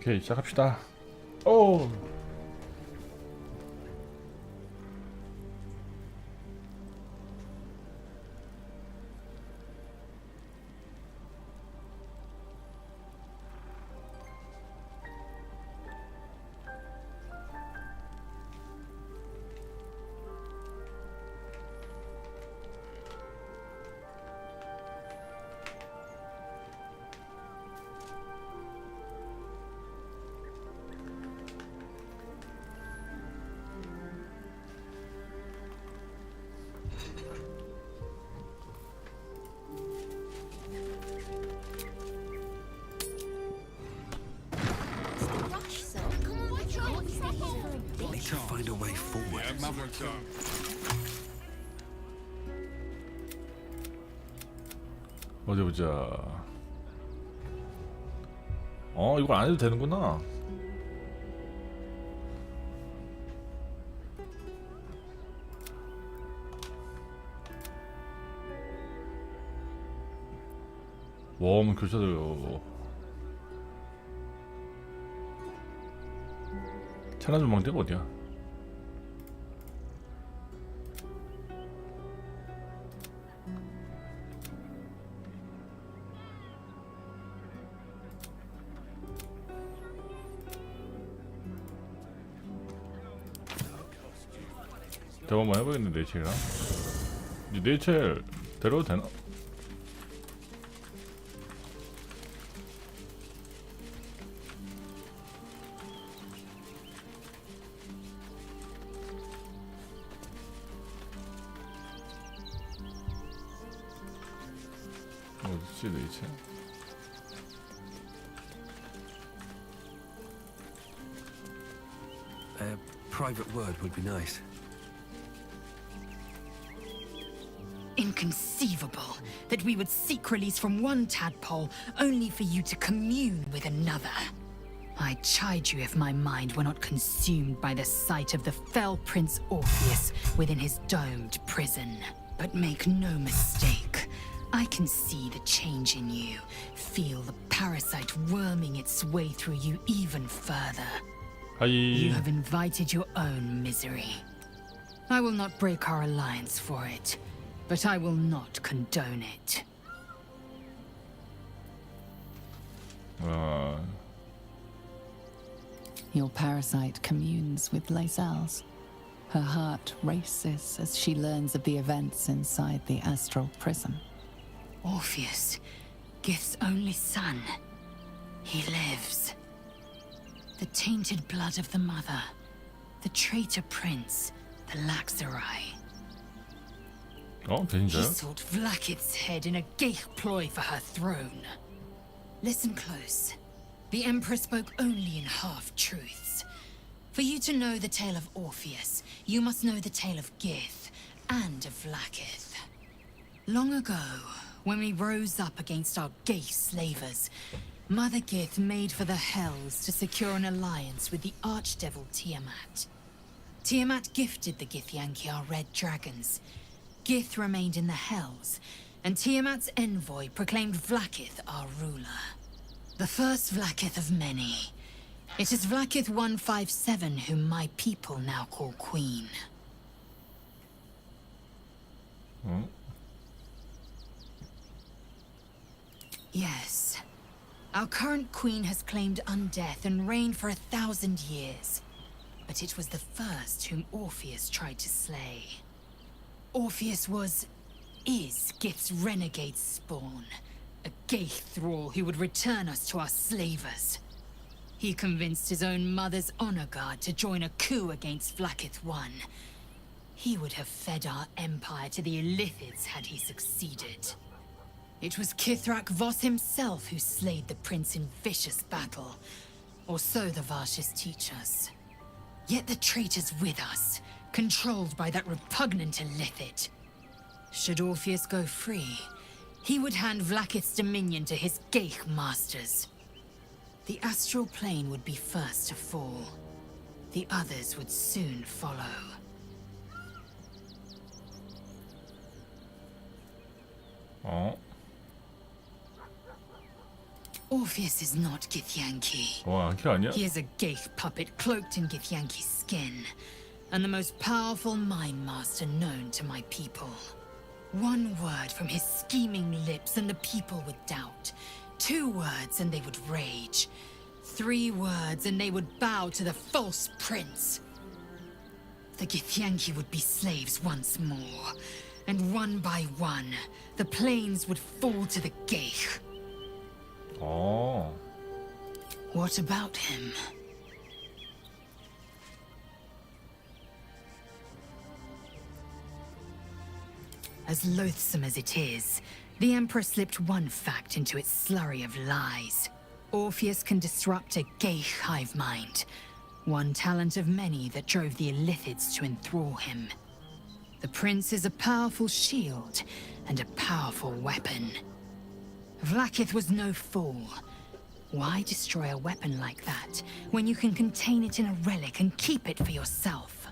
오케이, 시작합시다. 오. Need to find a way forward. 어디 보자. 이걸 안 해도 되는구나. 웜 교차돼요. 찬란 전망대가 어디야? 대화 한번 해보겠는데, 네이첼이랑. 네이첼 데려도 되나? 어디지, 네이첼? A private word would be nice. Inconceivable that we would seek release from one tadpole only for you to commune with another. I'd chide you if my mind were not consumed by the sight of the fell Prince Orpheus within his domed prison. But make no mistake, I can see the change in you, feel the parasite worming its way through you even further. You have invited your own misery. I will not break our alliance for it, but I will not condone it. Your parasite communes with Laysel's. Her heart races as she learns of the events inside the astral prison. Orpheus, Gith's only son. He lives. The tainted blood of the mother, the traitor prince, the Laxarai. He sought Vlakith's head in a geich ploy for her throne. Listen close. The Emperor spoke only in half-truths. For you to know the tale of Orpheus, you must know the tale of Gith and of Vlakith. Long ago, when we rose up against our geich slavers, Mother Gith made for the Hells to secure an alliance with the archdevil Tiamat. Tiamat gifted the Githyanki our red dragons. Gith remained in the Hells, and Tiamat's envoy proclaimed Vlakith our ruler. The first Vlakith of many. It is Vlakith 157 whom my people now call Queen. Yes. Our current queen has claimed undeath and reigned for 1,000 years. But it was the first whom Orpheus tried to slay. Orpheus is Gith's renegade spawn. A geich thrall who would return us to our slavers. He convinced his own mother's honor guard to join a coup against Vlakith I. He would have fed our empire to the Illithids had he succeeded. It was Kithrak Voss himself who slayed the prince in vicious battle. Or so the Varshas teach us. Yet the traitor's with us, controlled by that repugnant Illithid. Should Orpheus go free, he would hand Vlakith's dominion to his geich masters. The astral plane would be first to fall. The others would soon follow. Orpheus is not Githyanki. 와 안킬 아니야? He is a Geich puppet cloaked in Githyanki's skin, and the most powerful mine master known to my people. One word from his scheming lips and the people would doubt. 2 words and they would rage. 3 words and they would bow to the false prince. The Githyanki would be slaves once more, and one by one, the plains would fall to the Geich. 어. What about him? As loathsome as it is, the Emperor slipped one fact into its slurry of lies. Orpheus can disrupt a Geich hive mind, one talent of many that drove the Illithids to enthrall him. The prince is a powerful shield and a powerful weapon. Vlaakith was no fool. Why destroy a weapon like that when you can contain it in a relic and keep it for yourself?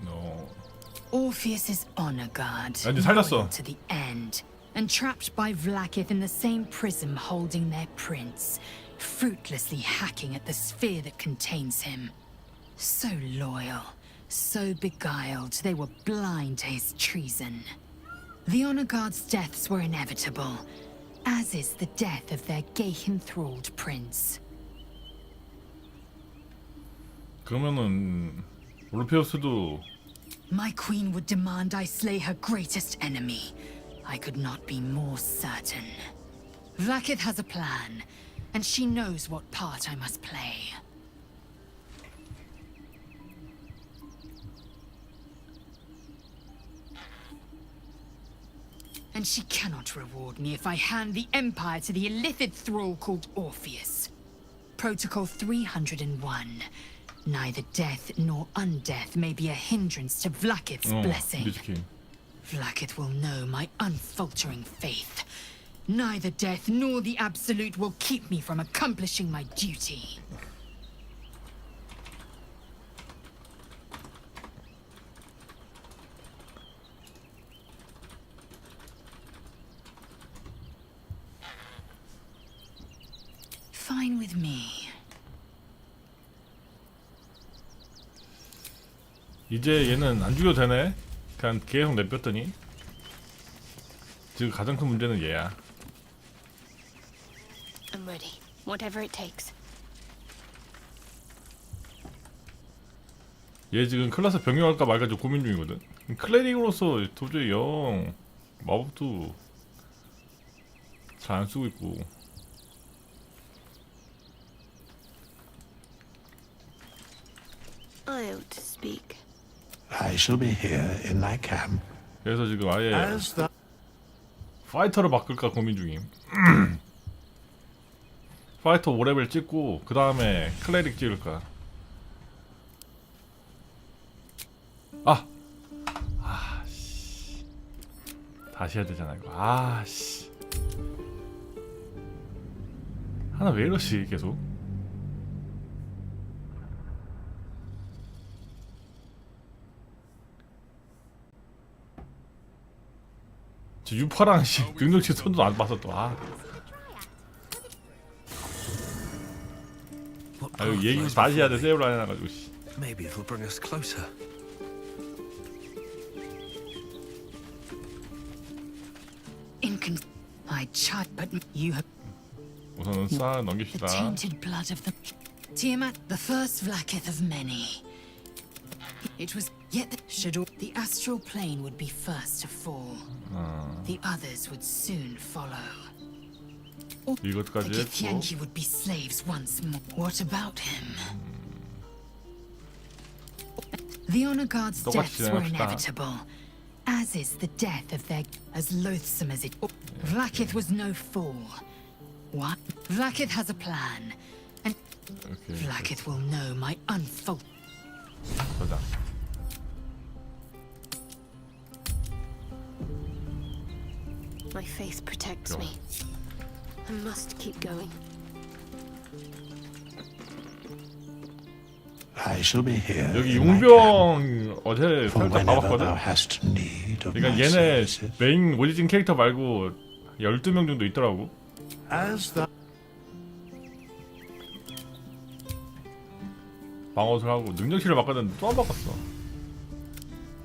No. Orpheus's honor guard, 아니, 살렸어. loyal to the end, and trapped by Vlaakith in the same prism holding their prince, fruitlessly hacking at the sphere that contains him. So loyal, so beguiled, they were blind to his treason. The honor guard's deaths were inevitable, as is the death of their Geich-enthralled prince. 그러면은 올페우스도 My queen would demand I slay her greatest enemy. I could not be more certain. Vlaakith has a plan, and she knows what part I must play. And she cannot reward me if I hand the Empire to the Illithid thrall called Orpheus. Protocol 301. Neither death nor undeath may be a hindrance to Vlaakith's blessing. 미스킨. Vlaakith will know my unfaltering faith. Neither death nor the Absolute will keep me from accomplishing my duty. Fine with me. 이제 얘는 안 죽여도 되네. 그냥 계속 내뺐더니 지금 가장 큰 문제는 얘야. I'm ready. Whatever it takes. 얘 지금 클라스 변경할까 말까 좀 고민 중이거든. 클레릭으로서 도저히 영 마법도 잘 안 쓰고 있고. I ought to speak. I shall be here in my camp 그래서 지금 아예 as the 파이터로 바꿀까 고민 중임. 파이터 5레벨 찍고 그 다음에 클레릭 찍을까. 씨. 다시 해야 되잖아 이거. 씨. 하나 왜 이러지 계속? 저 유파랑 씨 능력치 손도 안 봤어 또. What 아유 path 얘기 lies 다시 해야 돼 before me? 세이브를 안 해놔가지고 씨. Maybe it'll bring us closer. I tried, but you have 우선은 싹 the 넘깁시다. tainted blood of the Tiamat, the first Vlaakith of many. It was yet the astral plane would be first to fall. The others would soon follow. The 이것까지 했고 Githyanki would be slaves once more. What about him? The honor guard's 똑같이 deaths were 진행합시다. inevitable, as is the death of their as loathsome as it. Vlaakith was no fool. What? Vlaakith has a plan, and 오케이. Vlaakith will know my unfold. 가자. My faith protects Go. me. I must keep going. I shall be here 여기 in my camp, 용병 어제 for 살짝 whenever 봐봤거든. thou hast need of 그러니까 my 얘네 services. 메인 오리진 캐릭터 말고 12명 정도 있더라고. As thou 방어술 하고 능력치를 바꿨는데 또 안 바꿨어.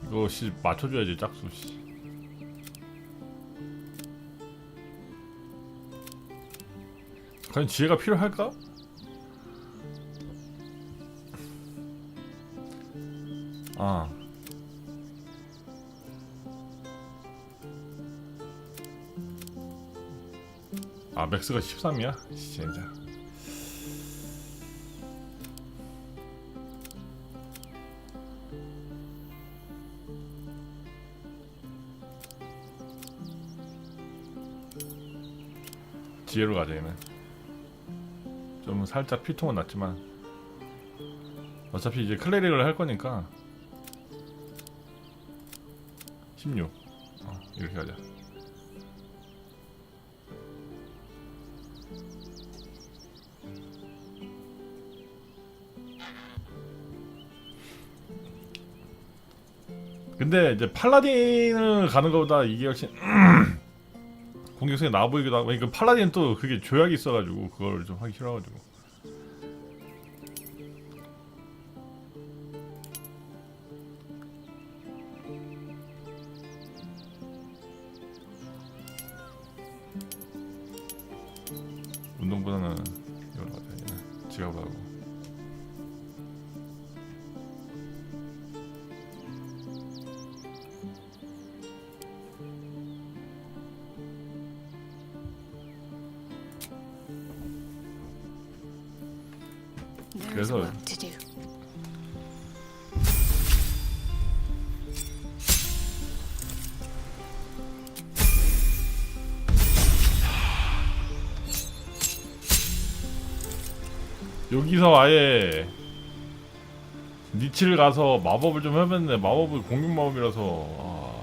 이거 씨 맞춰줘야지 짝수 씨. 과연 지혜가 필요할까? 아 맥스가 13이야? 진짜. 지혜로 가자 얘는. 좀 살짝 피통은 났지만 어차피 이제 클레릭을 할 거니까 16 이렇게 가자. 근데 이제 팔라딘을 가는 것보다 이게 훨씬 공격성이 나아 보이기도 하고. 그러니까 팔라딘은 또 그게 조약이 있어가지고 그걸 좀 하기 싫어가지고. 운동보다는 이걸 가자. 얘는 지갑하고. There is 그래서 work to do. 여기서 아예 니치를 가서 마법을 좀 해봤는데 마법을 공격 마법이라서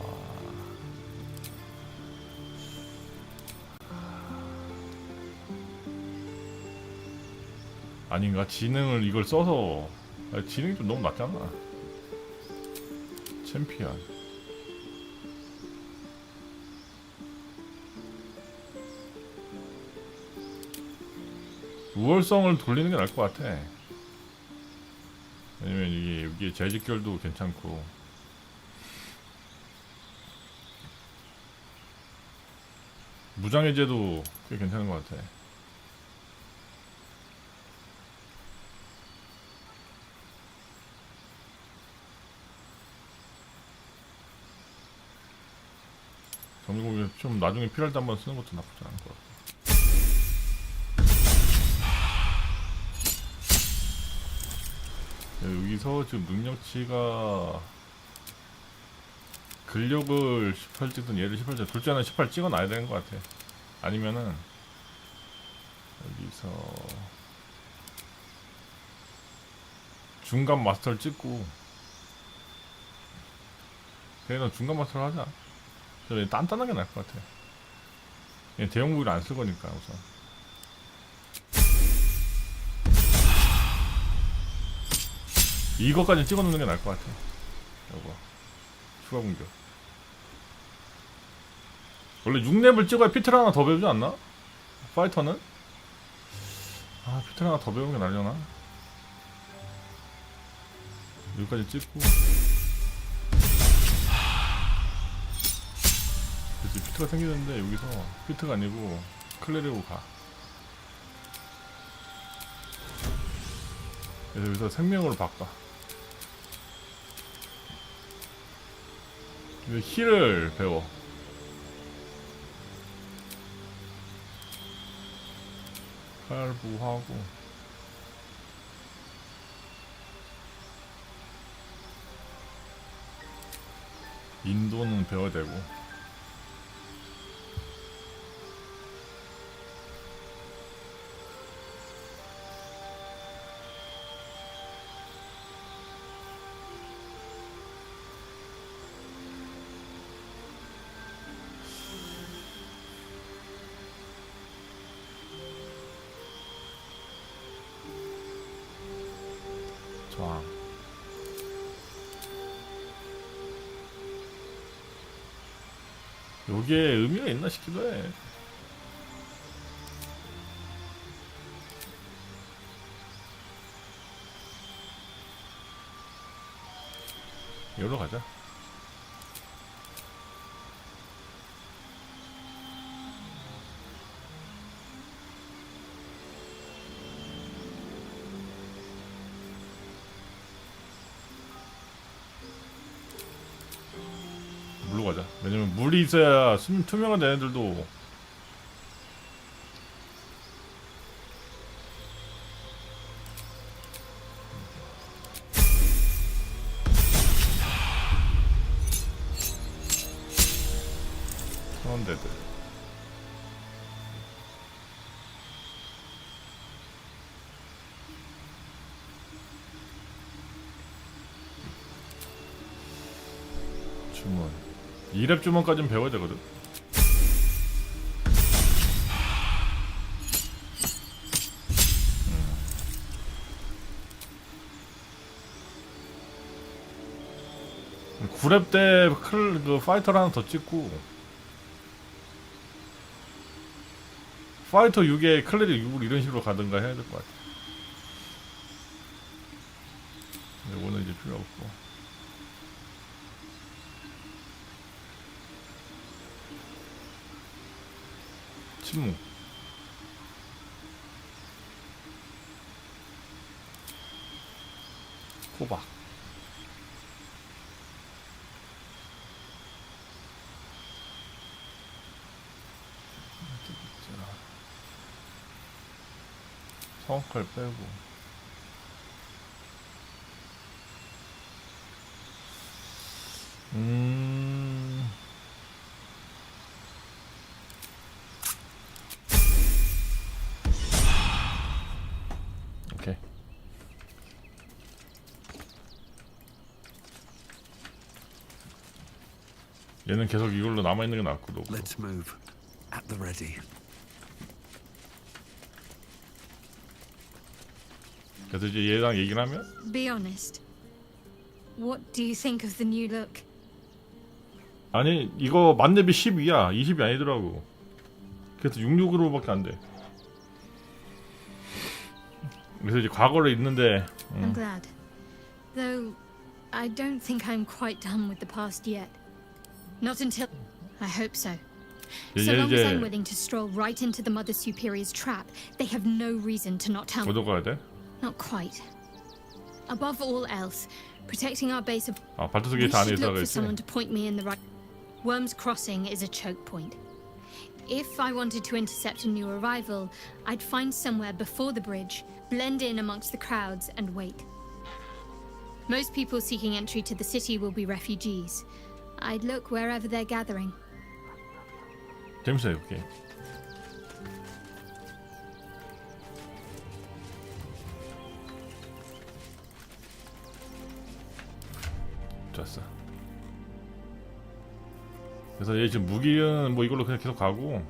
아닌가? 지능을 이걸 써서 지능이 좀 너무 낮잖아. 챔피언 우월성을 돌리는 게 나을 것 같아. 왜냐면 이게 여기에 재직결도 괜찮고 무장해제도 꽤 괜찮은 것 같아. 정리공이 좀 나중에 필요할 때 한번 쓰는 것도 나쁘지 않을 것 같아. 여기서 지금 능력치가 근력을 18 찍든 얘를 18 찍든 둘째 하나 18 찍어놔야 되는 것 같아. 아니면은 여기서 중간 마스터를 찍고 걔는 중간 마스터를 하자. 저 단단하게 나을 것 같아. 얘 대형 무기를 안 쓸 거니까 우선. 이거까지 찍어놓는 게 나을 것 같아. 요거 추가 공격. 원래 6렙을 찍어야 피트를 하나 더 배우지 않나? 파이터는? 피트를 하나 더 배우는 게 나려나? 여기까지 찍고 그치, 피트가 생기는데 여기서 피트가 아니고 클레리고 가. 그래서 여기서 생명으로 바꿔. 힐을 배워. 칼부하고 인도는 배워야 되고. 와. 요게 의미가 있나 싶기도 해. 여기로 가자. 물로 가자. 왜냐면 물이 있어야 투명한 애들도 데들. 주문. 2렙 주문까지는 배워야 되거든. 음. 9렙 때 그 파이터를 하나 더 찍고 파이터 6에 클레릭 6을 이런 식으로 가든가 해야 될 것 같아. 근데 오늘 이제 필요 없고. 침묵. 호박. 성칼 빼고. 오케이. 얘는 계속 이걸로 남아 있는 게 낫고. Let's move. At the ready. 그래서 이제 얘랑 얘기를 하면 Be honest. What do you think of the new look? 아니 이거 만렙이 12야 20이 아니더라고. 그래서 66으로밖에 안 돼. 그래서 이제 과거를 읽는데 I'm glad. Though I don't think I'm quite done with the past yet. Not until I hope so. So long as I'm willing to stroll right into the Mother Superior's trap, they have no reason to not tell me. 어디 가야 돼? Not quite. Above all else, protecting our base of 아 발토스 we 게이트 안에 should look 있다가 for 있지. someone to point me in the right. Worm's Crossing is a choke point. If I wanted to intercept a new arrival, I'd find somewhere before the bridge, blend in amongst the crowds, and wait. Most people seeking entry to the city will be refugees. I'd look wherever they're gathering. 재밌어요 이게. 좋았어. 그래서 얘 지금 무기는 뭐 이걸로 그냥 계속 가고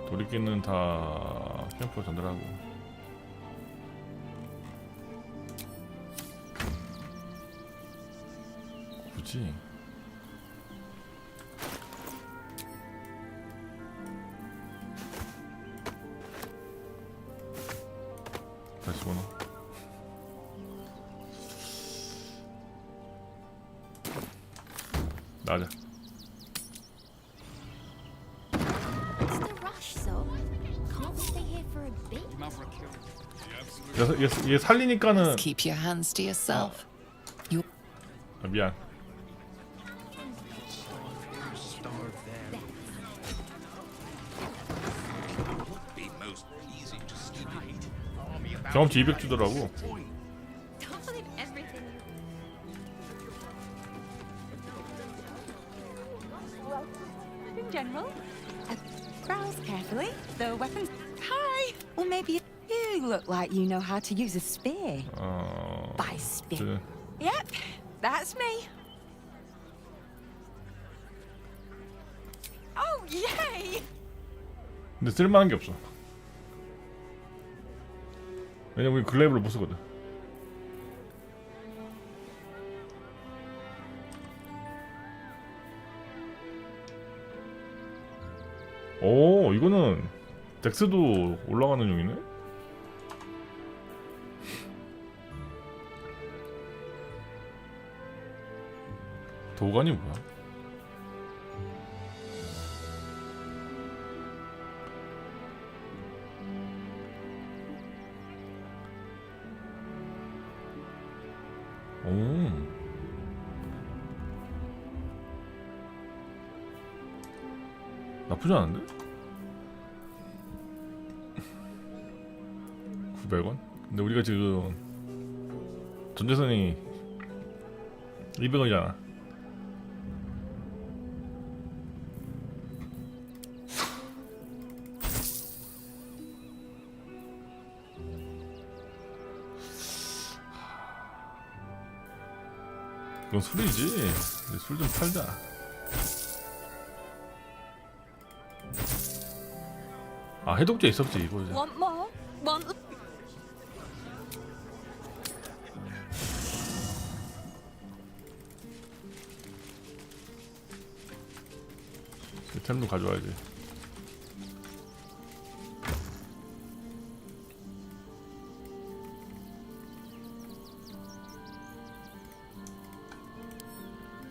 도리끼는 다 캠프로 전달하고. 굳이 다시 보나? 나자. What's the rush, so? Can't we stay here for a bit? 얘 살리니까는 Keep your hands to yourself. You 아, 미안. 경험치 200 주더라고. Don't believe everything. In general, browse carefully. The weapons. Hi. Or maybe you look like you know how to use a spear. By spear. Yep, that's me. Oh, yay! 근데 쓸만한 게 없어. 왜냐면 우리 글레이브를 못 쓰거든. 오, 이거는 덱스도 올라가는 용이네? 도관이 뭐야? 오. 나쁘지 않은데? 900원? 근데 우리가 지금 전재산이 200원이잖아. 이건 술이지. 술 좀 팔자. 아, 해독제 있었지 이거 이제. Want more? Want... 템도 가져와야지.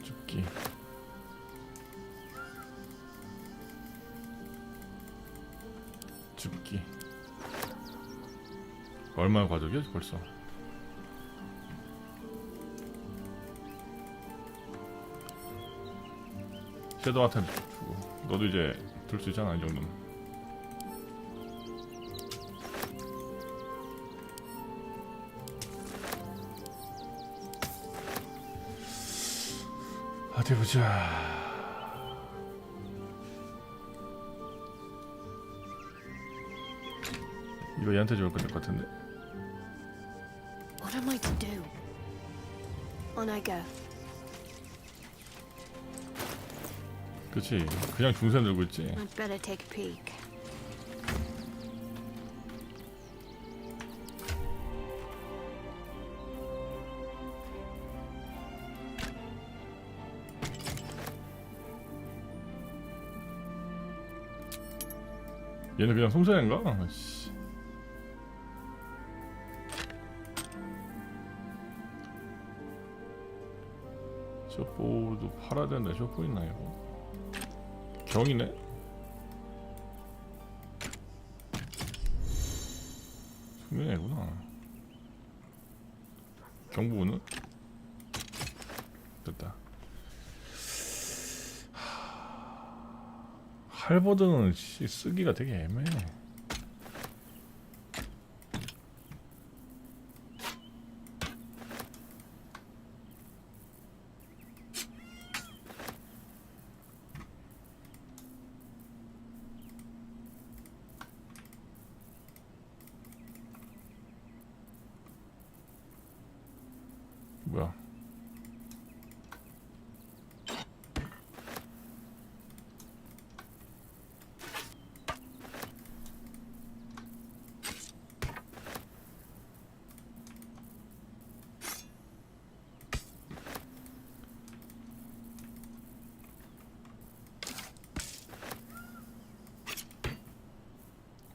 죽기. 죽기. 얼마나 과적이야 벌써? 섀도우 아템 주고. 너도 이제 들 수 있잖아 이 정도는. 어디 보자. 이거 얘한테 줄 것 같은데. What am I to do? On I go. 그치. 그냥 중세 들고 있지. I'd better take a peek. 얘는 그냥 송사인가? 씨. 숏보도 팔아야 되는데 숏보 있나 이거? 경이네? 숙명이구나. 경부는? 됐다. 할버드는 쓰기가 되게 애매해. 뭐야?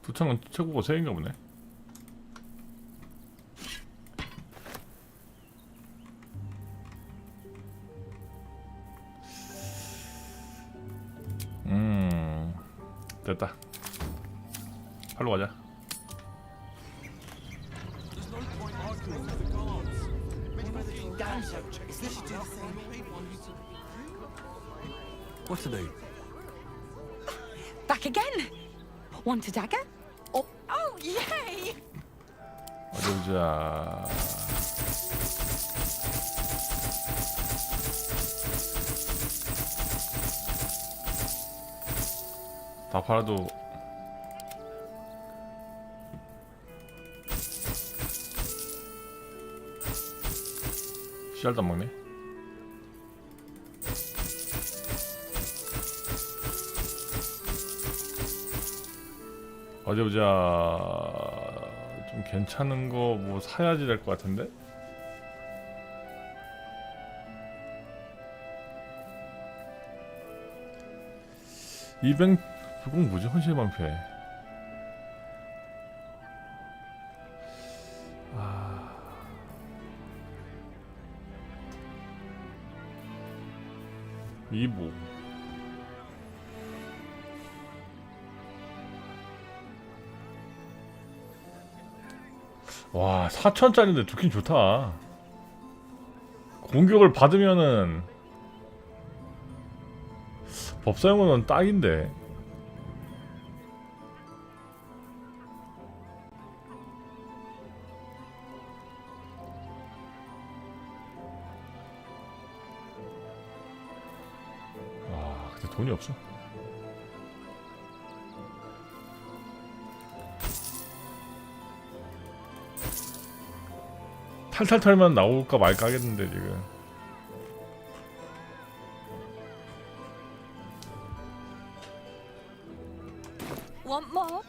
두창은 최고가 3인가 보네. 됐다. 팔로 가자. What to do? Back again. Want a dagger? Oh, yay! 어디 보자. 다 팔아도 씨알도 안 먹네. 어디 보자. 좀 좀 괜찮은 거 뭐 사야지 될 것 같은데? 그건 뭐지? 헌신의 방패. 이보. 와, 4,000짜리인데 좋긴 좋다. 공격을 받으면은 법사용은 딱인데. 와, 근데 돈이 없어. 탈탈 털면 나올까 말까 하겠는데 지금. Want more?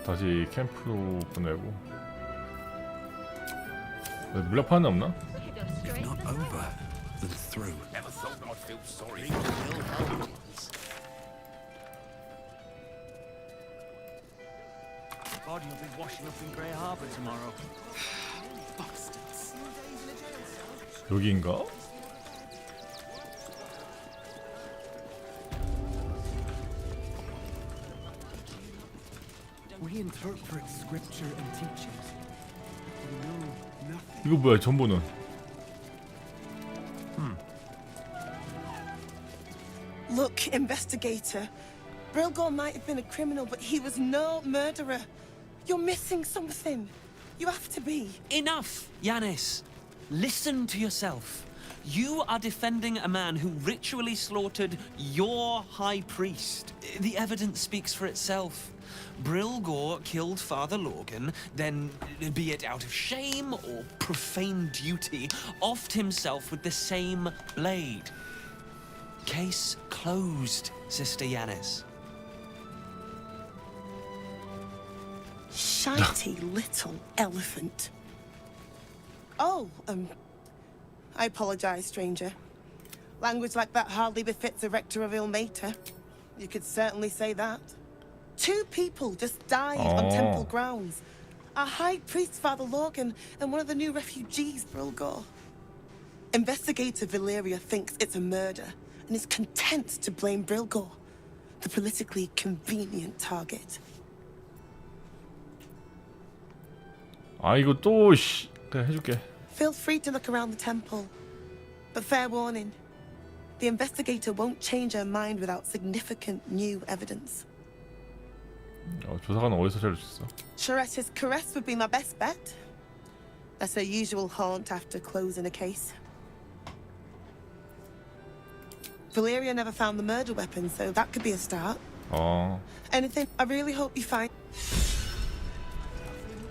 다시 캠프로 보내고. 물약파는 없나? If not over, then through. Body will be washing up in Grey Harbour tomorrow. 여기인가? We interpret scripture and teachings. We know nothing. 이거 뭐야? 전보는. Look, investigator. Brilgor might have been a criminal, but he was no murderer. You're missing something. You have to be. Enough, Yanis. Listen to yourself. You are defending a man who ritually slaughtered your high priest. The evidence speaks for itself. Brilgor killed Father Lorgan, then, be it out of shame or profane duty, offed himself with the same blade. Case closed, Sister Yanis. Shitey little elephant. Oh, I apologize, stranger. Language like that hardly befits a rector of Ilmater. You could certainly say that. 2 people just died on temple grounds. Our high priest, Father Lorgan, and one of the new refugees, Brilgor. Investigator Valeria thinks it's a murder and is content to blame Brilgor, the politically convenient target. 아 이거 또 씨. 그래 해줄게. Feel free to look around the temple. But fair warning, the investigator won't change her mind without significant new evidence. 조사관은 어디서 찾을 수 있어? Charetta's caress would be my best bet. That's her usual haunt after closing a case. Valeria never found the murder weapon, so that could be a start. Anything, I really hope you find...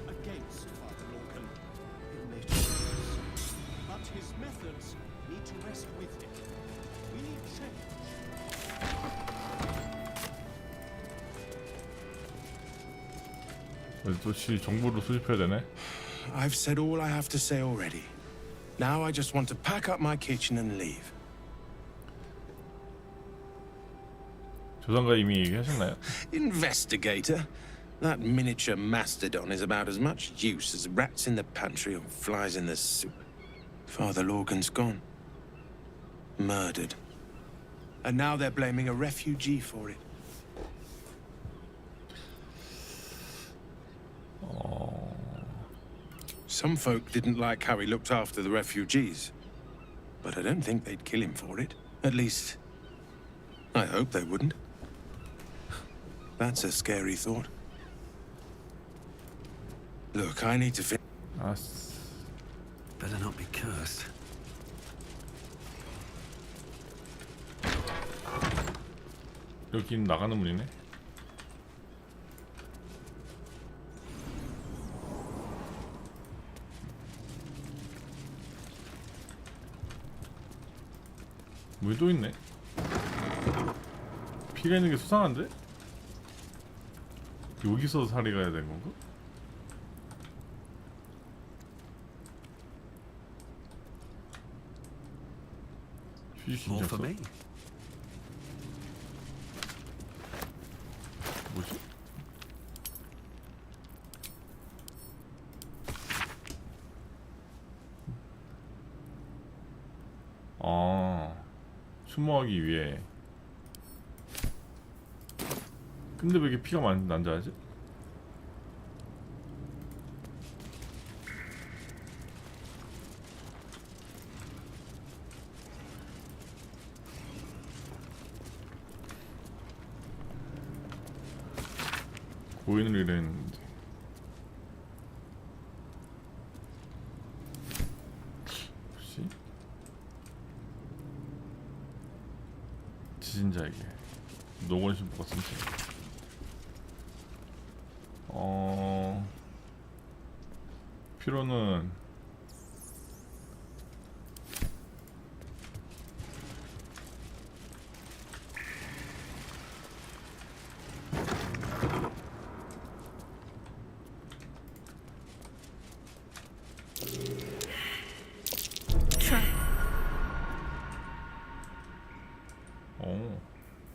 Against Father Lorgan. Ilmater. But his methods need to rest with him. We need change. 또 정보를 수집해야 되네. I've said all I have to say already. Now I just want to pack up my kitchen and leave. 조상과 이미 얘기하셨나요? Investigator? That miniature mastodon is about as much use as rats in the pantry or flies in the soup. Father Lorgan's gone. Murdered. And now they're blaming a refugee for it. Some folk didn't like how he looked after the refugees. But I don't think they'd kill him for it. At least, I hope they wouldn't. That's a scary thought. Look, I need to Better not be cursed. 여긴 나가는 문이네. 뭐 또 있네. 피가 있는 게 수상한데? 여기서 살이 가야 되는 건가? More for me. 뭐지? 추모하기 위해. 근데 왜 이렇게 피가 많이 난자하지? 고인을 이랬는데. 혹시 지진자에게 노건 신부가 쓴 책. 필요는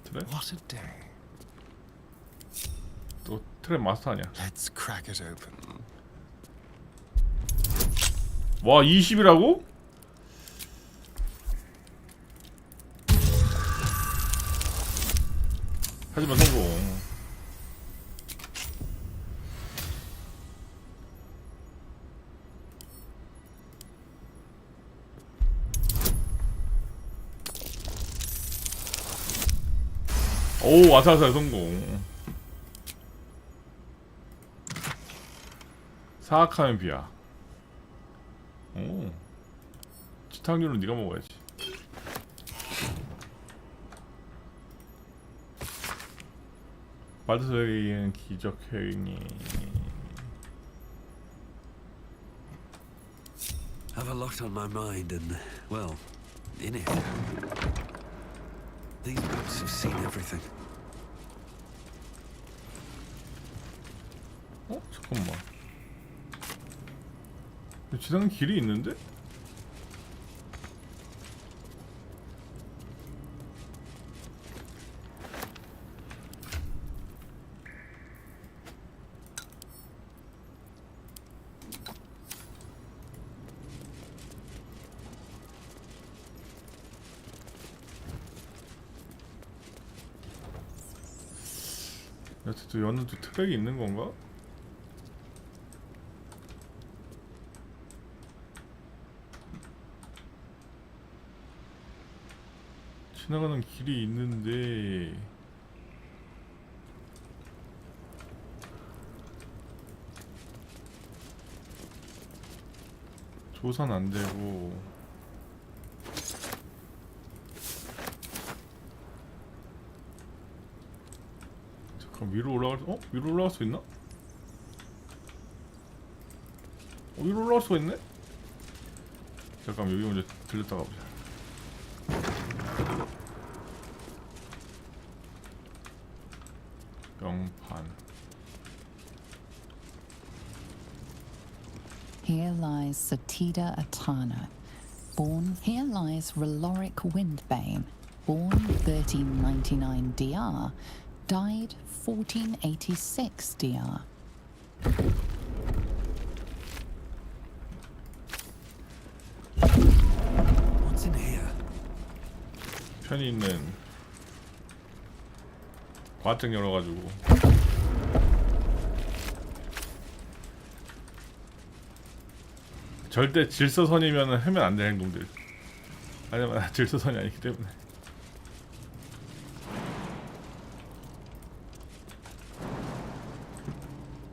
트랩? What a day. 또 트랩 마스터 아니야? Let's crack it open. 와 20이라고? 하지만 성공. 오 아사살 성공. 사악하면 비야. 오 지탕류는 네가 먹어야지. 발드스에게는 기적 행위. Have a lot on my mind and, well, in it. These books have seen everything. 잠깐만. 지나는 길이 있는데? 여튼 여는 또 트랙이 있는 건가? 지나가는 길이 있는데 조사는 안 되고. 잠깐 위로 올라갈 위로 올라갈 수 있나? 위로 올라갈 수가 있네? 잠깐 여기 먼저 들렸다가 보자. 명판. Here lies Satida Atana, born. Here lies Reloric Windbane, born 1399 DR, died 1486 DR. What's in here? 편이 있는 과증 열어가지고. 절대 질서선이면 하면 안 되는 행동들. 하지만 질서선이 아니기 때문에.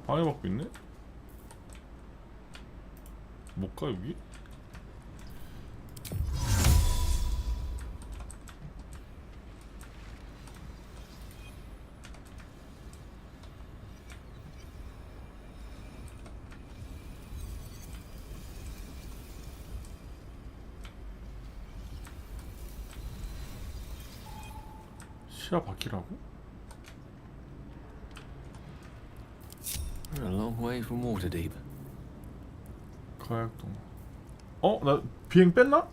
방해받고 있네? 못 가 여기? 시야 바퀴라고? We're a long way from Waterdeep. 가약동. 어? 나 비행 뺐나?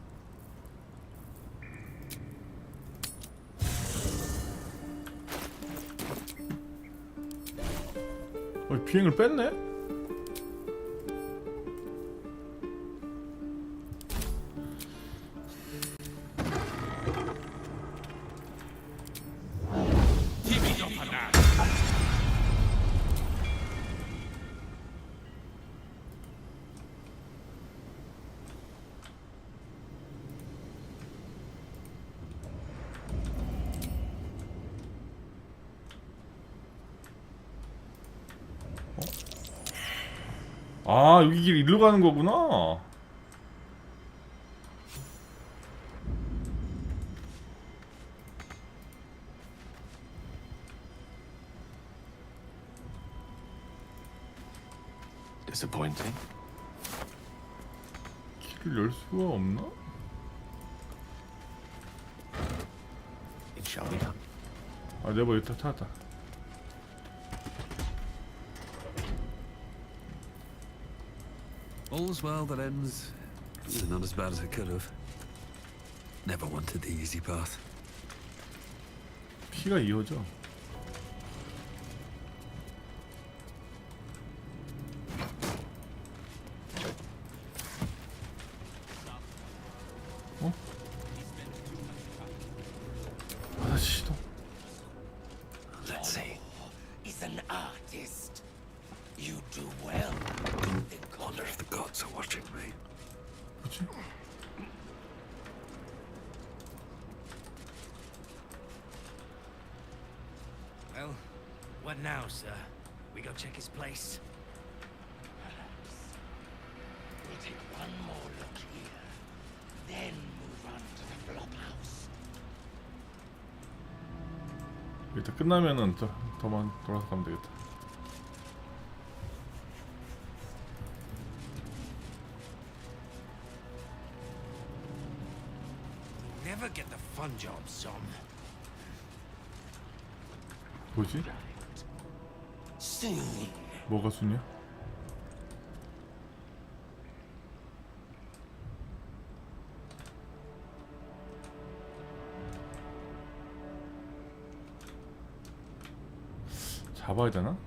비행을 뺐네? 아, 여기 길 일로 가는 거구나. Disappointing. 길을 열 수가 없나? It shall be done. 아, 내가 여기 찾았다. All's well that ends. Not as bad as it could have. Never wanted the easy path. 피가 이어져. 어? 아, 시동. Let's see. Is an artist. You do well. Wonder if the gods are watching me. 뭐지? Well, what now, sir? We go check his place. We'll take one more look here, then move on to the flop house. 일단 끝나면은 더만 돌아서 가면 되겠다. Never get the fun job, son. 뭐지? Soon. 뭐가 순이야? 잡아야 되나?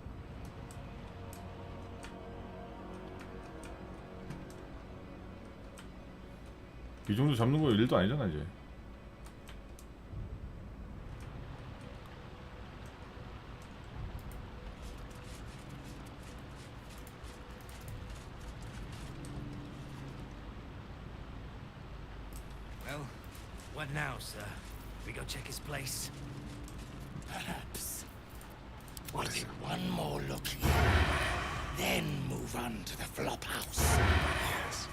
이 정도 잡는 거 일도 아니잖아 이제. Well, what now, sir? We go check his place. Perhaps. We'll take one more look here, then move on to the flop house. Yes.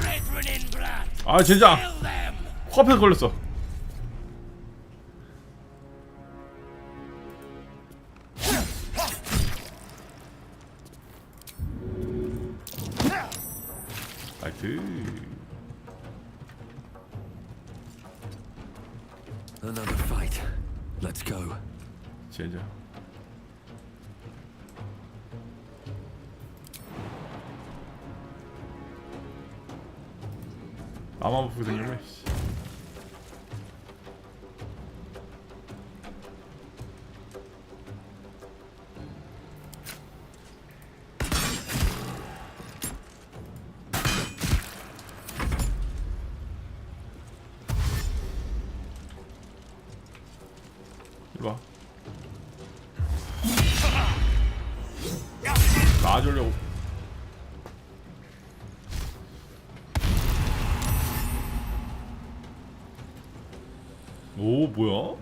Brethren in blood. 아 진짜 Kill them. 코앞에서 걸렸어. 나이스. Another fight. Let's go. 진짜. 나만 보고 생겼네. 이리 와. 놔주려고. 오 뭐야?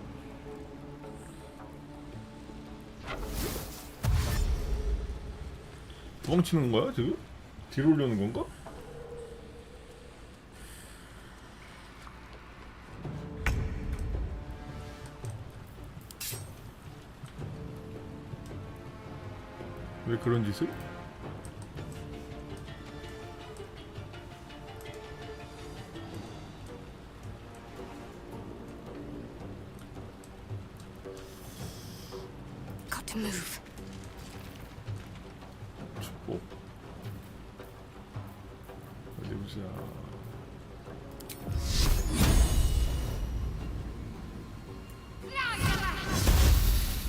도망치는 거야 지금? 뒤로 오려는 건가? 왜 그런 짓을? 있고. 어디 보자.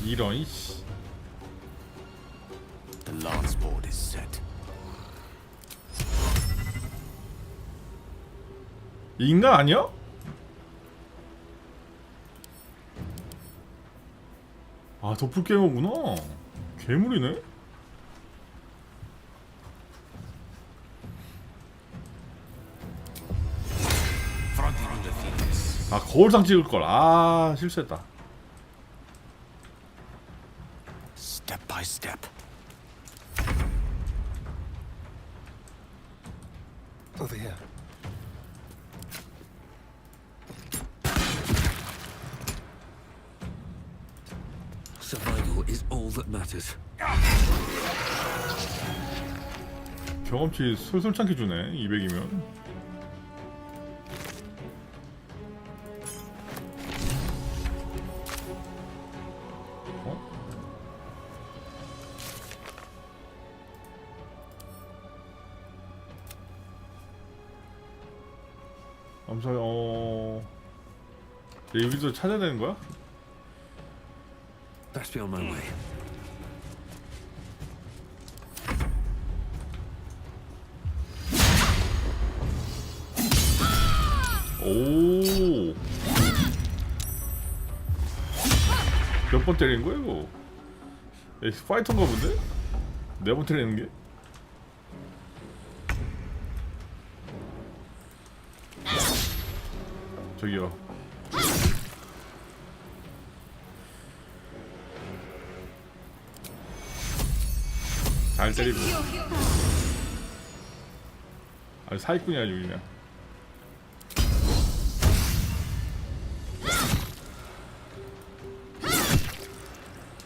이런 씨. The lance board is set. 인간 아니야? 아, 도플갱어구나. 괴물이네. 아, 거울상 찍을 걸. 아, 실수했다. Step by step. Over here. Survival is all that matters. 경험치 솔솔찮게 주네. 200이면. 암살, 여기도 찾아야 되는 거야? Best be on my way. 오. 몇 번 때리는 거야 이거? 엑스 파이터인가 본데? 4번 때리는 게? 저기요. 잘 때리고. 아니 사기꾼이 아주 그냥.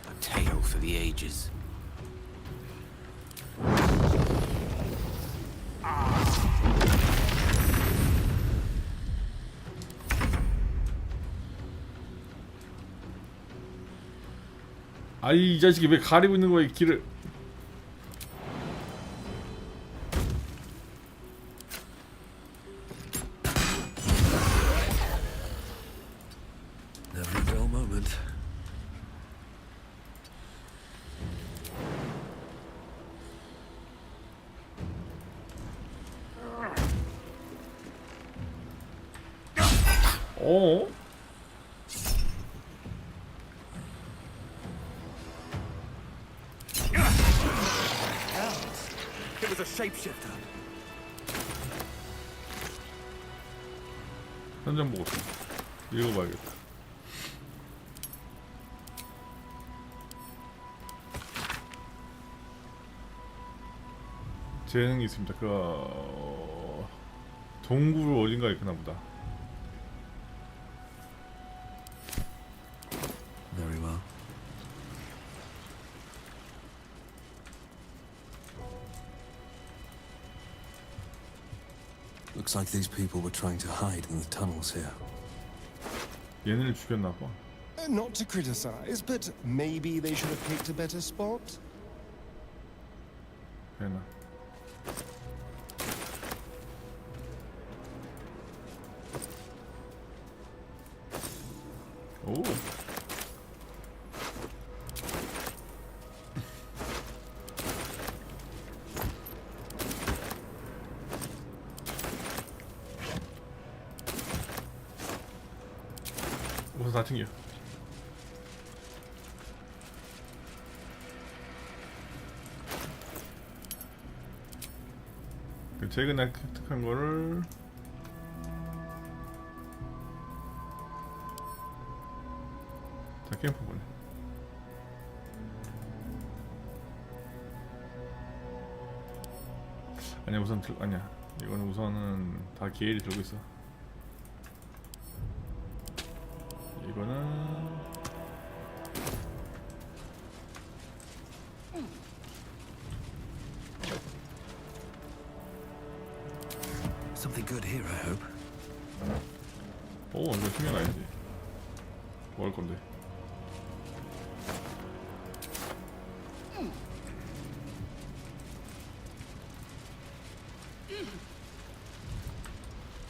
A tale for the ages. 아이, 이 자식이 왜 가리고 있는 거야 이 길을. Never a dull moment. 어? It was a shapeshifter. 현장 보고 있어. 읽어봐야겠다. 재능이 있습니다. 동굴 어딘가 있구나 보다. Very well. Looks like these people were trying to hide in the tunnels here. 얘네를 죽였나 봐. Not to criticize, but maybe they should have picked a better spot. 얘나. 오. 우선 다 챙겨. 그 최근에 획득한 거를 자, 캠프 보내. 아니야, 우선 아니야. 이거는 우선은 다 게일이 들고 있어. 이거는 Something good here, I hope. 오, 이거 챙겨놔야지. 뭐 할 건데?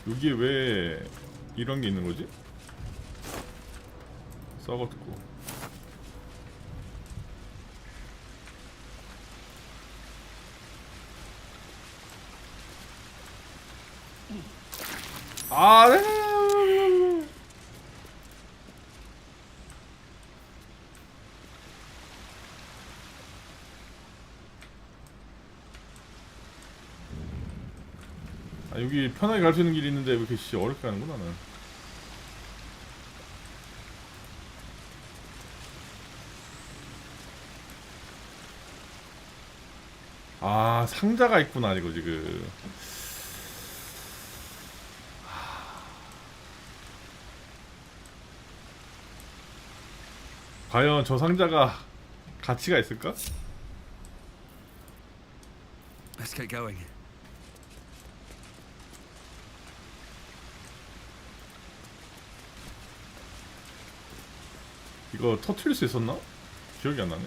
여기에 왜 이런 게 있는 거지? 썩었고. 아, 네. 아, 여기 편하게 갈 수 있는 길이 있는데 왜 이렇게 어렵게 가는구나 나는. 아, 상자가 있구나 이거 지금. 과연 저 상자가 가치가 있을까? Let's get going. 이거 터트릴 수 있었나? 기억이 안 나네.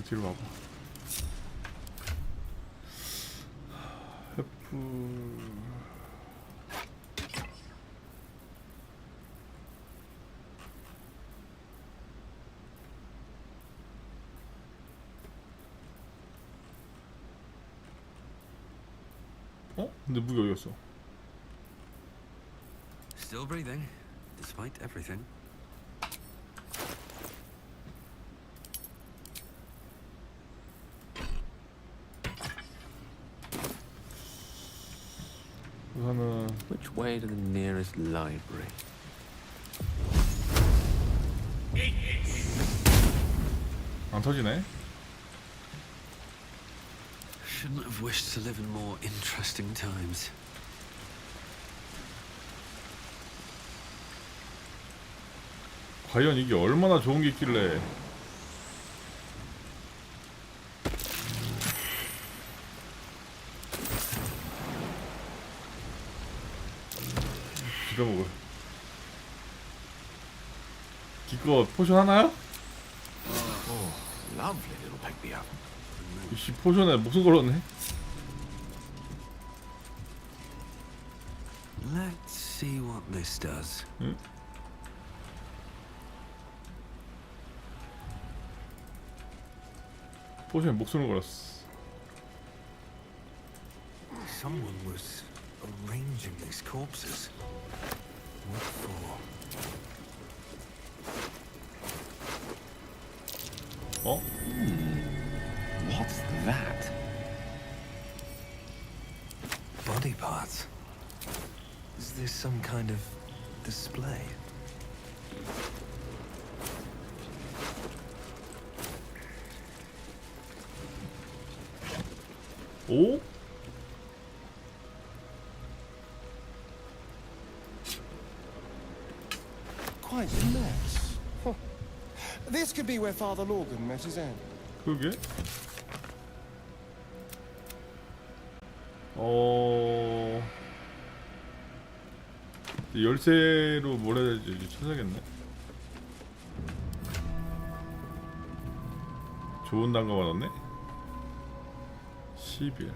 뒤로 와봐. 해프. 어? 근데 무기 어디 갔어? Still breathing, despite everything. 우선은 Which way to the nearest library? 안 터지네. Shouldn't have wished to live in more interesting times. 과연 이게 얼마나 좋은 게 있길래. 빌어먹어. 기껏 포션 하나요? Lovely little pick me up. 이씨 포션에 목숨 걸었네. Let's see what this does. 응? 포션에 목숨을 걸었어. Someone was arranging these corpses. What for? 어? What's that? Body parts. Is this some kind of display? 오? Quite a mess. Huh. This could be where Father Logan met his end. 그게? 열쇠로 뭘 해야 될지 찾아야겠네. 좋은 단거 받았네. 10일.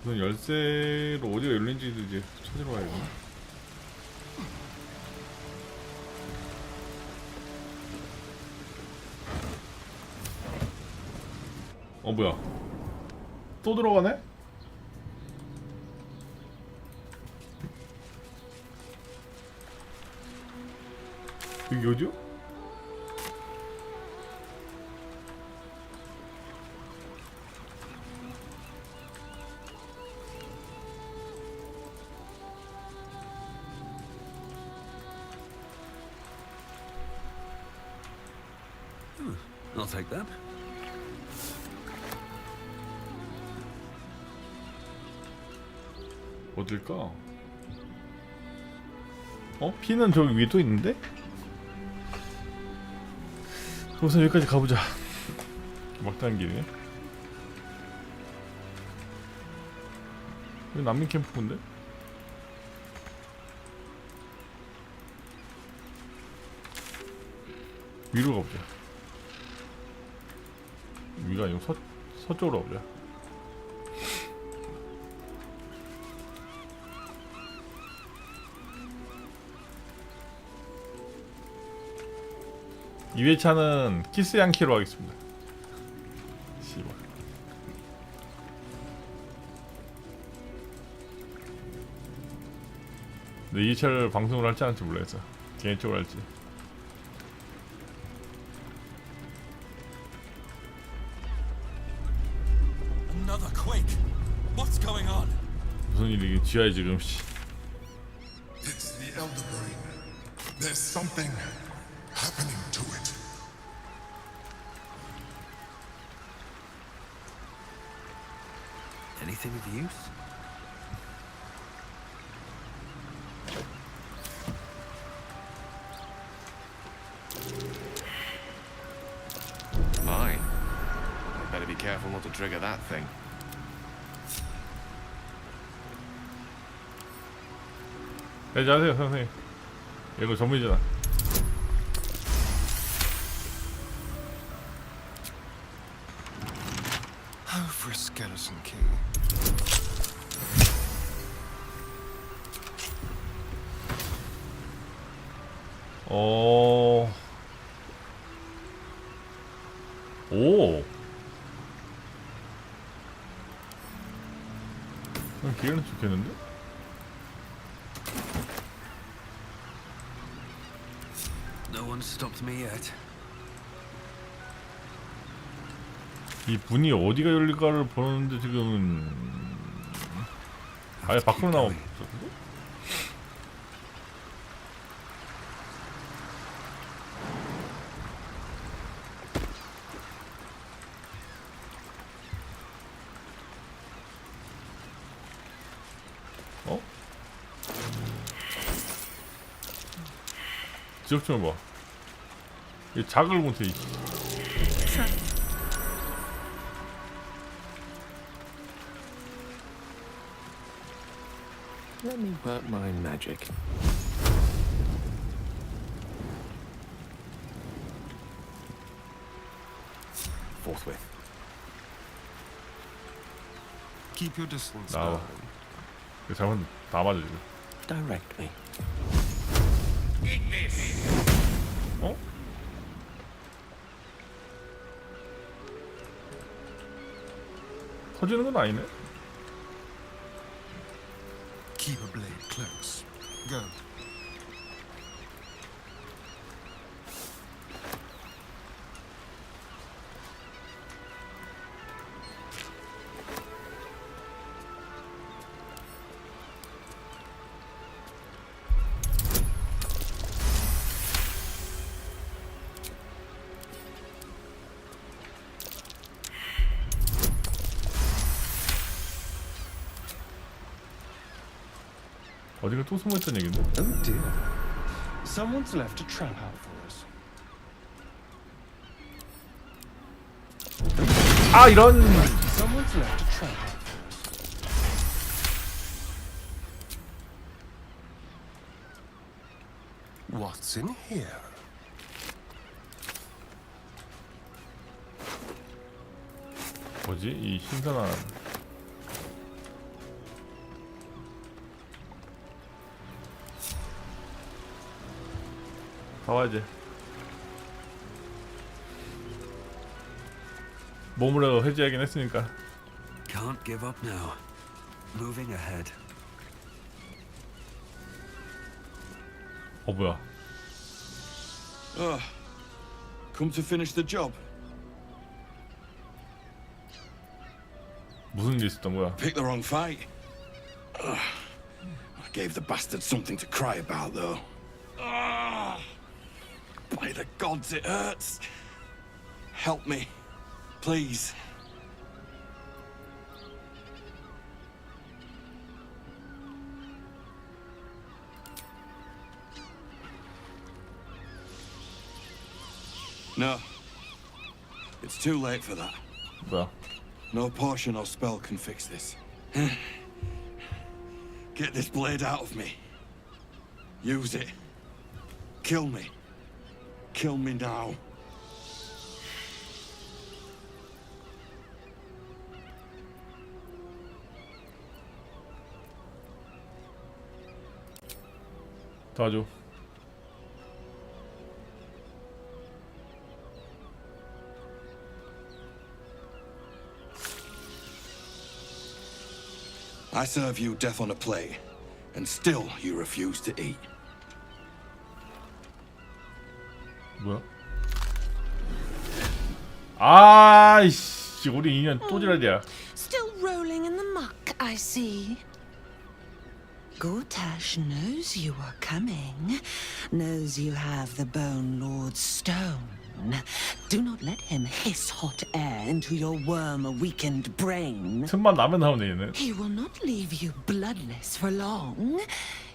우선 열쇠로 어디가 열린지도 이제 찾으러 가야겠네. 어 뭐야? 또 들어가네? 여기 어디요? I'll take that. 어딜까? 어? 피는 저기 위에 또 있는데? 우선 여기까지 가보자. 막다른 길이네. 여기 난민 캠프인데? 위로 가보자. 위가 아니고 서쪽으로 가보자. 이 회차는 키스 양키로 하겠습니다. 씨발. 근데 이 회차를 방송을 할지 안 할지 몰라겠어. 개인적으로 할지. Another quake. What's going on? 무슨 일이 지하에 지금 씨. It's the Elder Brain. There's something happening to it. Anything of use? Fine. Better be careful not to trigger that thing. 네, 잘하세요 선생님. 이거 전문이잖아. Oh, for a skeleton key. 오. 기회는 좋겠는데? No one stopped me yet. 이 문이 어디가 열릴까를 보는데 지금은 아예 밖으로 나오고 있었는데? 어? 지역 좀 봐. 이 작을 못해. Let me work my magic. Forthwith. Keep your distance. 나와. 그 잘못 다 맞아 지금. Direct me. 어? 터지는 건 아니네. Keep a blade close. Go. 어디가 또 숨어있던 얘긴데? Oh dear. Someone's left a trap out for us. 아 이런. Someone's left a trap out for us. What's in here? 뭐지? 이 신선한. 가와야지. 몸으로 해제하긴 했으니까. Can't give up now. Moving ahead. 뭐야? Come to finish the job. 무슨 일 있었던 거야? Picked the wrong fight. I gave the bastard something to cry about, though. By the gods, it hurts. Help me, please. No, It's too late for that. 뭐야? No potion or spell can fix this. Get this blade out of me. Use it. Kill me. Kill me now. 도와줘. I serve you death on a plate, and still you refuse to eat. 뭐야? 아이씨, 우리 인연 또 지랄이야. Still rolling in the muck, I see. Gortash knows you are coming, knows you have the Bone Lord's stone. Do not let him hiss hot air into your worm-weakened brain. 틈만 나면 나오네 얘는. He will not leave you bloodless for long.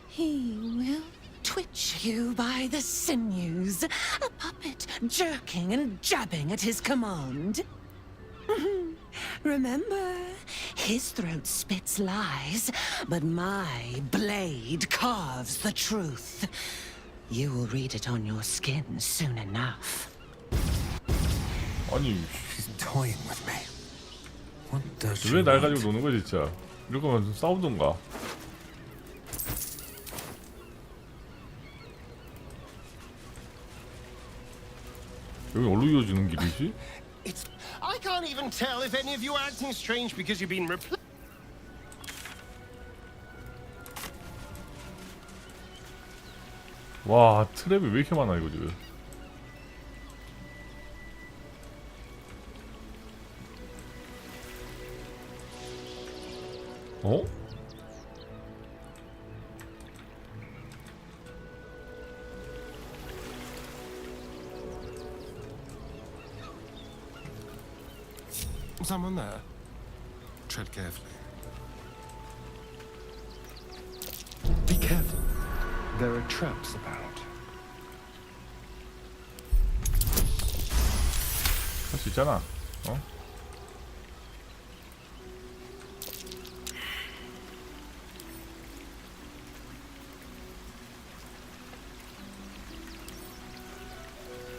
He will twitch you by the sinews, a puppet jerking and jabbing at his command. Remember, his throat spits lies, but my blade carves the truth. You will read it on your skin soon enough. 아니, She's toying with me. What does she 왜 날 want? 가지고 노는 거야 진짜? 이럴 거면 좀 싸우던가. 여기 어디로 이어지는 길이지? I can't even tell if any of you are acting strange because you've been replaced. 와, 트랩이 왜 이렇게 많아 이거 지금? 어? Someone there. Tread carefully. Be careful. There are traps about. 할 수 있잖아. 어?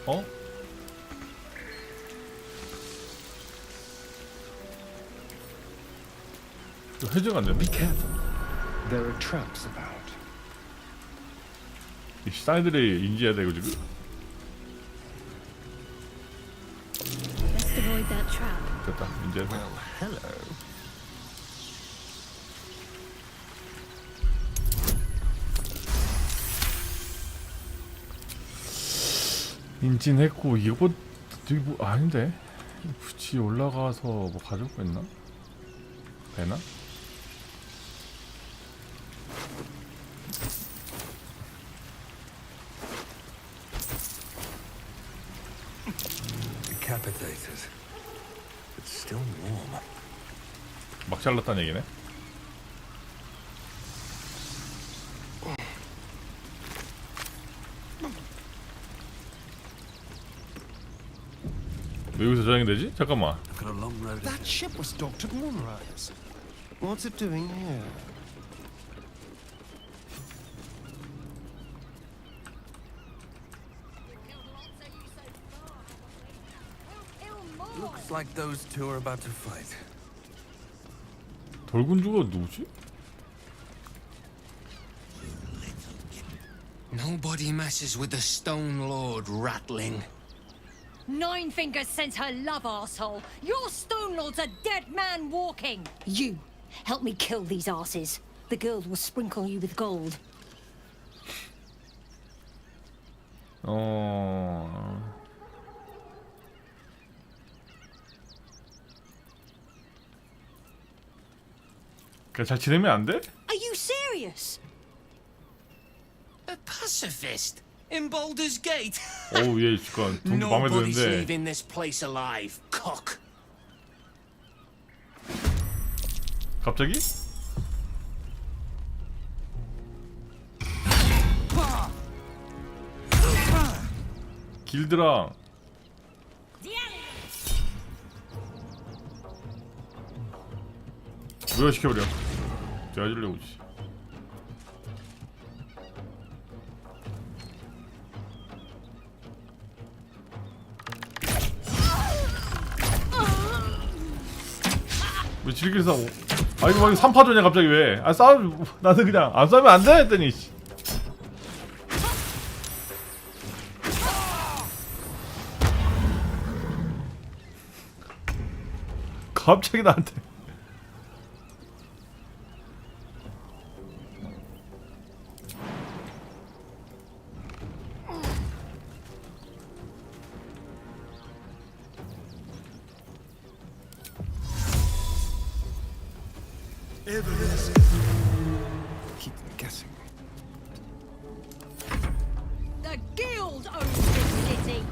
어? 이거 해제가 안 되네. Be careful. There are traps about. 이 사이드를 인지해야 되고 지금. Best avoid that trap. 됐다. 인지했다. Well, hello. 인진했고 이거 뭐 아닌데? 굳이 올라가서 뭐 가져올 거 있나? 되나? Decapitated. But still warm. 막 잘랐다는 얘기네. 왜 여기서 저장이 되지? 잠깐만. Got a long road. That ship was docked at Moonrise. What's it doing here? Looks like those two are about to fight. 돌군주가 누구지? Nobody messes with the Stone Lord, ratling. Nine Fingers sent her love, arsehole. Your Stone Lord's a dead man walking. You, help me kill these asses. The girls will sprinkle you with gold. 그냥 잘 지내면 안 돼? Are you serious? A pacifist in Baldur's Gate. 어우 얘 잠깐 돈 마음에 Nobody's 드는데. leaving this place alive, cock. 갑자기? 길드랑 무효시켜버려. 제가 오지. 왜 질길 싸워? 아 이거 막 3파전이야 갑자기 왜? 아 싸움 나는 그냥 안 싸우면 안 돼 했더니. 갑자기 나한테. Keep them guessing. The guild owns this city.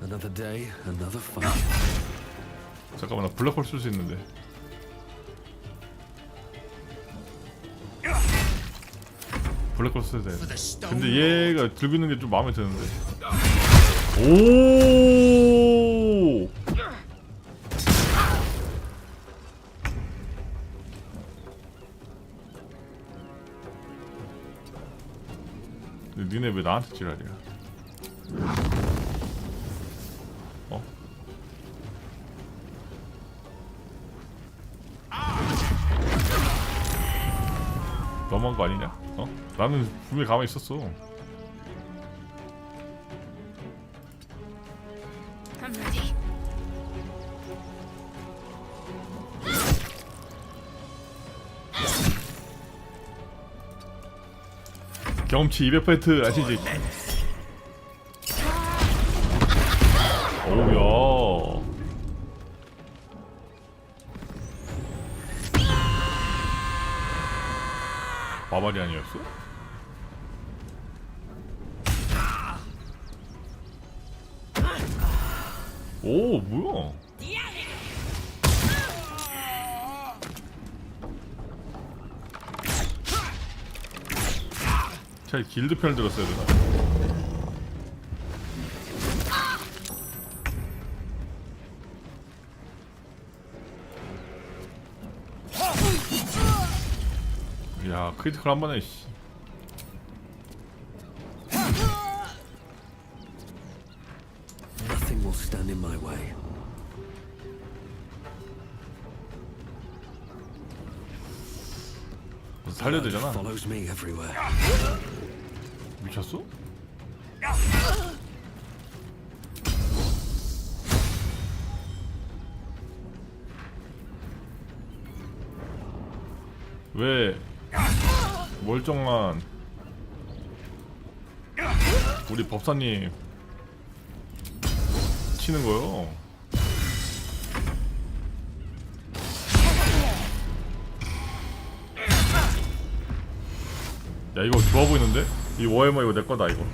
Another day, another fight. 잠깐만 나 블랙홀 쓸 수 있는데. 블랙홀 써야 돼. 근데 얘가 들고 있는 게 좀 마음에 드는데. 오. 근데 니네 왜 나한테 지랄이야? 어? 너무한 거 아니냐? 어? 나는 분명히 가만히 있었어. I'm ready. 경험치 200% 아시지? 오우야. 마발이 아니었어? 오 뭐야? 차라리 길드 편을 들었어야 되나? 야 크리티컬 한 번에 씨. Nothing will stand in my way. 살려야 되잖아. Follows me everywhere. 미쳤어? 왜 멀쩡한 우리 법사님 치는 거요? 야 이거 좋아 보이는데? 이 워해머 이거 내 거다 이거.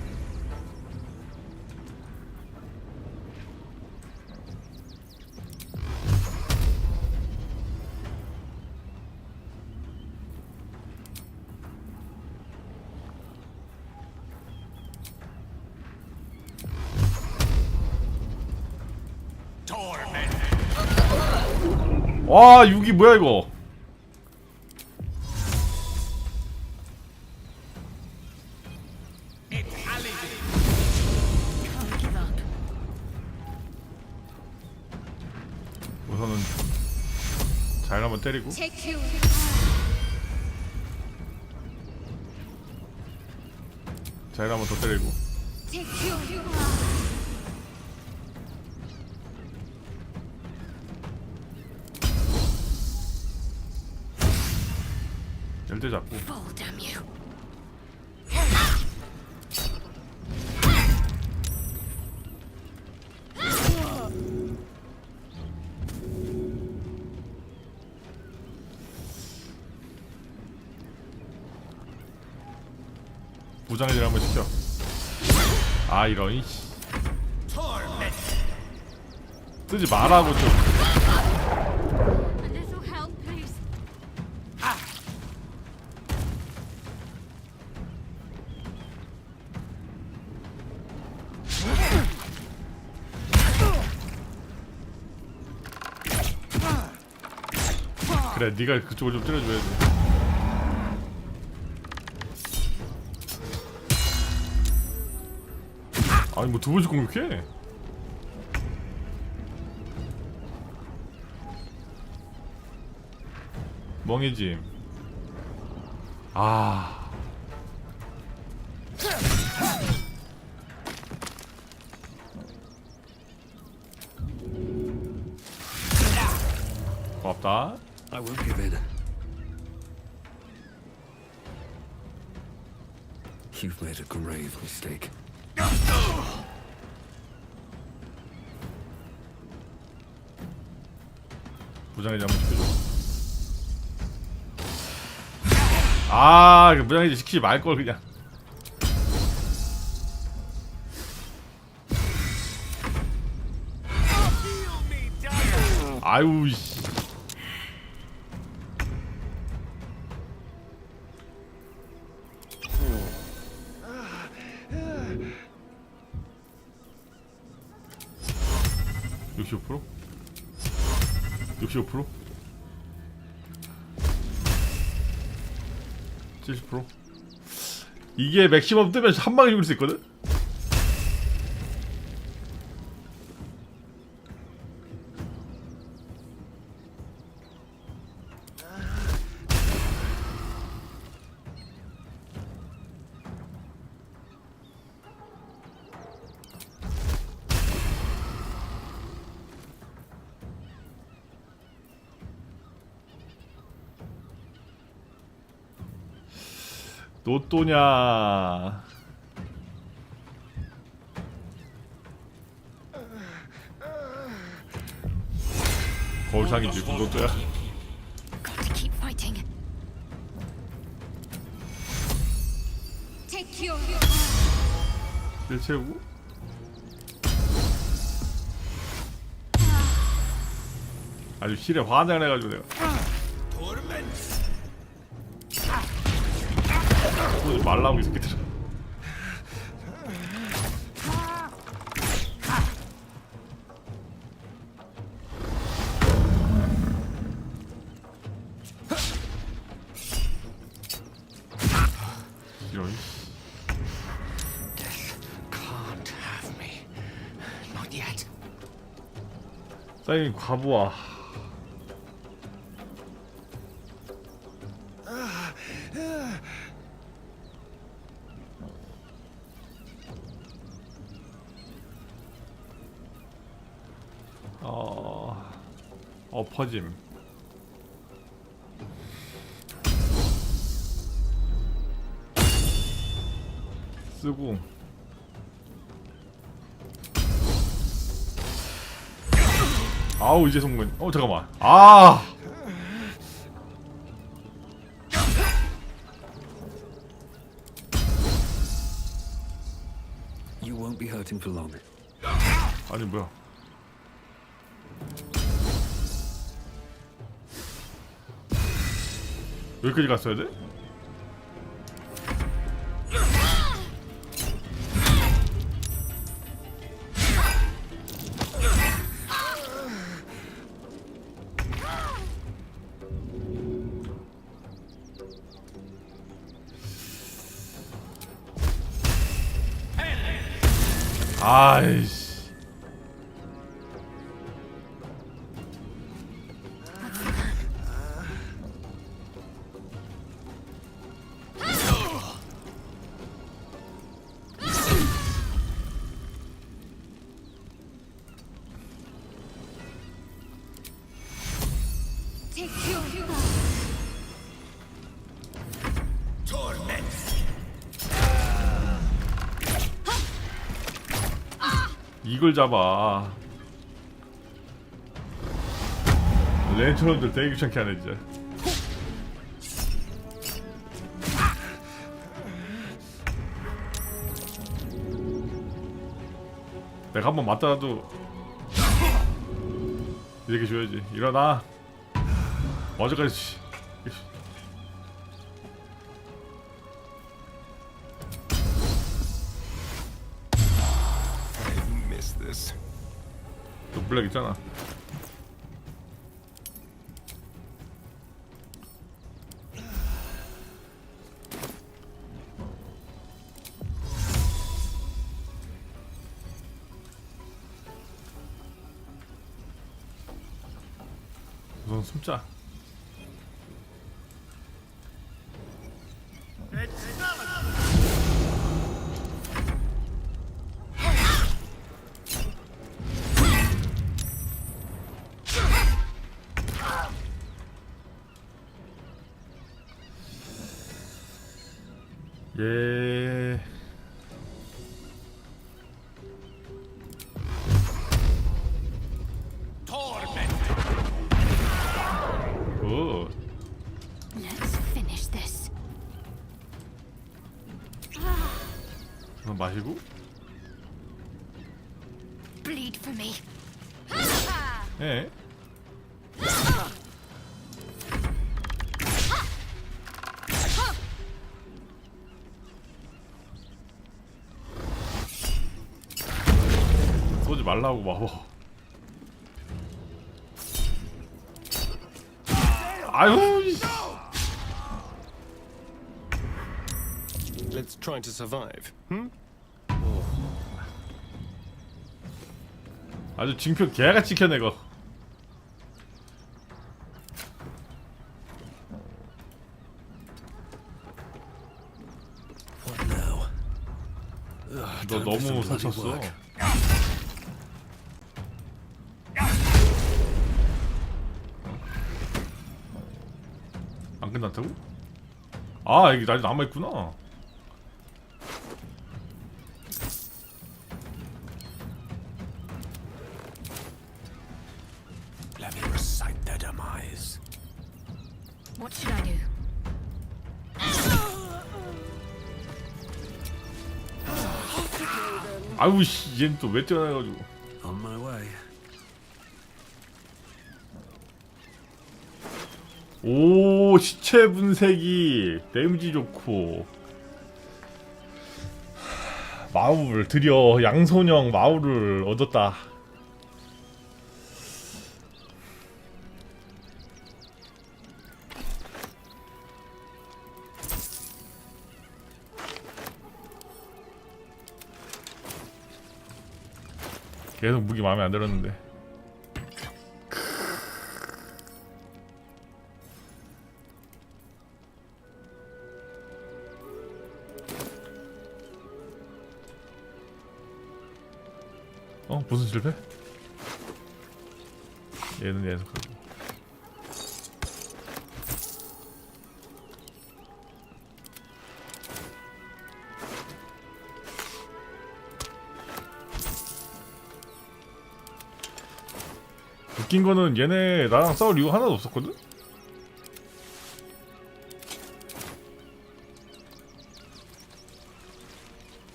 와 6이 뭐야 이거? 우선은 잘 한번 때리고. 잘 한번 더 때리고. 열대 잡고. 부장애들 한번 시켜. 아 이런 이씨. 쓰지 말라고 좀. 그래, 네가 그쪽을 좀 때려줘야지. 아니 뭐 두 번씩 공격해? 멍해짐. 아. 고맙다. I won't give in. You've made a grave mistake. 무장해제 한번 시켜줘. 아, 무장해제 시키지 말걸 그냥. 아유 씨. (65%) 65%? 70%? 이게 맥시멈 뜨면 한 방에 죽을 수 있거든? 로또냐? 거울상이지 로또야. Got to keep fighting. Take your. 일 채우고. 아주 실에 화장을 해가지고 내가. 쏘지 말라고 이 새끼들아. 이런. Can't have me. Not yet. 사인 과부하. 엎어짐. 쓰고. 아우 이제 성공. 잠깐만. 아. You won't be hurting for long. 아니 뭐야? 여기까지 갔어야 돼? 아이씨. 이걸 잡아. 랜턴들 되게 귀찮게 하네 진짜. 내가 한번 맞더라도 이렇게 줘야지. 일어나. 어제까지. 너 블랙 있잖아. 숨자. 예. 굿. Let's finish this. 그럼 마시고. Bleed for me. 예. 쏘지 말라고 마법. 아유. Let's try to survive. 아주 징표 개같이 켜내고. 너 너무 사쳤어. 안 끝났다고? 아, 이게 아직 남아있구나. Let me recite their demise. What should I do? 아유 씨, 얘는 또 왜 뛰어나가지고. On my way. 오, 시체 분쇄기 데미지 좋고 마울 드디어 양손형 마울을 얻었다. 계속 무기 마음에 안 들었는데. 무슨 실패? 얘는 계속하고. 웃긴 거는 얘네 나랑 싸울 이유가 하나도 없었거든?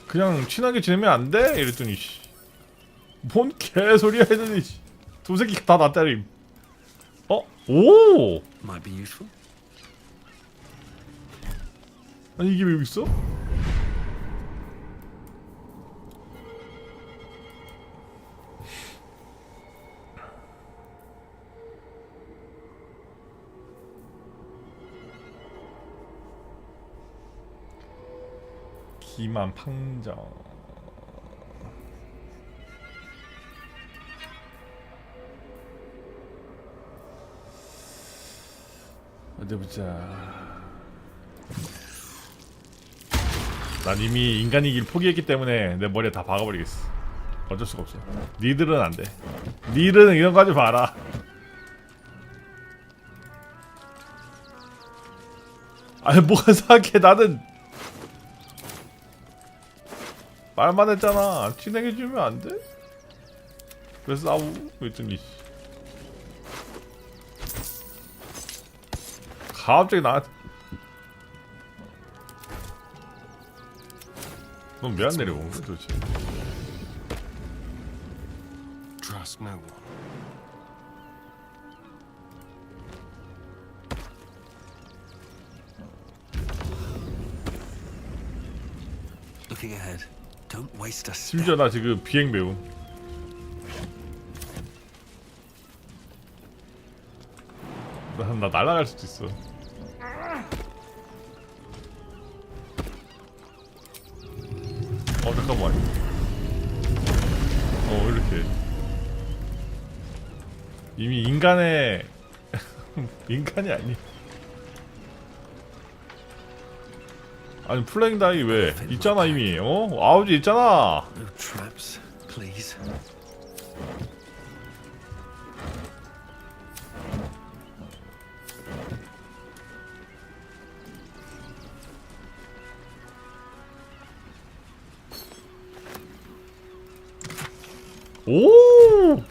그냥 친하게 지내면 안 돼? 이랬더니 씨. 뭔 개소리야 했더니 두 새끼 다 나 때림. 어? 오! Might be useful. 아니 이게 왜 여기 있어? 기만 팡정. 어디 보자. 난 이미 인간이길 포기했기 때문에 내 머리에 다 박아버리겠어. 어쩔 수가 없어. 니들은 안 돼. 니들은 이런 거 하지 마라. 아니 뭐가 사악해. 나는 말만 했잖아. 진행해주면 안 돼? 그래서 싸우고 그랬더니 갑자기 나한테. 넌 왜 안 내려온 거야 도대체? Trust no one. Looking ahead. Don't waste a step. 심지어 나 지금 비행 배움. 나 날아갈 수도 있어. 잠깐만. 이렇게 이미 인간의 인간이 아니. 아니 플레잉 다이 왜 있잖아 이미. 아우지 있잖아. No traps, please. 오!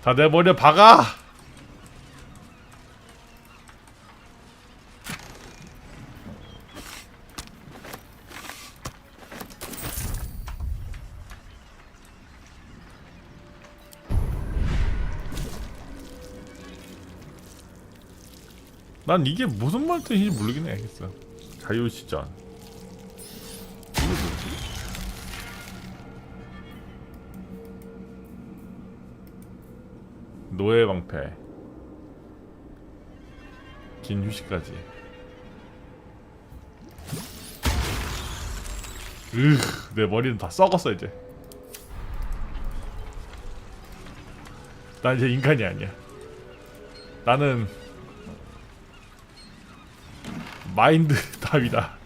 다 내 머리에 박아! 난 이게 무슨 말 뜻인지 모르긴 해야겠어. 자유시전. 이게 뭐지? 노예방패. 긴 휴식까지. 내 머리는 다 썩었어 이제. 난 이제 인간이 아니야. 나는 마인드 답이다.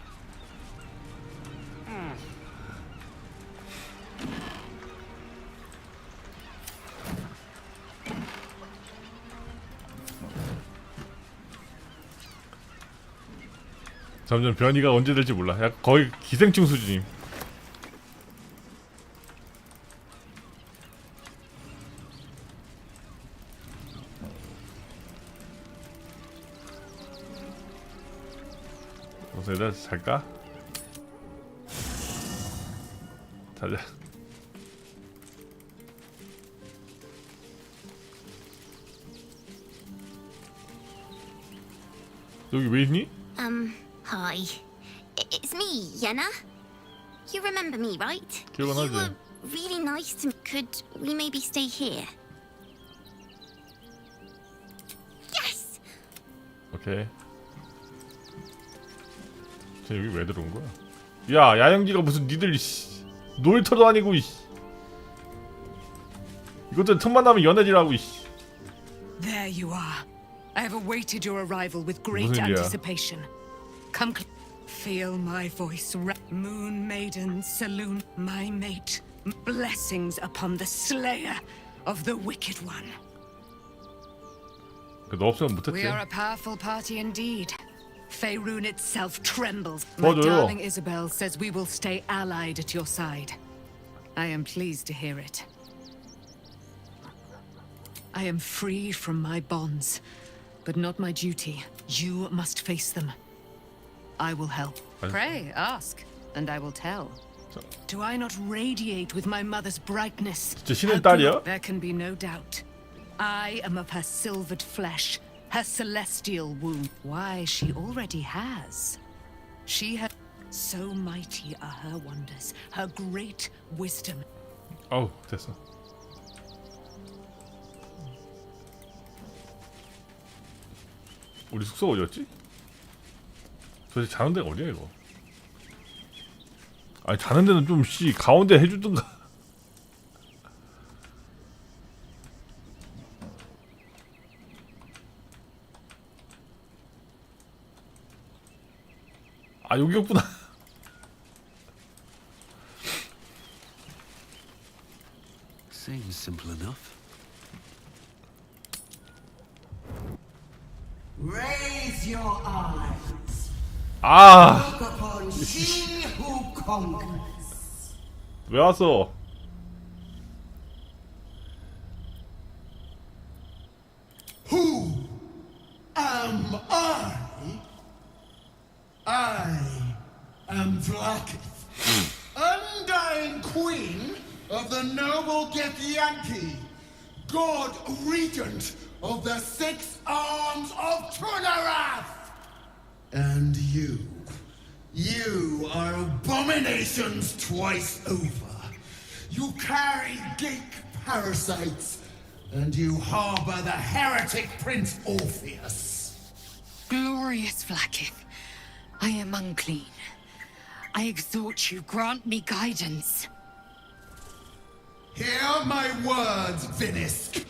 점점 변이가 언제 될지 몰라. 약간 거의 기생충 수준임. 여기다 잘까? 자자. 여기 왜 있니? Hi. It's me, Yenna. You remember me, right? You 기억은 were 하지. really nice to me. Could we maybe stay here? Yes! 오케이. 쟤 여기 왜 들어온 거야? 야, 야영기가 무슨 니들 씨. 놀이터도 아니고 이. 이것도 틈만 나면 연애질하고 이. There you are. I have awaited your arrival with great 무슨 일이야? anticipation. Come, feel my voice. Moon Maiden, Saloon, my mate. Blessings upon the slayer of the wicked one. 너 없으면 못했지. We are a powerful party indeed. Faerun itself trembles. My 맞아요. darling Isabel says we will stay allied at your side. I am pleased to hear it. I am free from my bonds, but not my duty. You must face them. I will help. Pray, ask, and I will tell. Do I not radiate with my mother's brightness? 진짜 신의 딸이야? There can be no doubt. I am of her silvered flesh, her celestial womb. Why, she already has. She has. So mighty are her wonders, her great wisdom. 어우, 됐어. 우리 숙소 어디였지? 도대체 자는 데가 어디야 이거? 아니 자는 데는 좀 씨 가운데 해주든가. 아 여기였구나. Seems simple enough. Raise your eyes. 아. Look upon she who conquers. 왜 왔어? Who am I? I am Vlaakith, undying queen of the noble Githyanki, god regent of the 6 arms of Trunarath. And you are abominations twice over. You carry geek parasites, and you harbor the heretic Prince Orpheus. Glorious Vlaakith, I am unclean. I exhort you, grant me guidance. Hear my words, Vinisk.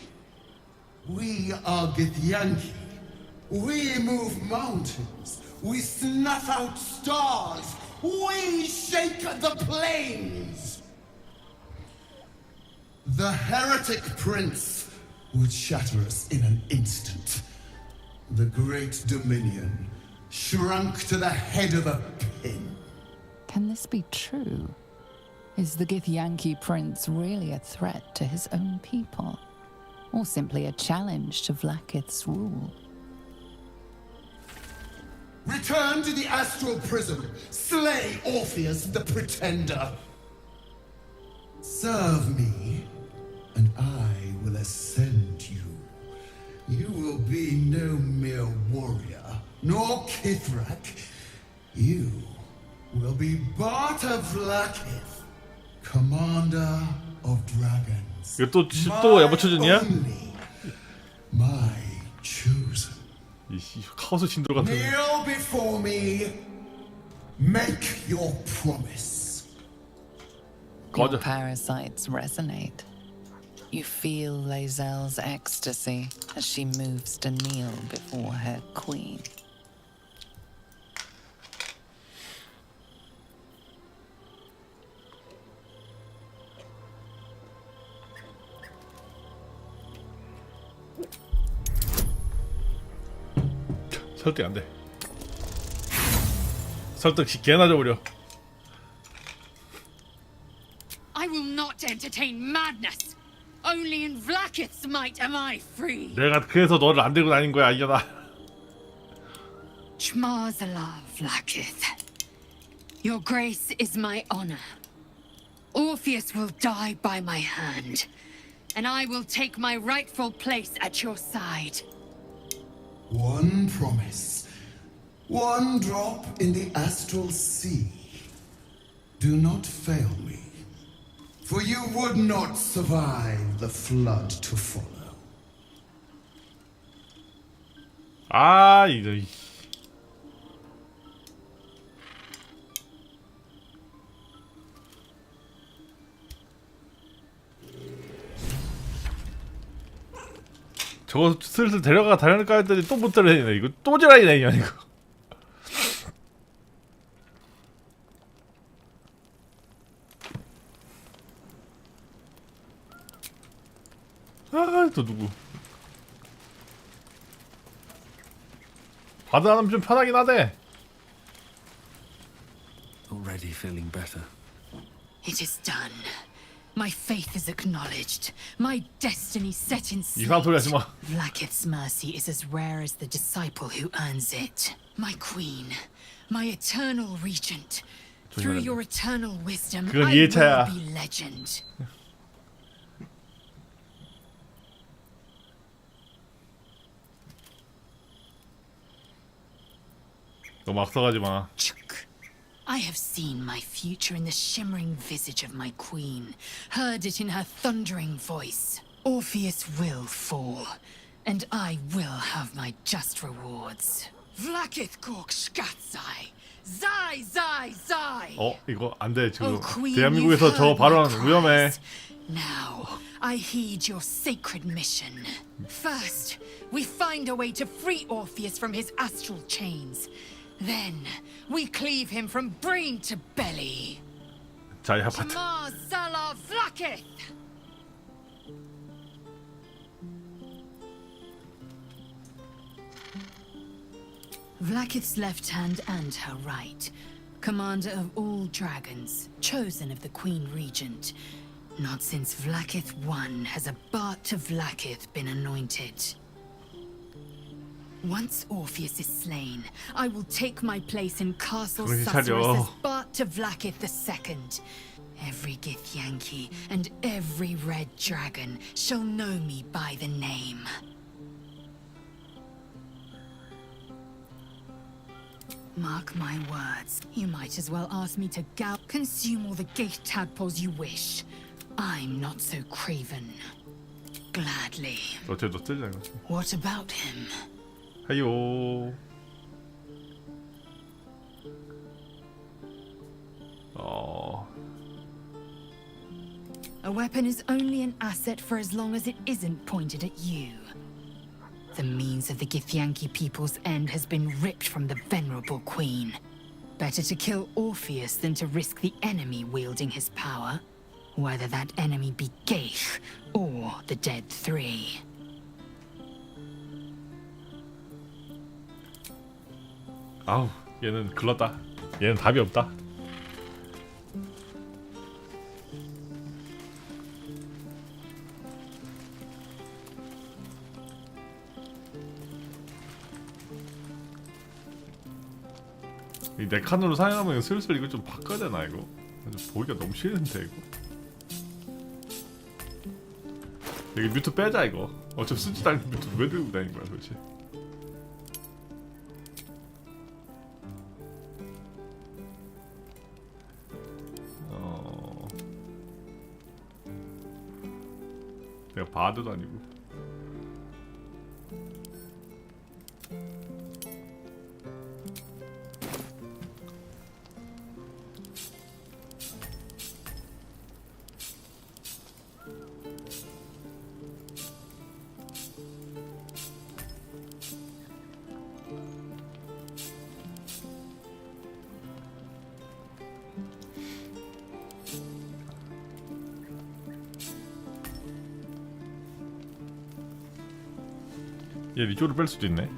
We are Githyanki. We move mountains. We snuff out stars. We shake the plains. The heretic prince would shatter us in an instant. The great dominion shrunk to the head of a pin. Can this be true? Is the Githyanki prince really a threat to his own people? Or simply a challenge to Vlaakith's rule? Return to the astral prism. Slay Orpheus the Pretender. Serve me, and I will ascend you. You will be no mere warrior, nor Kithrak. You will be Barta Vlaakith, commander of dragons. 이거 또 야부쳐졌냐? My chosen. 이 카오스 신들 같은. Kneel before me. Make your promise. Your parasites resonate. You feel Lae'zel's ecstasy as she moves to kneel before her queen. 설득 안 돼. 설득 개나 줘버려. I will not entertain madness. Only in Vlaakith's might am I free. 내가 그래서 너를 안 들고 다닌 거야, 이년아. Chmarzala Vlaakith. Your grace is my honor. Orpheus will die by my hand, and I will take my rightful place at your side. One promise. One drop in the astral sea. Do not fail me, for you would not survive the flood to follow. 아, 이거. 저거 슬슬 데려가 다닐까 했더니 또 못 데려다니네. 이거 또 지랄이네, 이거. 아, 또 누구? 바드 안 하면 좀 편하긴 하대. Already feeling better. It is done. My faith is acknowledged. My destiny set in stone. 이상한 소리 하지 마. Vlaakith's mercy is as rare as the disciple who earns it. My queen, my eternal regent. Through your eternal wisdom, 그건 I will 이해차야. be legend. 너 막 써가지 마. I have seen my future in the shimmering visage of my queen, heard it in her thundering voice. Orpheus will fall, and I will have my just rewards. Vlaakith Kork Skatzai! Zai, zai, zai! 이거 안 돼. 지금 Queen, 대한민국에서 you've 저 heard my 발언 cries. 위험해. Now, I heed your sacred mission. First, we find a way to free Orpheus from his astral chains. Then, we cleave him from brain to belly. 자, 이 아파트. Chmarzala Vlaakith! Vlaakith's left hand and her right. Commander of all dragons, chosen of the Queen Regent. Not since Vlaakith I has a Bart to Vlaakith been anointed. Once Orpheus is slain, I will take my place in Castle 정신 Susurrus 차려. as Bart to Vlaakith II. Every Githyanki and every red dragon shall know me by the name. Mark my words. You might as well ask me to consume all the gate tadpoles you wish. I'm not so craven. Gladly. 어째 너 뜨지 않아? What about him? 하요. A weapon is only an asset for as long as it isn't pointed at you. The means of the Githyanki people's end has been ripped from the venerable queen. Better to kill Orpheus than to risk the enemy wielding his power, whether that enemy be Geich or the Dead Three. 아우, 얘는 글렀다. 얘는 답이 없다. 이 네 칸으로 사용하면 슬슬 이거 좀 바꿔야 되나 이거? 보기가 너무 싫은데 이거. 여기 뮤트 빼자 이거. 어차피 쓰지도 않는 뮤트 왜 들고 다니는 거야 도대체? 내가 바드도 아니고. 얘 이쪽으로 뺄 수도 있네.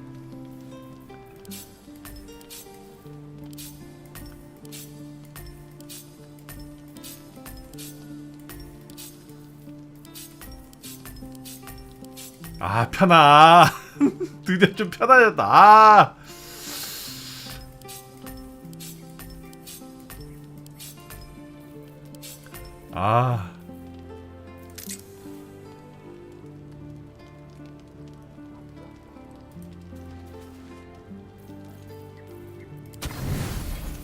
아 편하. 드디어 좀 편해졌다. 아. 아.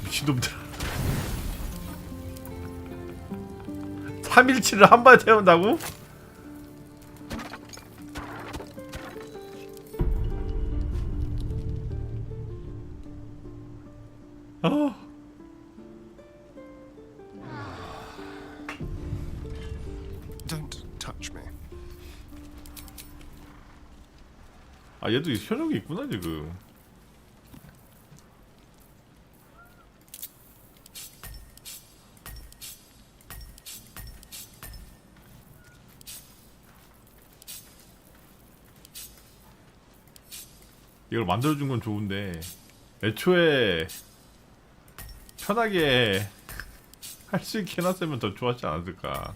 미친놈들. 317을 한 번에 태운다고? Don't touch me. 아 얘도 현역이 있구나 지금. 이걸 만들어준 건 좋은데 애초에 편하게 할 수 있게 해놨으면 더 좋았지 않았을까.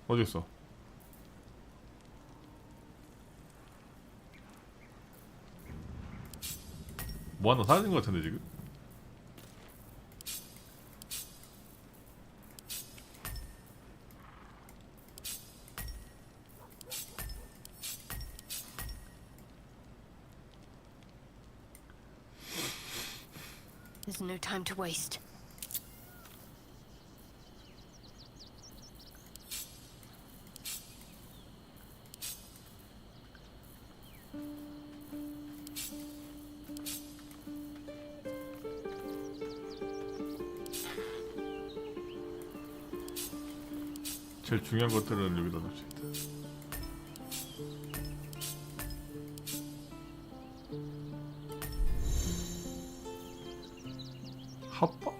어디있어? 뭐 하나 사라진 것 같은데 지금? There's no time to waste. 제일 중요한 것들은 여기다 놓을 수 있다. 핫바?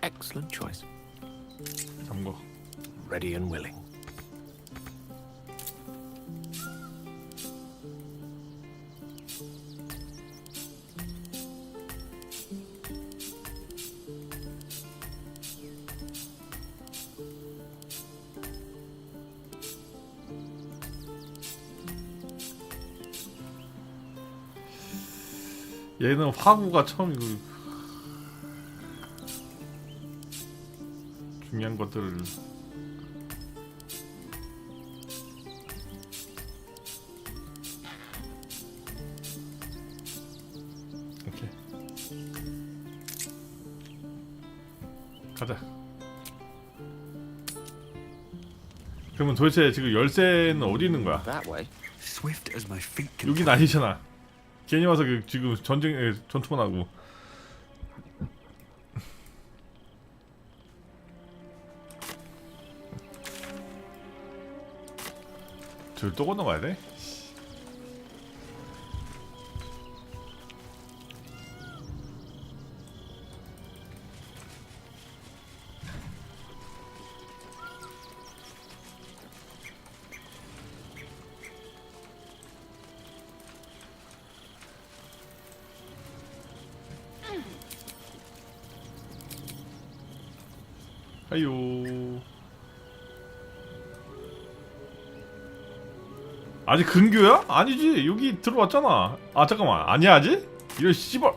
Excellent choice. 잠궈. Ready and willing. 얘는 화구가 처음이고 중요한 것들을 오케이 가자. 그러면 도대체 지금 열쇠는 어디 있는 거야? Swift as my feet can 여긴 아니잖아. 괜히 와서 지금 전투만 하고. 저기 또 건너가야 돼? 아유. 아직 근교야? 아니지. 여기 들어왔잖아. 아 잠깐만. 아니야 아직? 이런 씨발.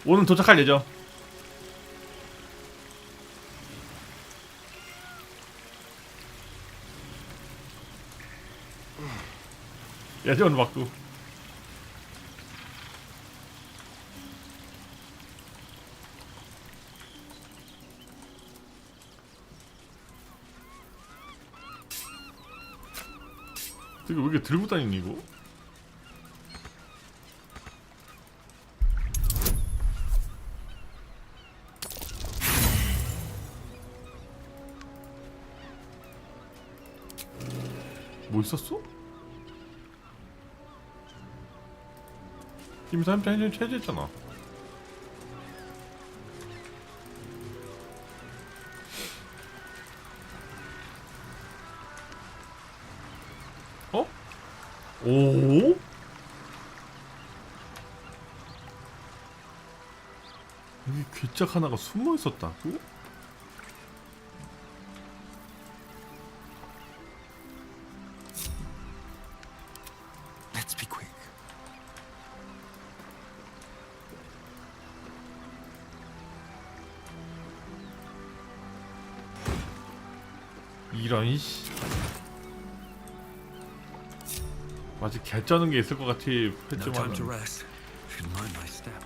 오늘 도착할 예정. 예전 맞고. 이거 왜 이렇게 들고 다니니 이거? 뭐 있었어? 이미 3차 해제했잖아. 어? 오? 여기 괴짝 하나가 숨어 있었다고? Let's be quick. 이런 씨. 마치 개 짜는 게 있을 것 같이 No time 했지만 to rest. Should mind my step.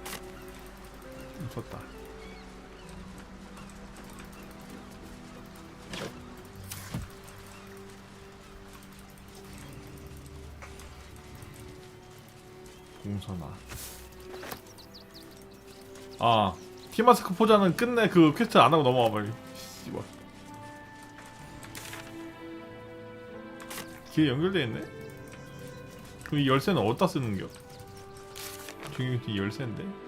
무섭다. 공선화. 아, 티마스크 포자는 끝내 그 퀘스트 안 하고 넘어와 빨리. 씨발. 귀에 연결돼 있네. 그럼 이 열쇠는 어디다 쓰는겨? 중요한 열쇠인데.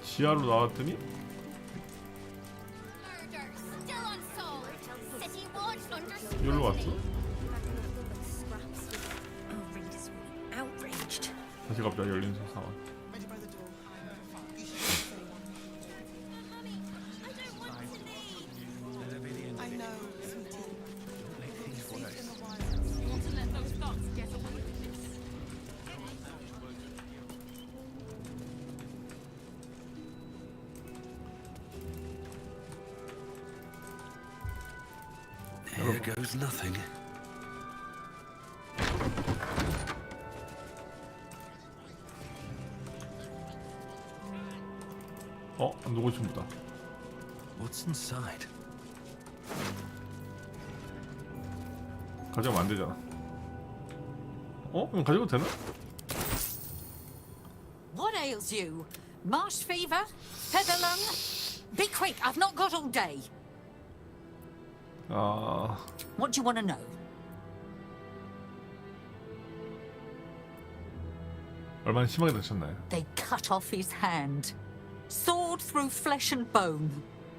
지하로 나왔더니 여기로 왔어? 다시 갑자기 열린 상황. Here goes nothing. 누구 친구다. What's inside? 가져가면 안 되잖아. 그럼 가져가도 되나? What ails you? Marsh fever? Feather lung? Be quick, I've not got all day. What do you want to know? 얼마나 심하게 다쳤나요? They cut off his hand. Sword through flesh and bone.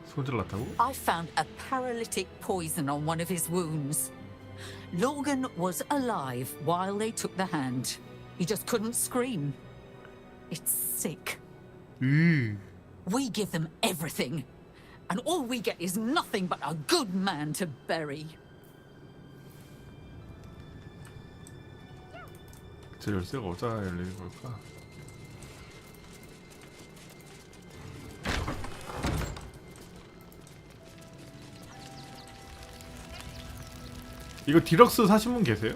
손질 났다고? I found a paralytic poison on one of his wounds. Logan was alive while they took the hand. He just couldn't scream. It's sick. We give them everything. And all we get is nothing but a good man to bury. 제 열쇠가 어디다 열리는 걸까? 이거 디럭스 사신 분 계세요?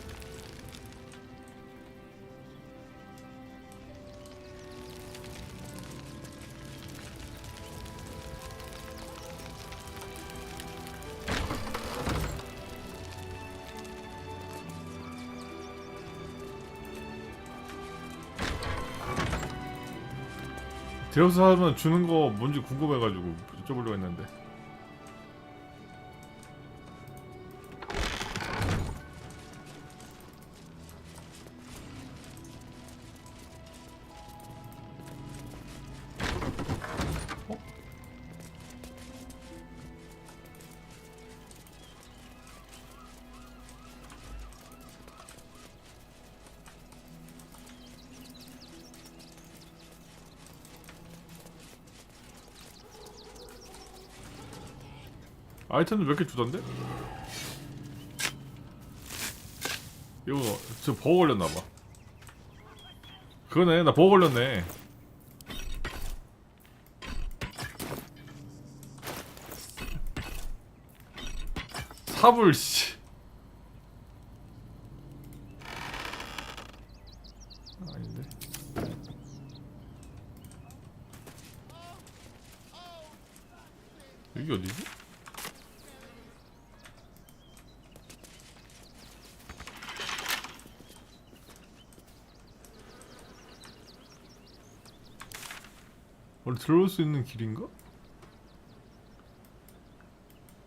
디럭스 사면 주는 거 뭔지 궁금해가지고 여쭤보려고 했는데. 아이템도 몇 개 주던데? 이거 저 버거 걸렸나봐. 그러네, 나 버거 걸렸네. 사불 씨. 아닌데. 여기 어디지? 원래 들어올 수 있는 길인가?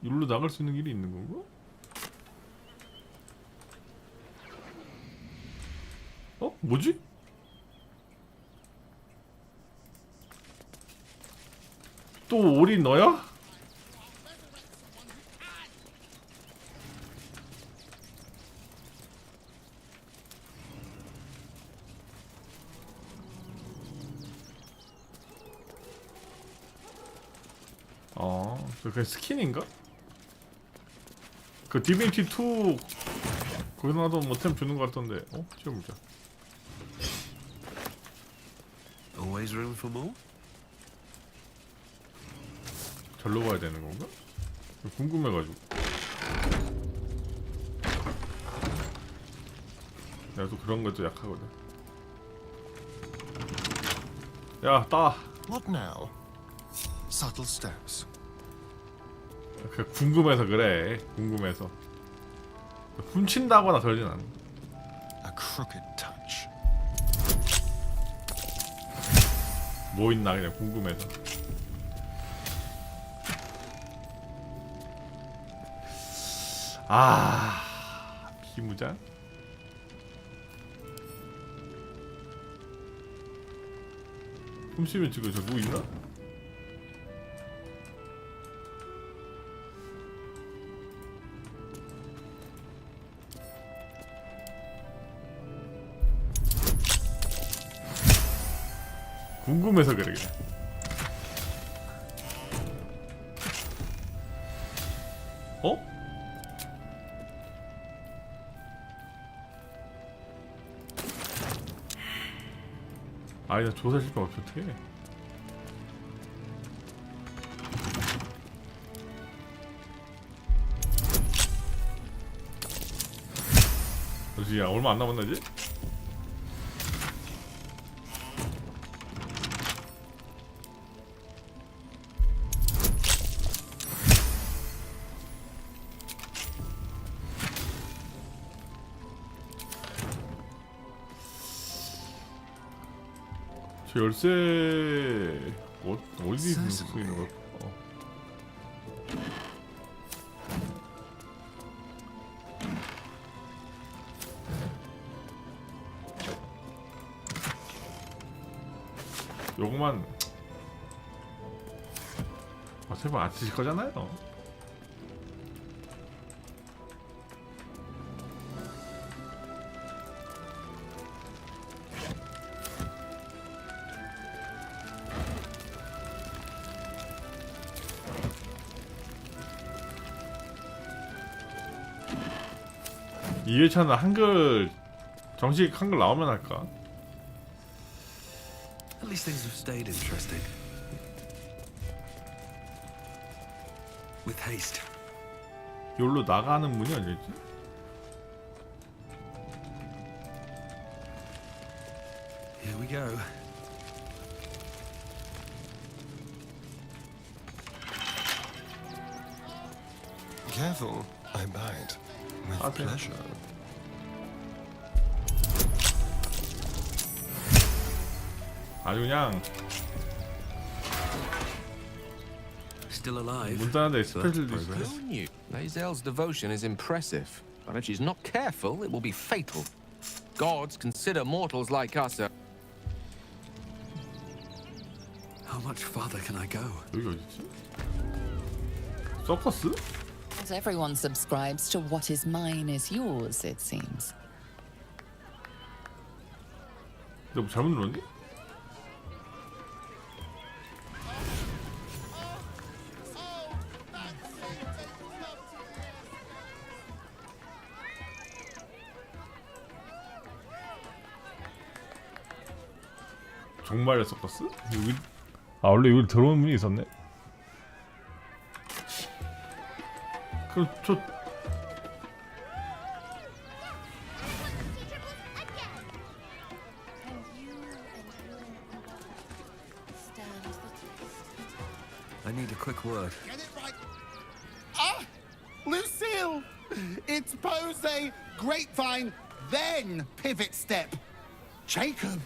여기로 나갈 수 있는 길이 있는 건가? 어? 뭐지? 또 올인 너야? 그 스킨인가? 그 디비니티 2 거기서 나도 뭐 템 주는 것 같던데. 어? 찍어보자. Always room for more? 절로 가야 되는 건가? 궁금해가지고. 내가 또 그런 것도 약하거든. 야, 따. What now? Subtle steps. 그 궁금해서 그래. 궁금해서. 훔친다거나 그러진 않아. A crooked touch. 뭐 있나 그냥 궁금해서. 아, 비무장? 훔치면 지금 저 누구 있나? 궁금해서 그래 그냥. 어? 아니 나 조사 실패 어떻게 해? 그렇지, 야 얼마 안 남았나지? 저 열쇠 어디 쓰고 있는 걸까? 요거만 어차피 안 쓰실 거잖아요. 이 회차는 한글 정식 한글 나오면 할까? At least things have stayed interesting. With haste. 여기로 나가는 문이 어디있지? Here we go. Careful, I bite. With Okay. pleasure. 아주 그냥 Still alive. 문 닫는데 So that's 스페셜 progress. 디스크. Who knew? Lae'zel's devotion is impressive, but if she's not careful, it will be fatal. Gods consider mortals like us How much farther can I go? 여기 어디지? 서커스? Not everyone subscribes to what is mine is yours, it seems. 내가 뭐 잘못 눌렀니? 정말의 서커스? 여기 아 원래 여기 들어오는 문이 있었네. 그럼 저 I need a quick word. Get it right. Ah! Lucille! It's pose grapevine, then pivot step. Jacob,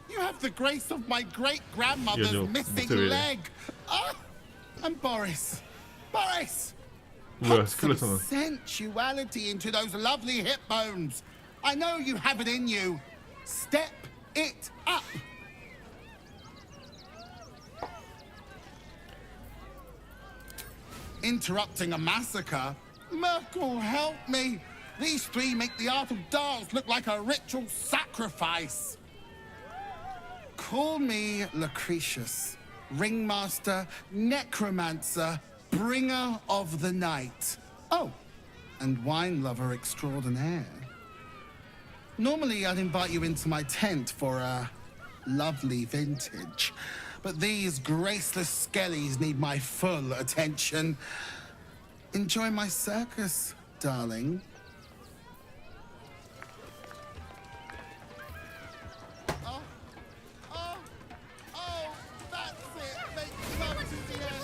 you have the grace of my great-grandmother's Yeah, missing no, leg. Ah! And Boris. Boris! 뭐야 Put some 스켈레톤은 sensuality into those lovely hip bones. I know you have it in you. Step it up. Interrupting a massacre? Merkel, help me! These three make the art of dance look like a ritual sacrifice. Call me Lucretius, ringmaster, necromancer, bringer of the night. Oh, and wine lover extraordinaire. Normally I'd invite you into my tent for a lovely vintage. But these graceless skellies need my full attention. Enjoy my circus, darling.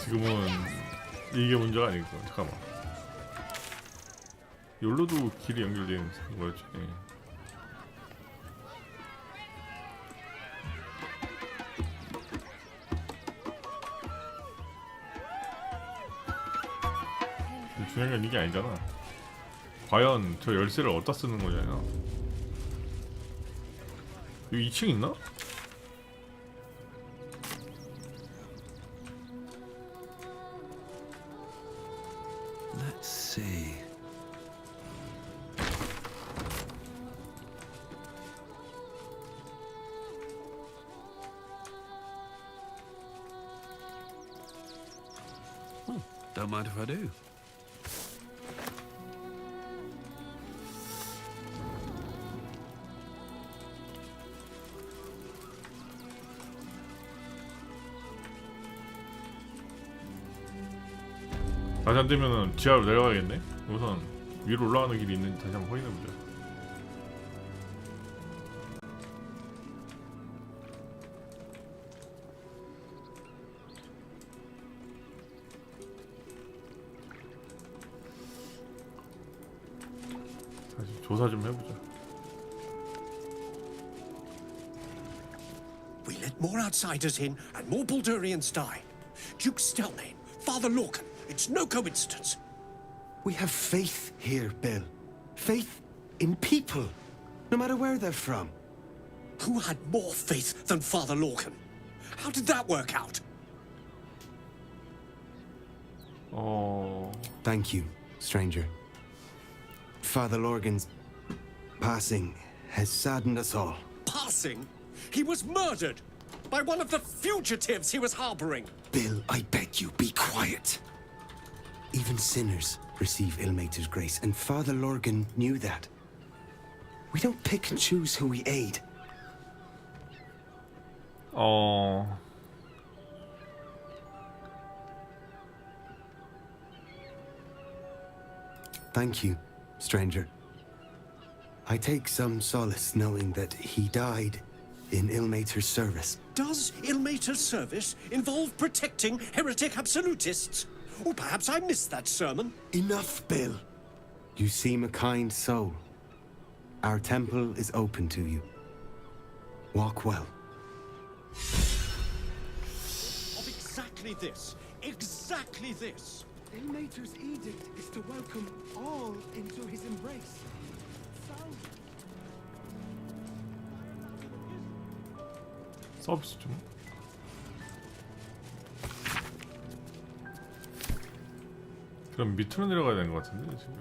지금은 이게 문제가 아니고 잠깐만 여기로도 길이 연결되는 거였지. 중요한 건 이게 아니잖아. 과연 저 열쇠를 어디다 쓰는 거냐. 여기 2층 있나? Let's see. Don't mind if I do. 다시 안되면은 지하로 내려가야겠네. 우선 위로 올라가는 길이 있는지 다시 한번 확인해보자. 다시 조사 좀 해보자. We let more outsiders in and more Baldurians die. Duke Stelmane, Father Lorcan, it's no coincidence. We have faith here, Bill. Faith in people, no matter where they're from. Who had more faith than Father Lorcan? How did that work out? Thank you, stranger. Father Lorgan's passing has saddened us all. Passing? He was murdered by one of the fugitives he was harboring. Bill, I beg you, be quiet. Even sinners receive Ilmater's grace, and Father Lorgan knew that. We don't pick and choose who we aid. Thank you, stranger. I take some solace knowing that he died in Ilmater's service. Does Ilmater's service involve protecting heretic absolutists? Or perhaps I missed that sermon. Enough, Bill. You seem a kind soul. Our temple is open to you. Walk well. Of exactly this. Exactly this. Ilmater's edict is to welcome all into his embrace. 서비스 좀. 그럼 밑으로 내려가야 되는 것 같은데 지금.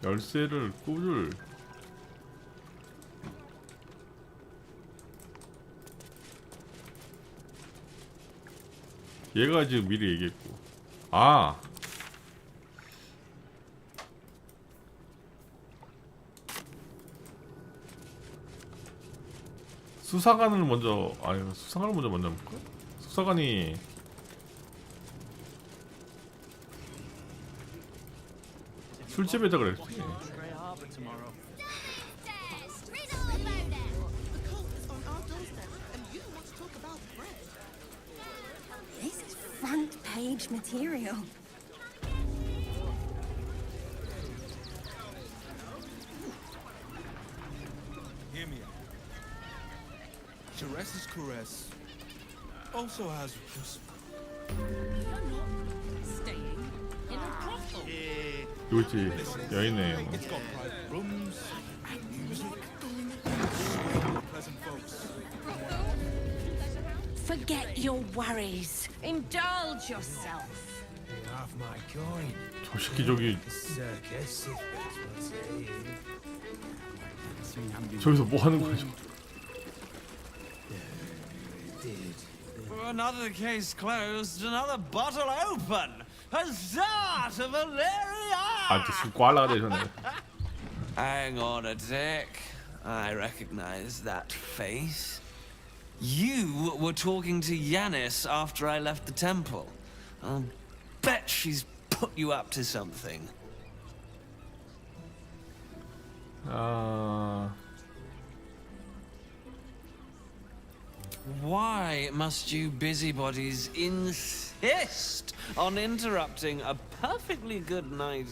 열쇠를 꿀을. 얘가 지금 미리 얘기했고. 아. 수사관을 먼저, 아니 수사관을 먼저 볼까? 수사관이 술집에다 그랬지. This is front page material. Hear me out. Teresa's caress also has just Staying in a brothel. 이거 있지, 여인이에요. It's got private rooms and music. Pleasant folks. Forget your worries. Indulge yourself. Half my coin. 저 새끼 저기 Circus, if that's what's saying. 저기서 뭐 하는 거야? Another case closed, another bottle open. Huzzah to Valeria! 아, 또 술 꽈라가 되셨네. Hang on a tick. I recognize that face. You were talking to Yanis after I left the temple. I'll bet she's put you up to something. Why must you busybodies insist on interrupting a perfectly good night?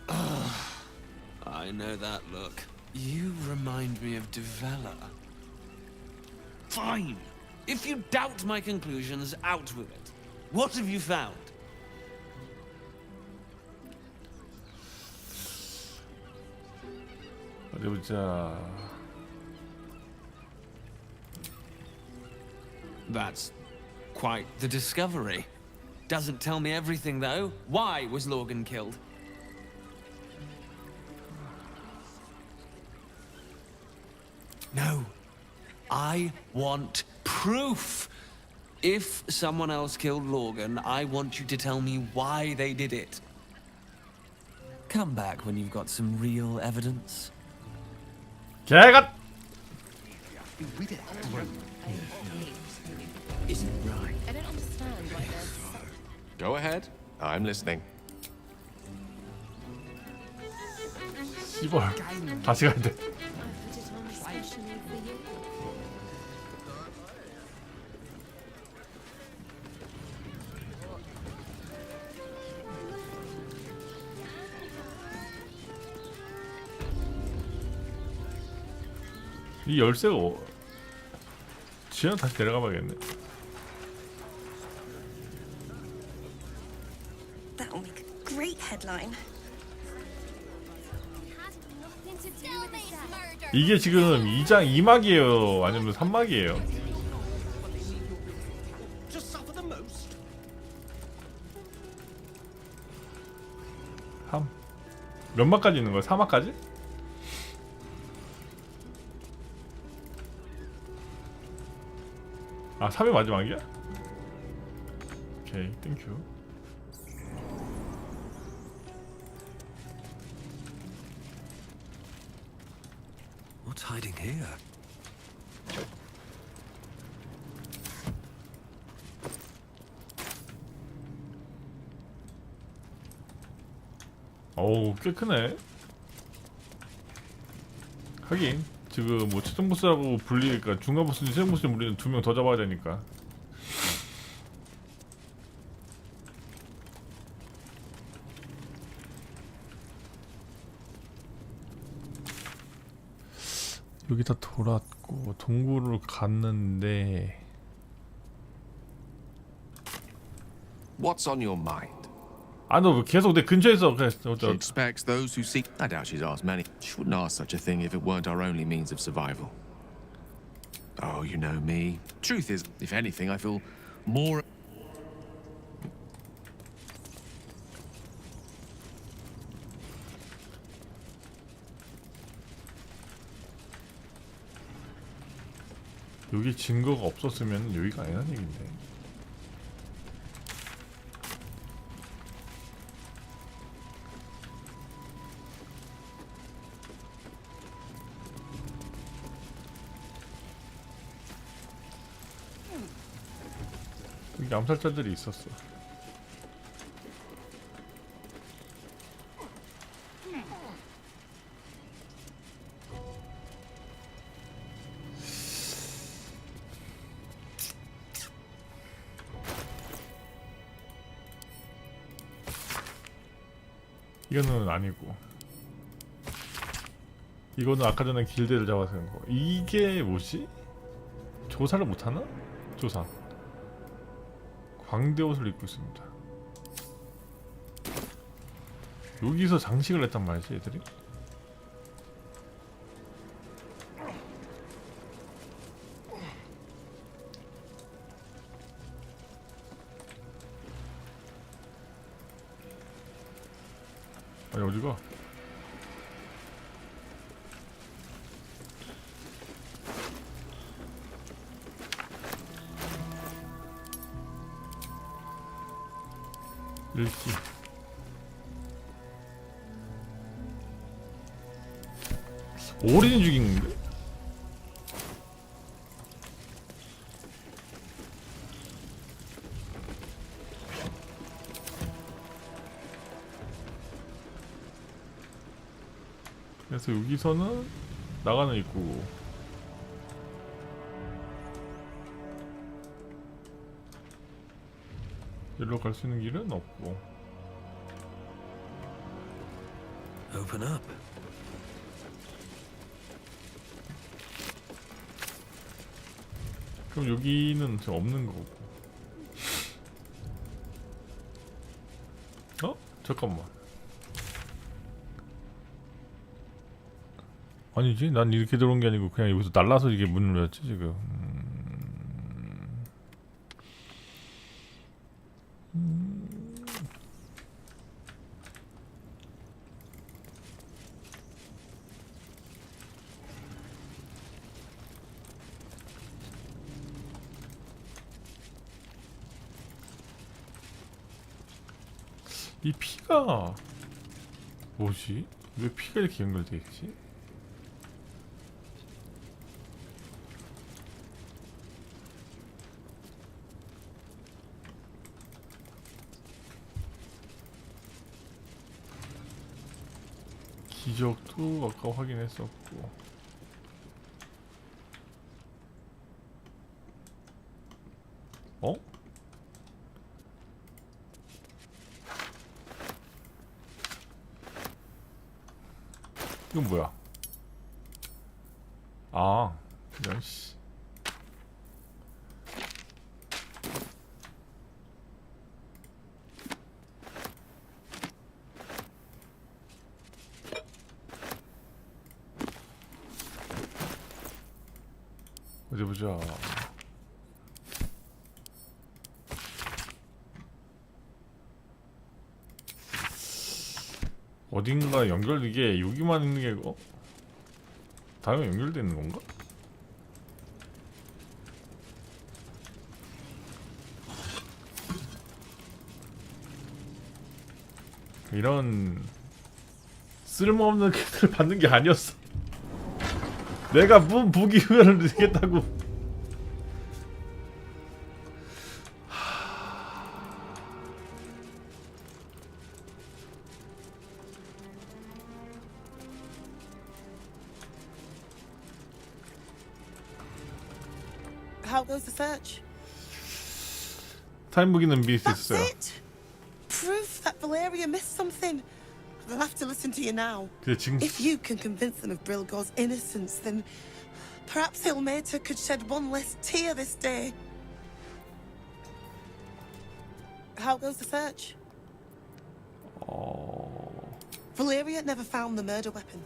I know that look. You remind me of Devella. Fine. If you doubt my conclusions, out with it. What have you found? 어디 보자. That's quite the discovery. Doesn't tell me everything, though. Why was Lorgan killed? No. I want proof. If someone else killed Lorgan, I want you to tell me why they did it. Come back when you've got some real evidence. 개가. Isn't right. I don't understand why there's... Go ahead. I'm listening. 씨발. 다시 가야 돼. I put it on especially for you. 이 열쇠가 지연 다시 데려가 봐야겠네. That'll make a great headline. 이게 지금 2장 2막이에요? 아니면 3막이에요? 3. 몇 마까지 있는 거야? 4마까지? 아 3이 마지막이야? 오케이 땡큐. What's hiding here? 어우 꽤 크네. 하긴 지금 뭐 최종 보스라고 불리니까 중간 보스는 최종 보스는 우리는 2명 더 잡아야 되니까. 여기 다 돌았고 동굴로 갔는데. What's on your mind? 아 너 계속 내 근처에서 그래. She expects those who seek. I doubt she's asked many. She wouldn't ask such a thing if it weren't our only means of survival. Oh, you know me. Truth is, if anything, I feel more. 여기 증거가 없었으면 여기가 아니라는 얘긴데. 여기 암살자들이 있었어. 이거는 아니고 이거는 아까 전에 길드를 잡아서 그런 거. 이게 뭐지? 조사를 못하나? 조사 광대 옷을 입고 있습니다. 여기서 장식을 했단 말이지 얘들이? 아니 어디가? 읽기. 오리는 죽이는데? 그래서 여기서는 나가는 입구고 여기로 갈 수 있는 길은 없고. Open up. 그럼 여기는 지금 없는 거고. 어? 잠깐만. 아니지? 난 이렇게 들어온 게 아니고 그냥 여기서 날라서 이게 문을 열었지 지금. 이 피가 뭐지? 왜 피가 이렇게 연결돼 있지? 기적도 아까 확인했었고. 어? 이건 뭐야? 아, 이런 씨. 어디 보자. 어딘가 연결 이게 여기만 있는 게 다음에 연결되어 있는 건가? 이런 쓸모없는 퀘스트를 받는 게 아니었어. 내가 문 부기면을 내겠다고. How goes the search? 타임 무기는 미스 That's 있어요. it. Proof that Valeria missed something. They'll have to listen to you now. 근데 지금 If you can convince them of Brilgor's innocence, then perhaps Ilmater could shed one less tear this day. How goes the search? Valeria never found the murder weapon.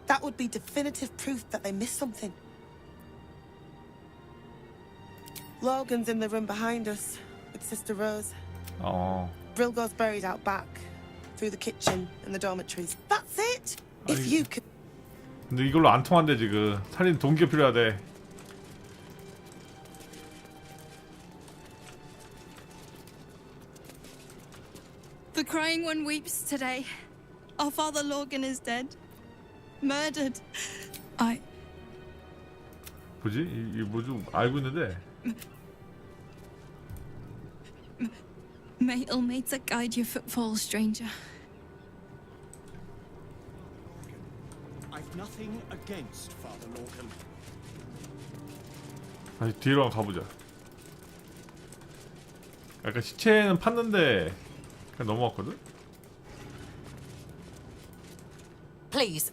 That would be definitive proof that they missed something. Logan's in the room behind us with Sister Rose. Brilgor's buried out back, through the kitchen and the dormitories. That's it. If you could. 근데 이걸로 안 통한대 지금. 살인 동기가 필요하대. The crying one weeps today. Our father Logan is dead. Murdered. 뭐지? 이 뭐 좀 알고 있는데. May Ilmater guide your footfalls, stranger. I've nothing against Father Logan. 다시 뒤로 한번 가보자. 약간 시체는 팠는데 그냥 넘어왔거든? Please.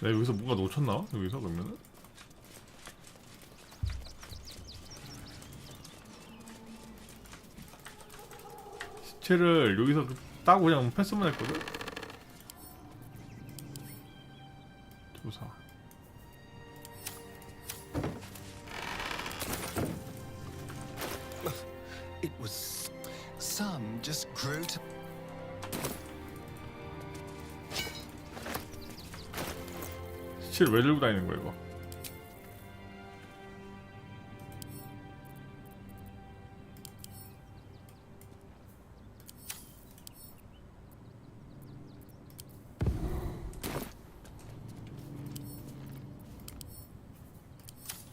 내가 여기서 뭔가 놓쳤나? 여기서 그러면은? 시체를 여기서 따고 그냥 패스만 했거든? 조사. It was... Some just grew to... 시체를 왜 들고 다니는 거야 이거?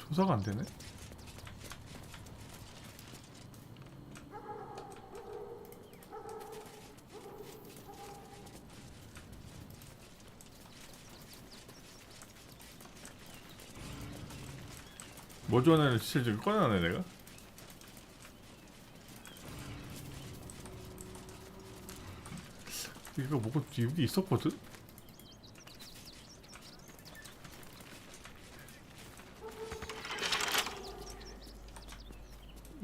조사가 안 되네? 뭐 좋아하는 시체 지금 꺼내놨네 내가? 이거 뭐가 여기 있었거든?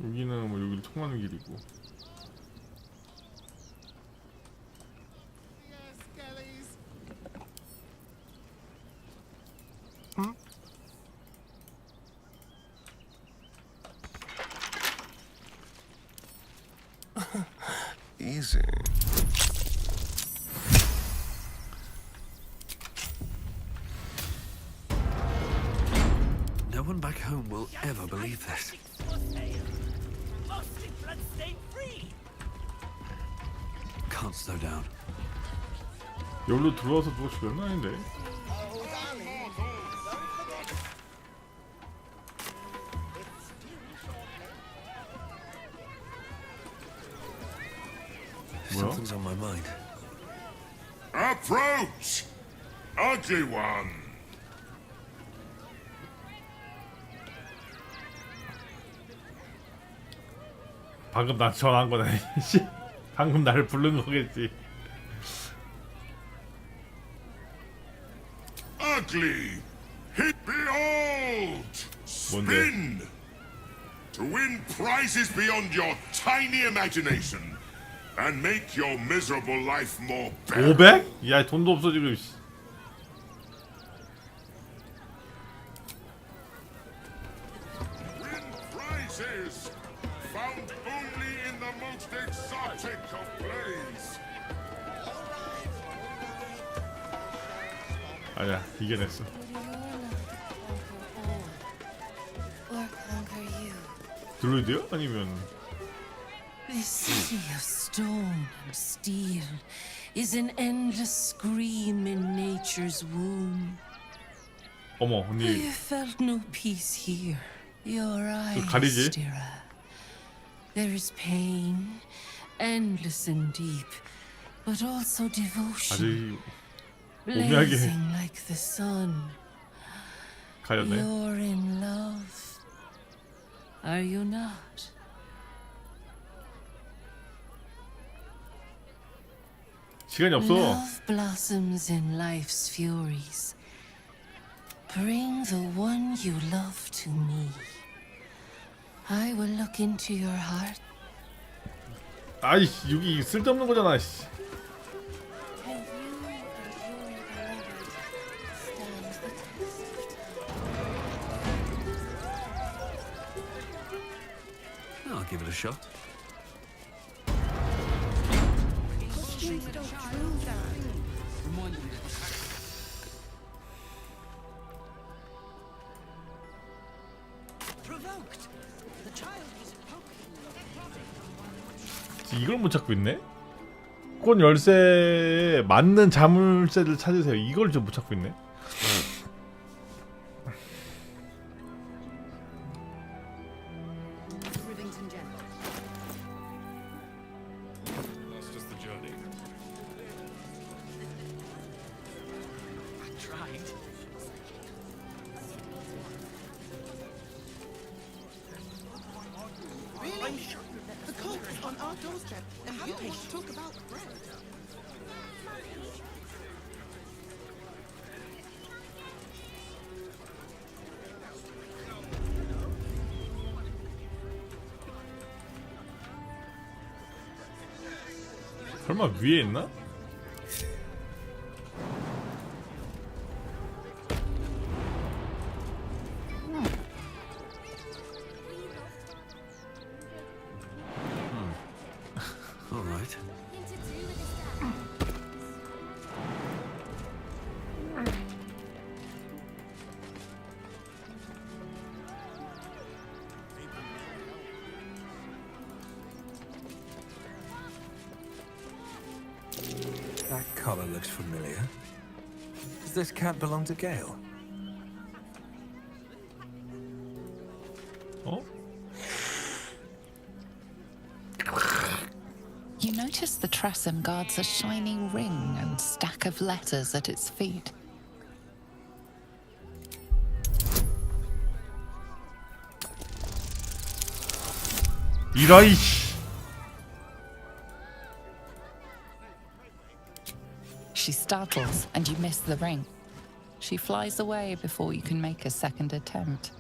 여기는 뭐 여기를 통하는 길이고. Easy. No one back home will ever believe this. Can't slow down. 여기로 들어와서 누가 죽였나? 아닌데? Something's on my mind. Approach, ugly one. 방금 나 전화한 거네. 방금 나를 부른 거겠지. Ugly! Hit behold! Spin! To win prizes beyond your tiny imagination and make your miserable life more bearable. 500? 야, 돈도 없어 지금. Win prizes found only in the most exotic of plays. 아니야, 이겨냈어. Or conquer you. 드루이드요? 아니면 This city of stone and steel is an endless scream in nature's womb. 어머, I 언니 have felt no peace here. Your eyes, 가리지? Stira. There is pain, endless and deep, but also devotion, 아주 오묘하게 blazing like the sun. 가렸네. You're in love, are you not? 시간이 없어. Love blossoms in life's furies. Bring the one you love to me. I will look into your heart. 아이씨, 여기 쓸데없는 거잖아. 씨. Can you and your beloved stand the test? I'll give it a shot. 이걸 못 찾고 있네? 꽃 열쇠에 맞는 자물쇠를 찾으세요. 이걸 좀 못 찾고 있네. That's just the journey. Really? The cult is on our doorstep, and you want to talk about bread? 설마 위에 있나? All right. That collar looks familiar. Does this cat belong to Gale? Oh? You notice the Tressum guards a shiny ring and stack of letters at its feet. 이라이. She startles and you miss the ring. She flies away before you can make a second attempt.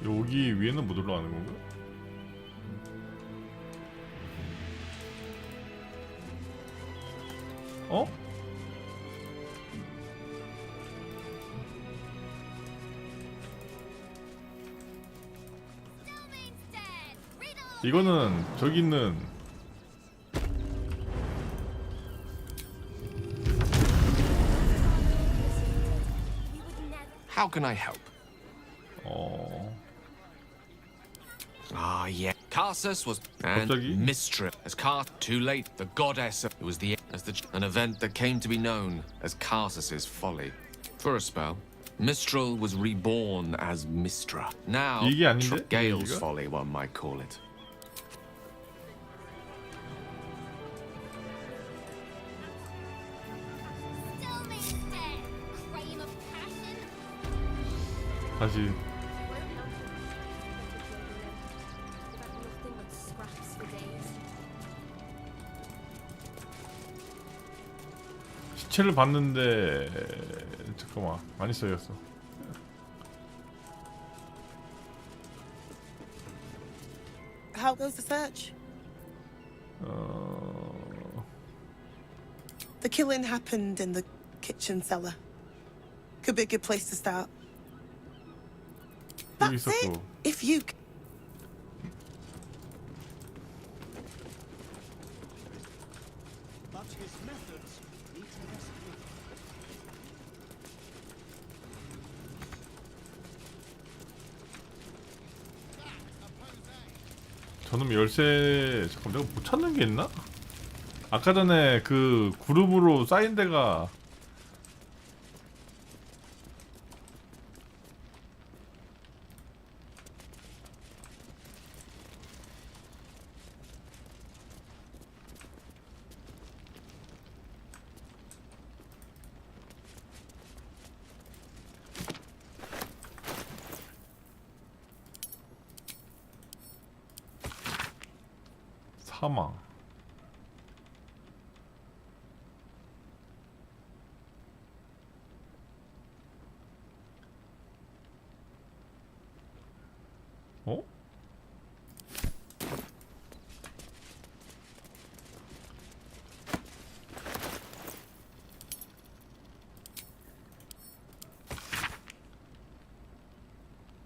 여기 위에는 못 올라가는 건가? 어? 이거는 저기 있는 How can I help? Ah, yeah. Carsus was and 갑자기? Mistress as Car too late. The goddess of, it was the as an event that came to be known as Karsus's folly. For a spell, Mistral was reborn as Mistra. Now, 이게 아닌데? Gale's 이거? folly, one might call it. 다시 시체를 봤는데 잠깐만 많이 써였어. How goes the search? The killing happened in the kitchen cellar. Could be a good place to start. That's it. If you But his methods need to rest with him. 저놈 열쇠 잠깐 내가 못 찾는 게 있나? 아까 전에 그 구름으로 쌓인 데가 사망. 어?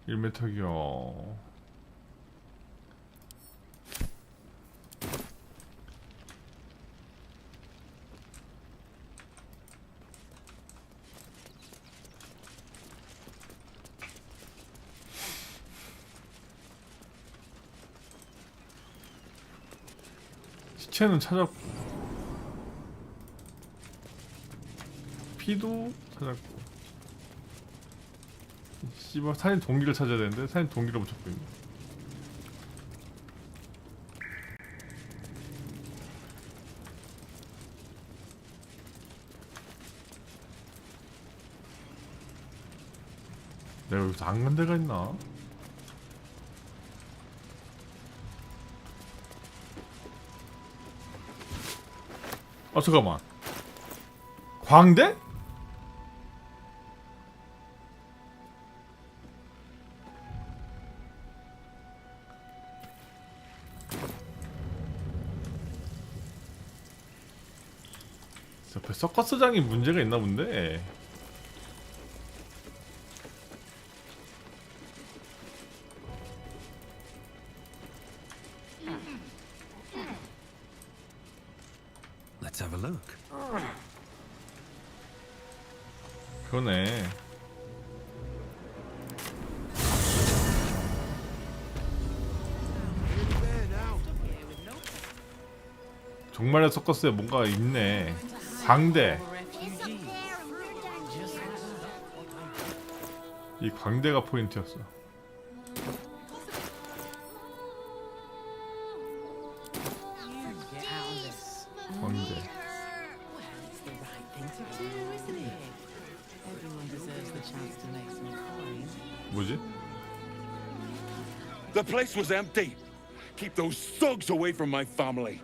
일메타기요. 시체는 찾았고 피도 찾았고 씨발 살인 동기를 찾아야 되는데 살인 동기를 못 찾고 있네. 내가 여기서 안 간 데가 있나? 잠깐만. 광대? 옆에 서커스장이 문제가 있나 본데. Let's have a look. 그러네. 정말의 서커스에 뭔가 있네. 광대. 이 광대가 포인트였어. 광대. 뭐지? The place was empty. Keep those thugs away from my family.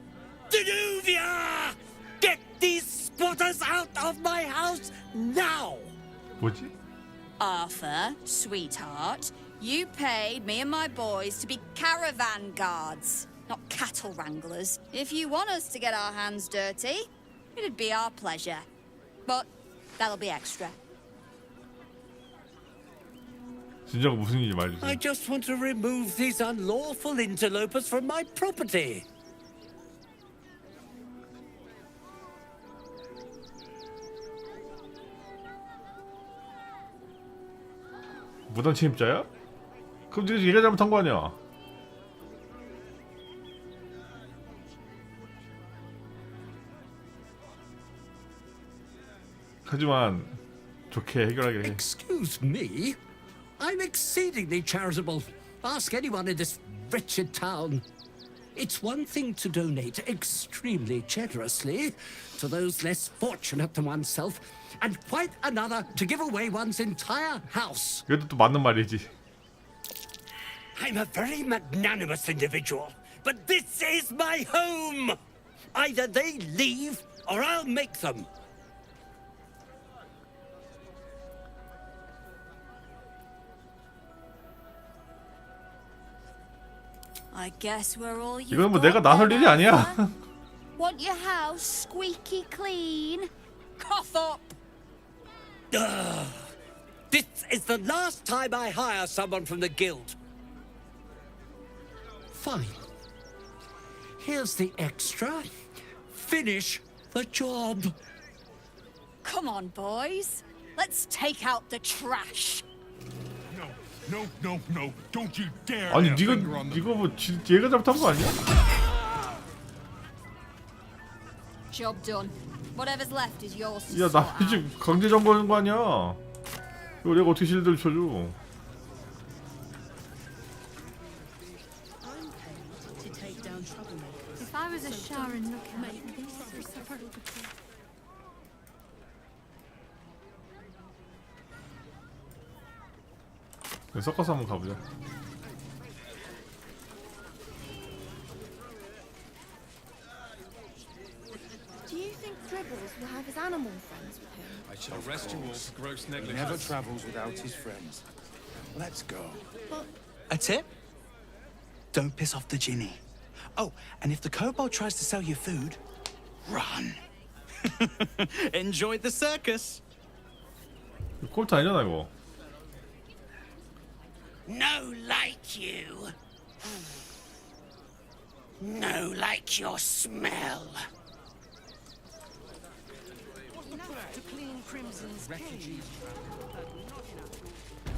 Danuvia! Get these spotters out of my house now! 뭐지? Arthur, sweetheart, you paid me and my boys to be caravan guards, not cattle wranglers. If you want us to get our hands dirty, it'd be our pleasure. But that'll be extra. 진짜가 무슨 일인지 말해주세요. I just want to remove these unlawful interlopers from my property. 무단 침입자야? 그럼 얘가 잘못한 거 아니야? 하지만 좋게 해결하게 해. Excuse me? I'm exceedingly charitable. Ask anyone in this wretched town. It's one thing to donate extremely generously to those less fortunate than oneself, and quite another to give away one's entire house. 이것도 또 맞는 말이지. I'm a very magnanimous individual, but this is my home. Either they leave or I'll make them. I guess we're all you. 이건 뭐 내가 나설 일이 아니야. Want your house squeaky clean? Cough up. This is the last time I hire someone from the guild. Fine. Here's the extra. Finish the job. Come on, boys. Let's take out the trash. No, don't you dare. 아니 네가 뭐 얘가 잘못한 거 아니야? Job done. Whatever's left is yours to 야, sort 나 지금 강제 점거하는 거 아니야? 이거 내가 어떻게 실드를 쳐줘? If I was a Sharon looking at this, 섞어서 한번 가보자. Do you think Dribbles will have his animal friends with him? I shall arrest you all for gross He negligence. never travels without his friends. Let's go. A tip? Don't piss off the genie. Oh, and if the kobold tries to sell you food, run. Enjoy the circus. 콜트 아니잖아 이거. No like you. No like your smell. To clean Crimson's cage.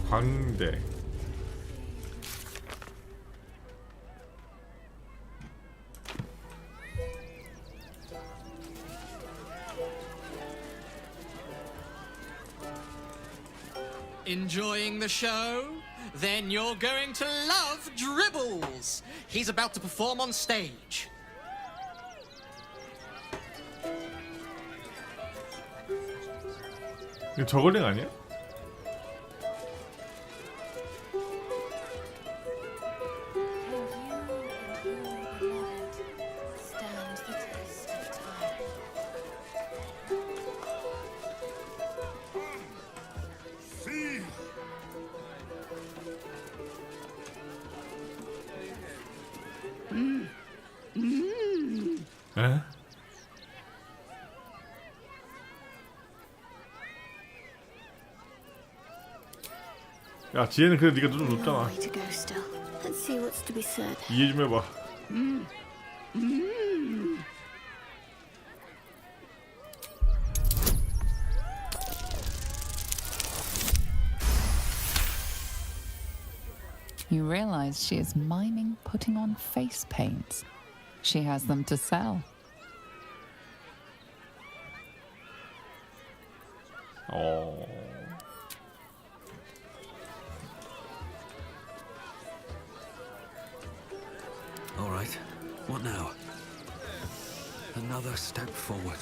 광대. Enjoying the show? Then you're going to love Dribbles. He's about to perform on stage. 이거 저글링 아니야? Stand the test of time. See. 에? 야, 지혜는 그래도 네가 좀 높잖아. Way to go still. Let's see what's to be said. 이해 좀 해봐. You realize she is miming putting on face paints. She has them to sell. 어. All right. What now? Another step forward.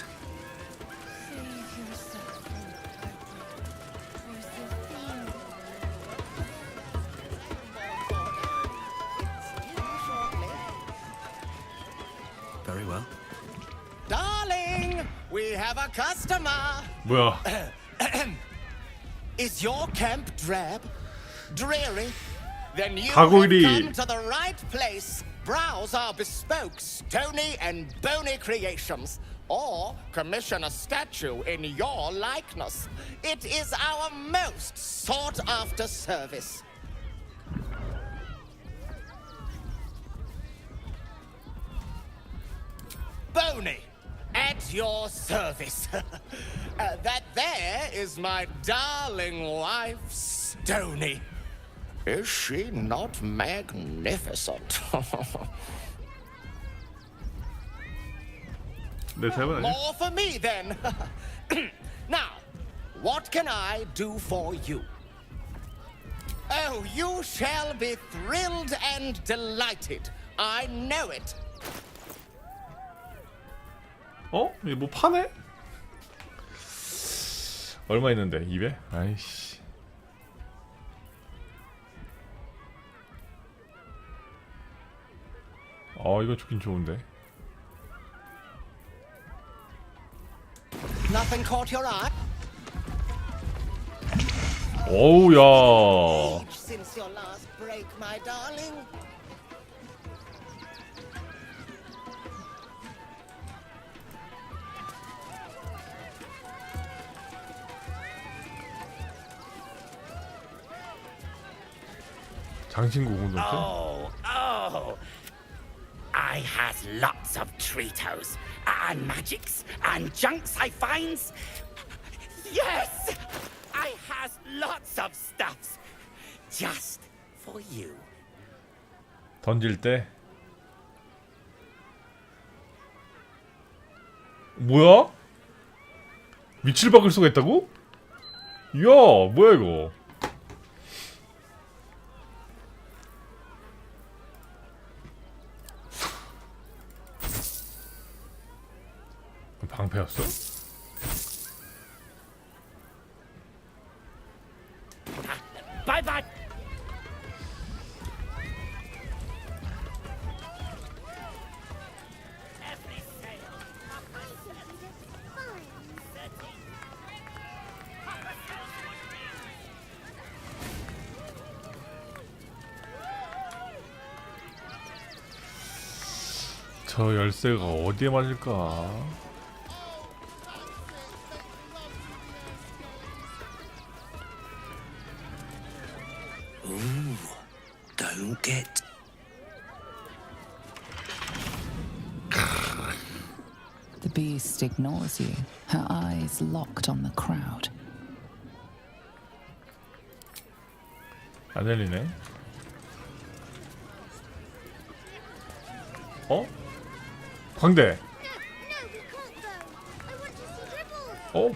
Very well. Darling, we have a customer. 뭐야? Is your camp drab? Dreary? Then you 가고일이. have come to the right place. Browse our bespoke, stony and bony creations. Or commission a statue in your likeness. It is our most sought-after service. Bony, at your service. That there is my darling wife, Stony. Is she not magnificent? 내 대본 아니야? More for me, then. Now, What can I do for you? Oh, you shall be thrilled and delighted. I know it. 어? 이거 뭐 파네? 얼마 있는데? 200? 아이씨. 이거 좋긴 좋은데. Nothing caught your eye? 어우야. Since your last break, my darling. 장신구 공동체? Oh. I has lots of Tritos and magics and junks I finds. Yes, I has lots of stuffs just for you. 던질 때 뭐야? 위치를 바꿀 수가 있다고? 이야, 뭐야 이거? 방패였어? Bye bye. 저 열쇠가 어디에 맞을까? Ooh, don't get. The beast ignores you, her eyes locked on the crowd. 안 열리네. 어? 광대.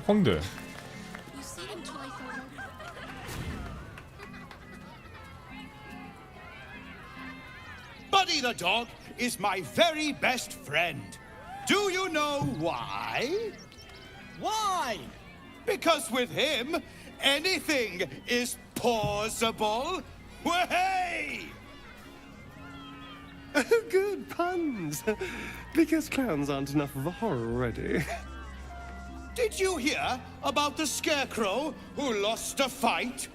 광대. Buddy the dog is my very best friend. Do you know why? Why? Because with him, anything is possible. Way! Oh, good puns. Because clowns aren't enough of a horror already. Did you hear about the scarecrow who lost a fight?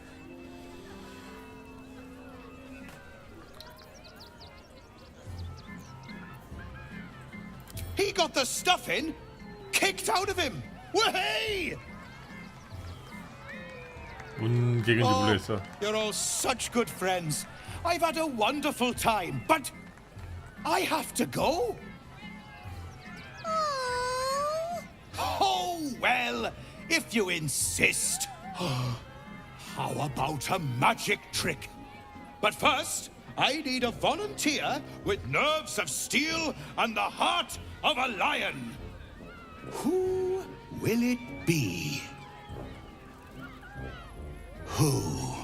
He got the stuffing kicked out of him. Way! 뭔 개그인지 모르겠어. You're all such good friends. I've had a wonderful time, but I have to go. Oh, well, if you insist. How about a magic trick? But first, I need a volunteer with nerves of steel and the heart of a lion. Who will it be? Who?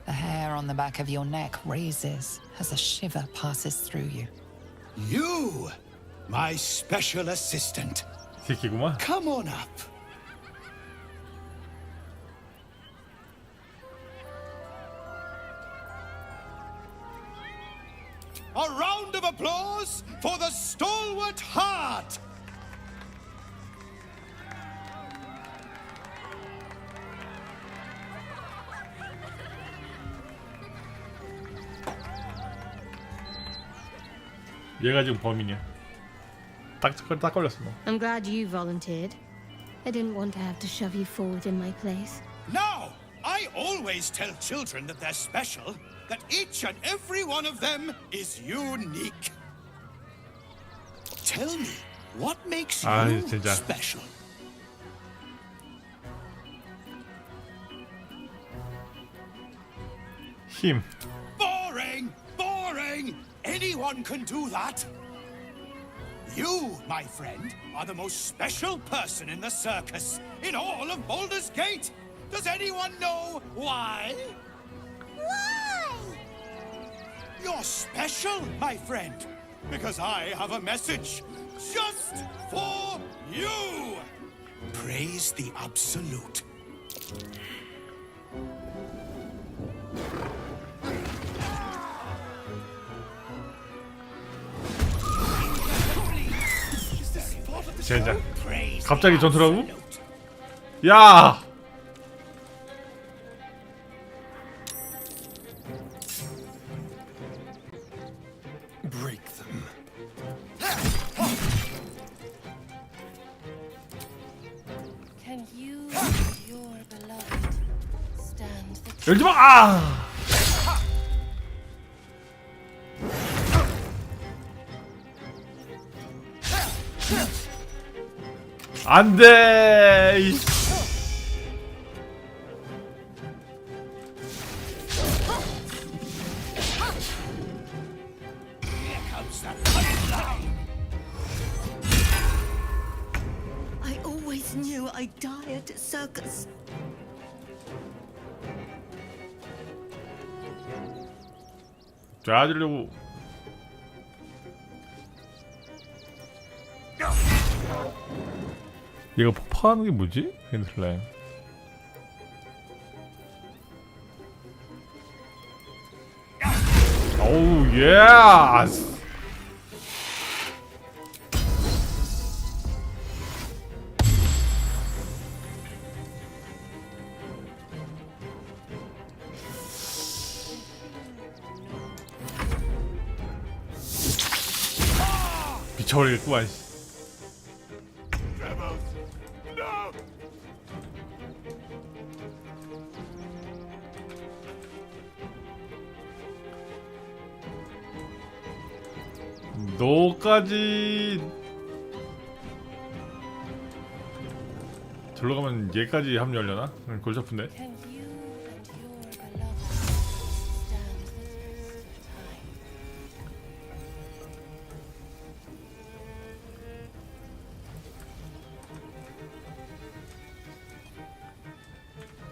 The hair on the back of your neck raises as a shiver passes through you. You, my special assistant. 새끼구만. Come on up. A round of applause for the stalwart heart. 얘가 지금 범인이야. 딱 걸렸어 너. I'm glad you volunteered. I didn't want to have to shove you forward in my place. Now, I always tell children that they're special, that each and every one of them is unique. Tell me, what makes you 진짜. special? 힘. Boring! Boring! Anyone can do that. You, my friend, are the most special person in the circus, in all of Baldur's Gate. Does anyone know why? Why? You're special, my friend, because I have a message just for you. Praise the Absolute. 젠장. 갑자기 전투라고? 야! Break them. Can you and your beloved stand the 열지 마! 아! 안 돼! I always knew I'd die at a circus. 쏴주려고. 얘가 폭파하는 게 뭐지? 핸슬라임. 오우 예스. 미쳐버리겠구만. 너까지 절로 가면 얘까지 합류하려나? 골치 아픈데?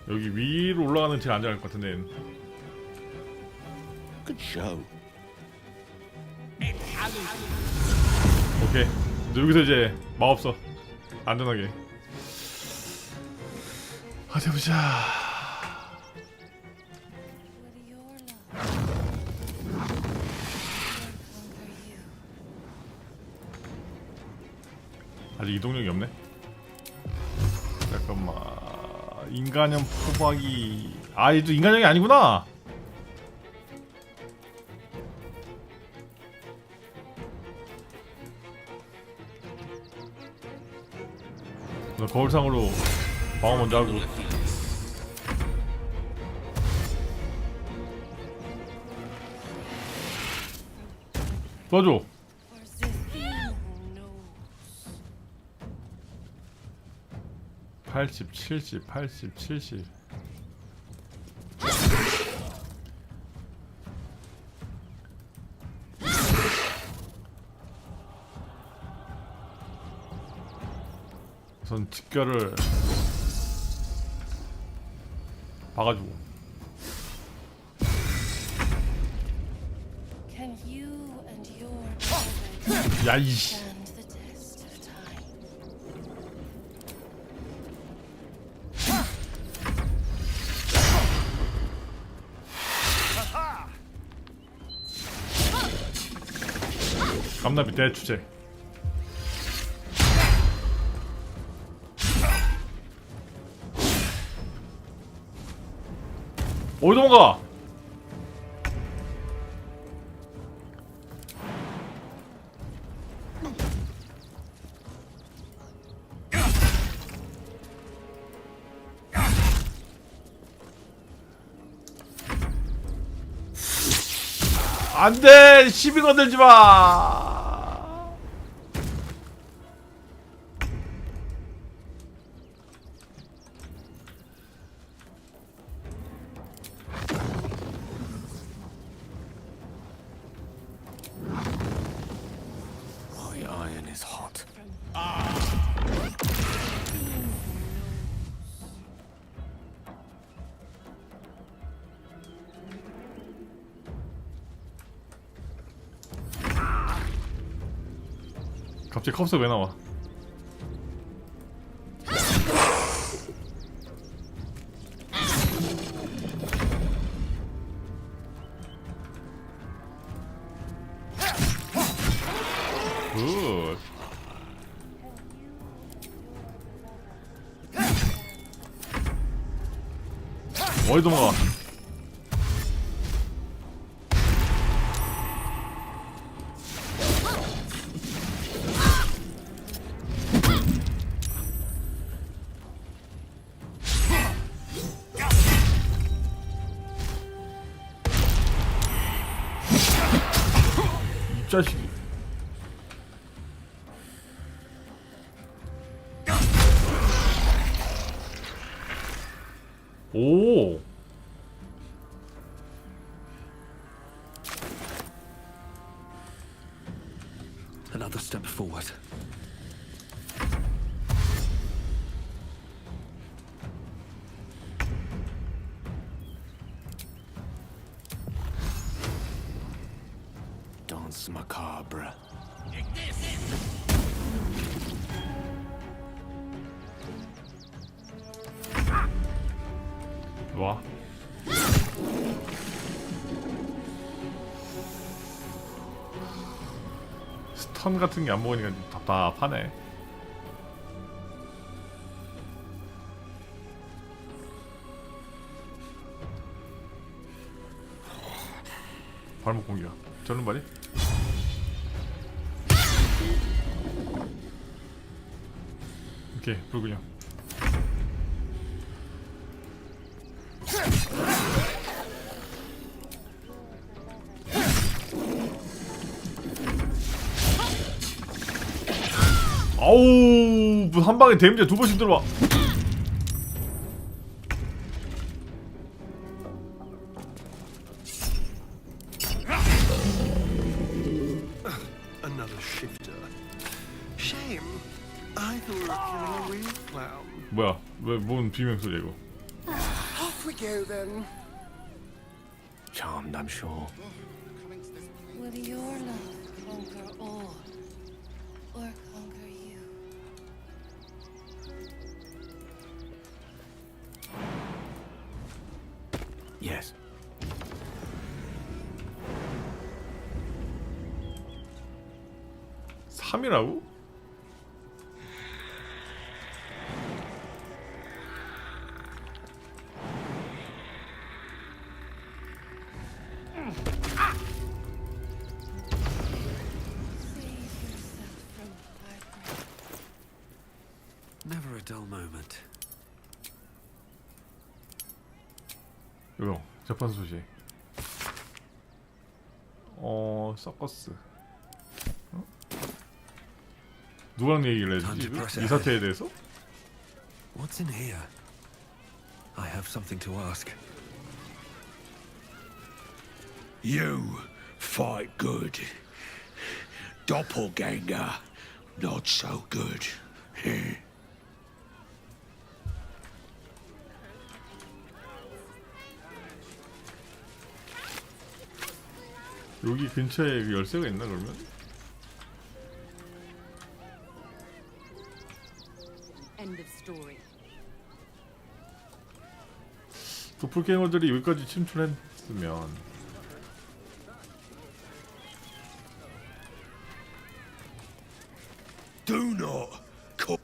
여기 위로 올라가는 제일 안전할 것 같은데. Good show. 오케이. 여기서 이제 마법서 안전하게. 어디 보자. 아직 이동력이 없네. 잠깐만. 인간형 포박이. 아, 얘도 인간형이 아니구나. 너 거울상으로 방어 먼저 하고. 도와줘. 80, 70, 80, 70. 우선 직결을 박아주고. Can you and your beloved 야이씨. stand the test of time? 감나비 대추제. 어디 도망가? 안돼! 시비 건들지 마. My iron is 갑자기 컵스 왜 나와? 굿. 어디 도망가? 이 자식이. 오. Another step forward. Dance macabre. 와. 스턴 같은 게 안 먹으니까 좀 답답하네. 발목 공기야. 저는 말이. 오케이, 불구녕. 아우, 무슨 한 방에 데미지 두 번씩 들어와. Another shifter. Shame. I thought we were killing a real clown. 뭐야? 왜 뭔 비명 소리야 이거? Off we go then. Charmed, I'm sure. Will your love conquer all, or conquer you? Yes. 삼이라고 Never a dull moment. 이거 재판 소식. 서커스. 어? 누구랑 얘기를 해주지 지금? 이 사태에 대해서? What's in here? I have something to ask. You fight good. Doppelganger, not so good. 여기 근처에 그 열쇠가 있나 그러면? End of story. 도플갱어들이 여기까지 침출했으면 Do not call.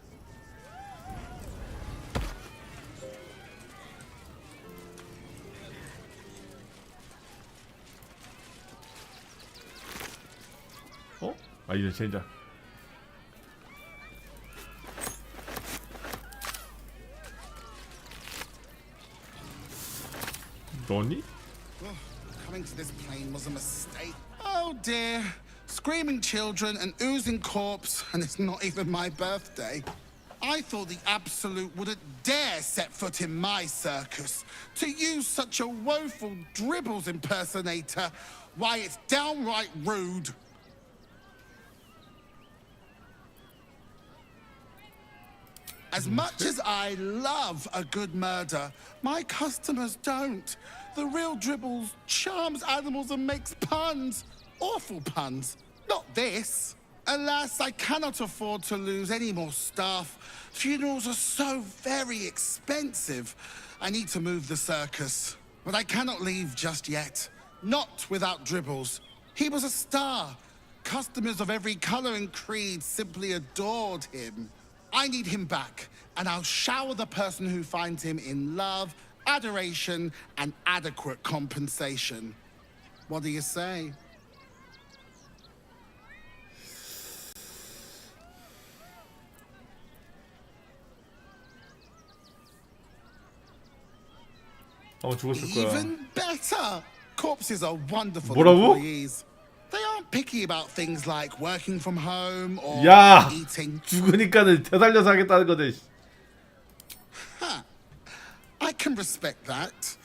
어? 아 이제 젠장. 너니? Coming to this plane was a mistake. Oh dear. Screaming children, an oozing corpse, and it's not even my birthday. I thought the Absolute wouldn't dare set foot in my circus. To use such a woeful Dribbles impersonator, why, it's downright rude. As much as I love a good murder, my customers don't. The real Dribbles charms animals and makes puns. Awful puns. Not this. Alas, I cannot afford to lose any more staff. Funerals are so very expensive. I need to move the circus. But I cannot leave just yet. Not without Dribbles. He was a star. Customers of every color and creed simply adored him. I need him back, and I'll shower the person who finds him in love, adoration, and adequate compensation. What do you say? 죽었을 거야. Even better. Corpses are wonderful 뭐라고? employees. They aren't picky about things like working from home or 야! eating. 죽으니까는 되살려서 하겠다는 거네. Huh. I can respect that.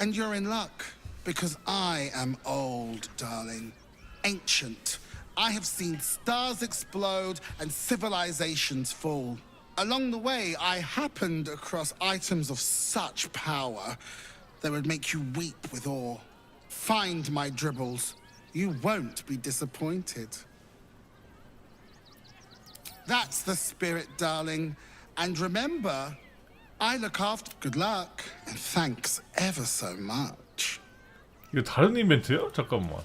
And you're in luck, because I am old, darling. Ancient. I have seen stars explode and civilizations fall. Along the way, I happened across items of such power that would make you weep with awe. Find my Dribbles. You won't be disappointed. That's the spirit, darling. And remember, I look after... Good luck, and thanks ever so much. 이거 다른 이벤트야? 잠깐만.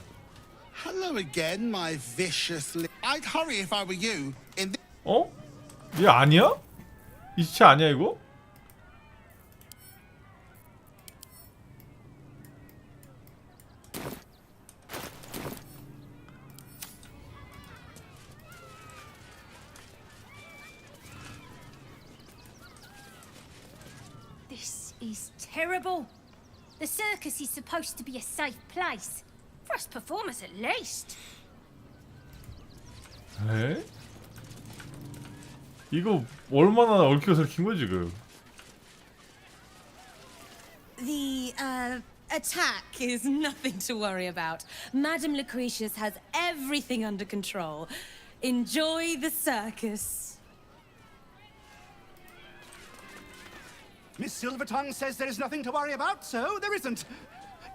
Hello again, my vicious... I'd hurry if I were you. In 어? 얘 아니야? 이 시체 아니야 이거? This is terrible. The circus is supposed to be a safe place. For us performers at least. 에? 이거 얼마나 얽혀서 킨 거야 지금? The attack is nothing to worry about. Madame Lucretius has everything under control. Enjoy the circus. Miss Silvertongue says there is nothing to worry about, so there isn't.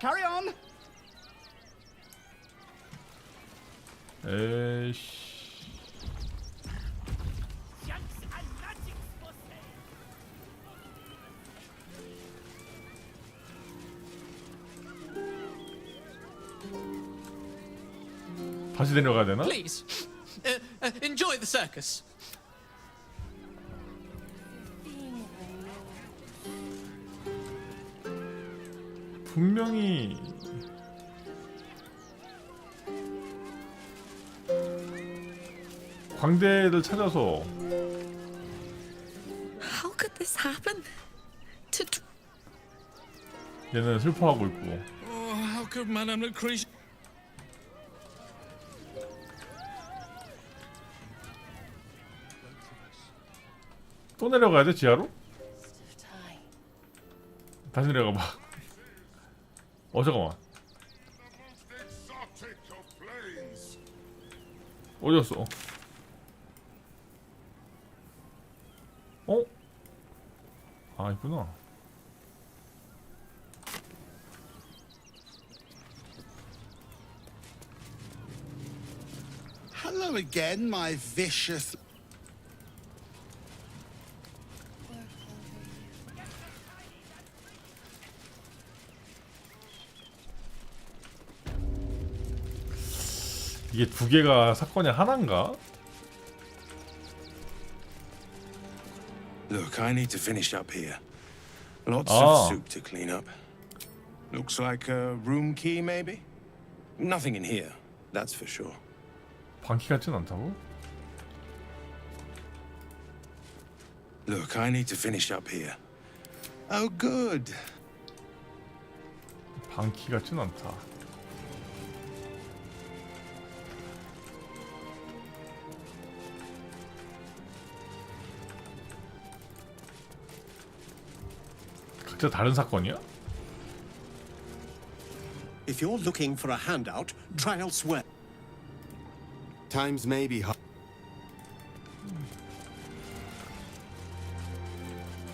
Carry on. 에이씨. 다시 내려가야 되나? Please, enjoy the circus. 분명히 광대를 찾아서 How could this happen? To 얘는 슬퍼하고 있고. Oh, how could Madame Lucretius... 또 내려가야 돼 지하로? 다시 내려가 봐. 잠깐만. 어디 갔어? 어? 아 있구나. Hello again, my vicious... 이게 두 개가 사건이 하나인가? Look, I need to finish up here. Lots of soup to clean up. Looks like a room key, maybe? Nothing in here, that's for sure. 방키 같진 않다고? Look, I need to finish up here. Oh, good. 방키 같진 않다. 각자 다른 사건이야? If you're looking for a handout, try elsewhere. Times may be hard.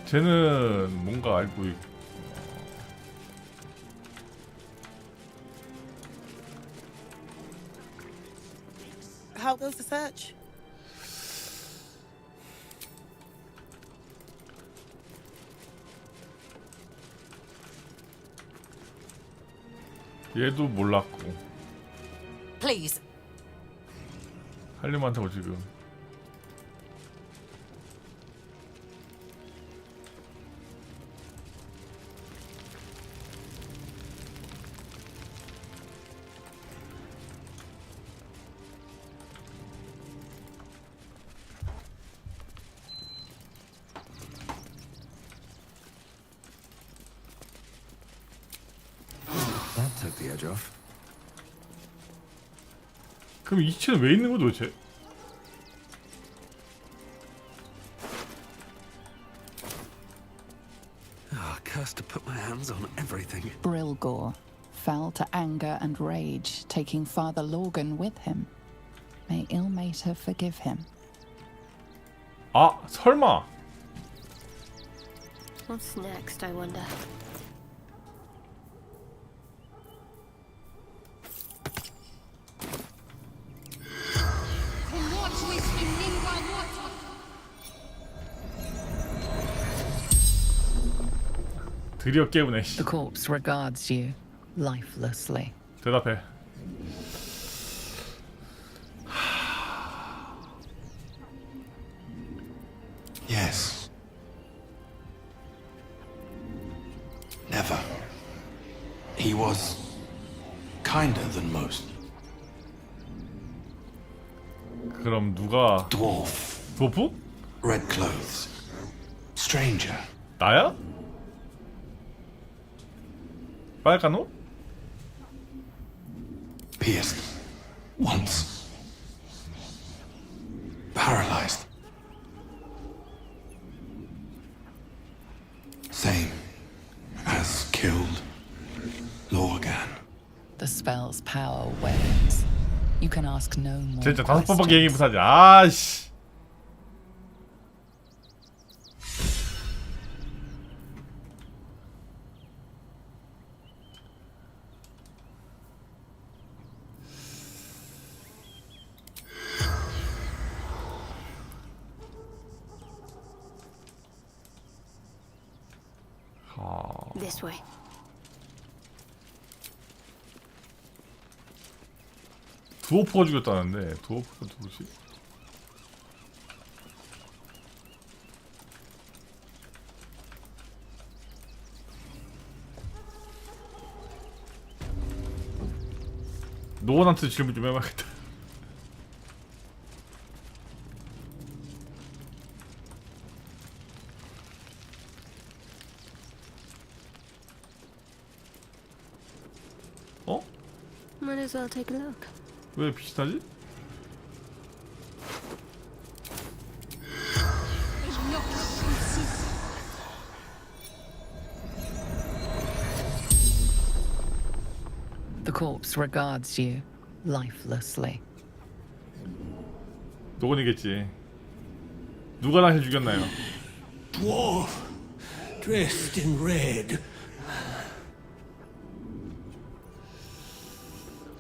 쟤는 뭔가 알고 있고. How goes the search? 얘도 몰랐고. Please. 할 일 많다고 지금. That took the edge off. 그럼 이 시체는 왜 있는 거 도대체? Ah, cursed to put my hands on everything. Brilgor fell to anger and rage, taking Father Lorgan with him. May Ilmater forgive him. 아, 설마. What's next, I wonder? 드디어 깨우네. The corpse regards you lifelessly. 대답해. Yes. Never. He was kinder than most. 그럼 누가? Dwarf. 도프? Red clothes. Stranger. 나야? 빨간 옷? Pierced. Once. Paralyzed. Same as killed Lorgan. The spell's power wanes. You can ask no more 진짜 5번밖에 얘기 questions. 못하지. 아씨. This way. 드워프가 죽였다는데 드워프가 누구지? 노원한테 질문 좀 해봐야겠다. 어? Might as well take a look. 왜 비슷하지? The corpse regards you lifelessly. 노건이겠지. 누가 당신 죽였나요? Dwarf, dressed in red.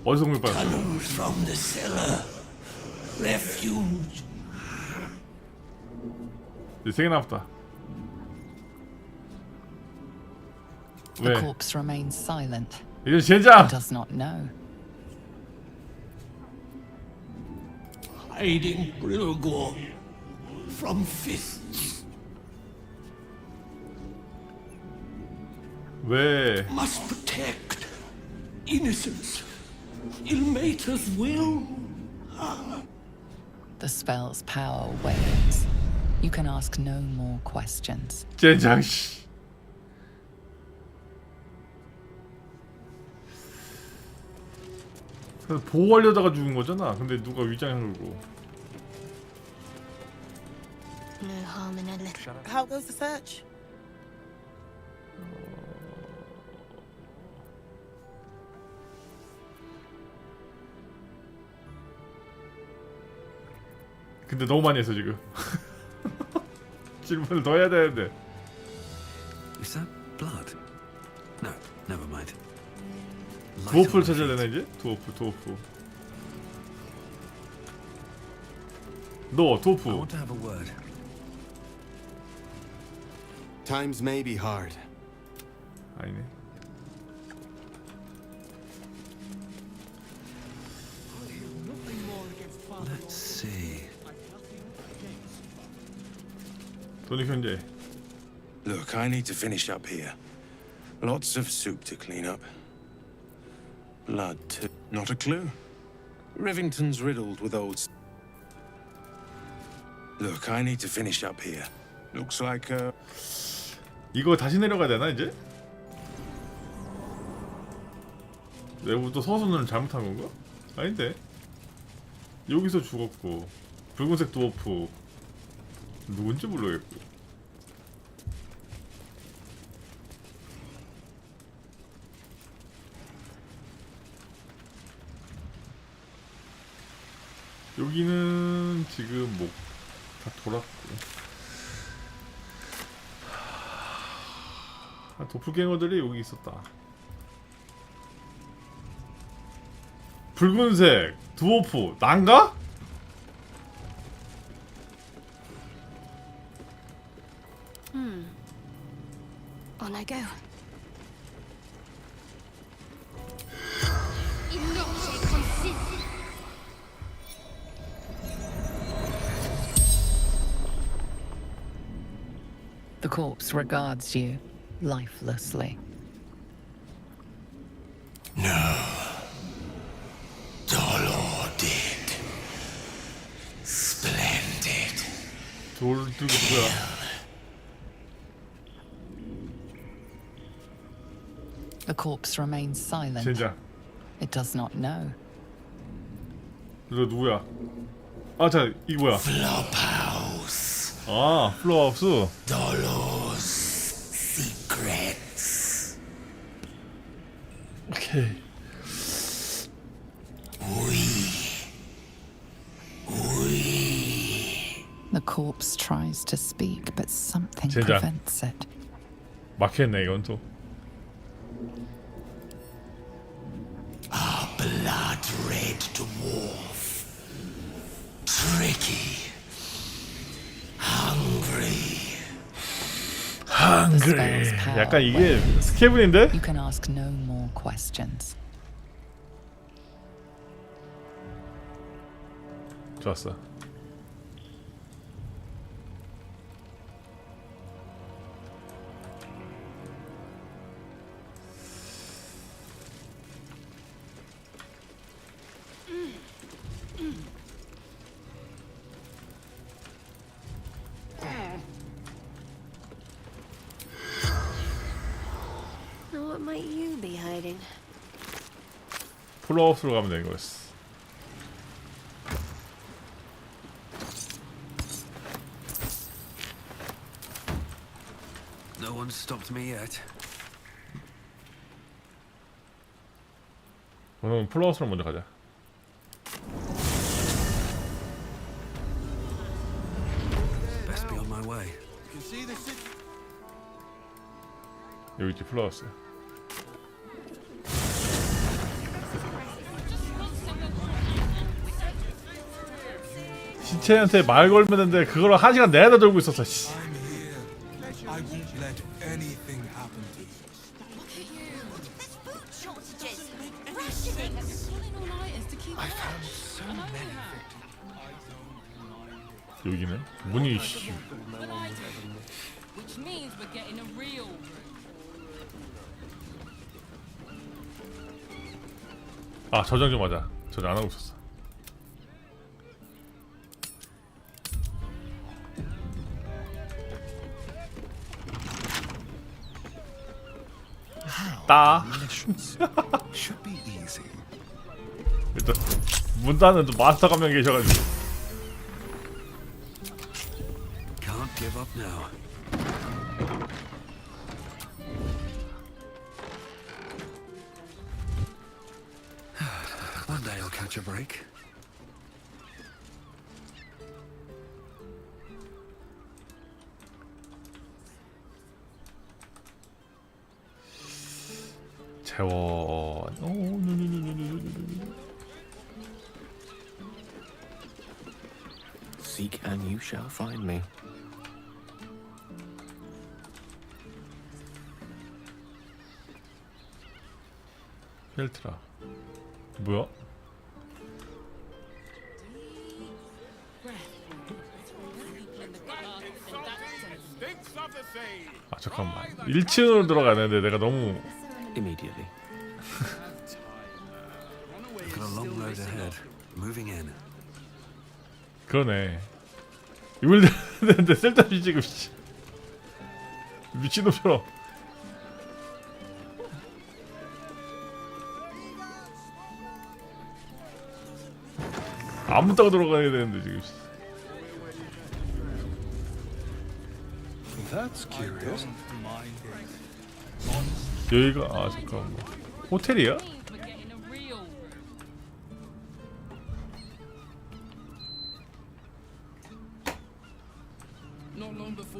어디서 공격 받았어? Tunnels from the cellar. Refuge. 이제 3개 남았다. The 왜? corpse remains silent. 이제 젠장! Does not know. Hiding Brilgor from fists. 왜? Must protect innocence. Ilmater's will. The spell's power wanes. You can ask no more questions. 젠장 씨. 그래서 보호하려다가 죽은 거잖아. 근데 누가 위장을 걸고. No harm in a little. How goes the search? 근데 너무 많이 했어 지금. 질문을 더 해야 되는데. Is that blood? No, never mind. 드워프를 찾아야 되나 이제? 드워프. 너 I 도프. want to have a word. Times may be hard. 아니네. Let's see. 돈이 현재. Look, I need to finish up here. Lots of soup to clean up. Blood too. Not a clue. Rivington's riddled with old... Look, I need to finish up here. Looks like 이거 다시 내려가야 되나 이제? 내부터 서순을 잘못한 건가? 아닌데. 여기서 죽었고 붉은색 드워프 누군지 모르겠고. 여기는 지금 뭐 다 돌았고. 아, 도플갱어들이 여기 있었다. 붉은색 드워프 난가? On I go. The corpse regards you lifelessly. No. Dolor did. Splendid. 돌 들고 뭐야? The corpse remains silent. 진짜. It does not know. 너 누구야? 아, 자, 이게 뭐야? Flophouse. 아, 플로하우스. Dolor's secrets. 오케이. The corpse tries to speak, but something 진짜. prevents it. 막혔네 이건 또. A blood-red dwarf. Tricky. Hungry. Hungry. 약간 이게 스케븐인데? You can ask no more questions. 좋았어. What might you be hiding? 플로하우스로 가면 되는 거였어. No one's stopped me yet. 그럼 플로하우스로 먼저 가자. Best be on my way. 여기 있지 플로하우스. 시체한테 말 걸면 되는데 그걸 1시간 내내 돌고 있었어. 씨. I won't let anything happen to you. I found so many victims. 여기네. 문이 씨. Which means we're getting a real room. 아, 저장 좀 하자. 저장 안 하고 있었어. 따. Should be easy. 일단 문 닫는 마스터 한 명 계셔가지고. Can't give up now. One day I'll catch a break. 재원. Seek and you shall find me. 헬트라 뭐야? 아 잠깐만 1층으로 들어가야 되는데 내가 너무 Immediately. Got a long road ahead. Moving in. 그러네 이걸 내는데 쓸데없이 지금 미친놈처럼 아무 따고 들어가야 되는데 지금 That's curious. 여기가 아 잠깐만 호텔이야?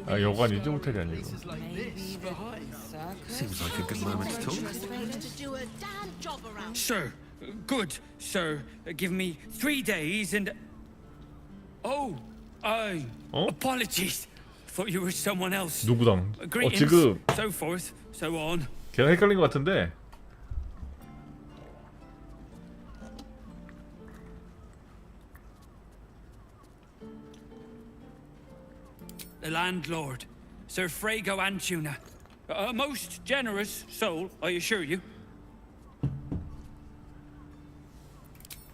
아 여관이지 호텔이 아니고 Seems like a good moment to talk. Sir, good, sir. Give me 3 days and... Oh, apologies. Thought you were someone else. 누구당? Greetings, 지금 so forth, so on. 걔가 헷갈린 것 같은데 The landlord, Sir Frago Antuna. A most generous soul, I assure you.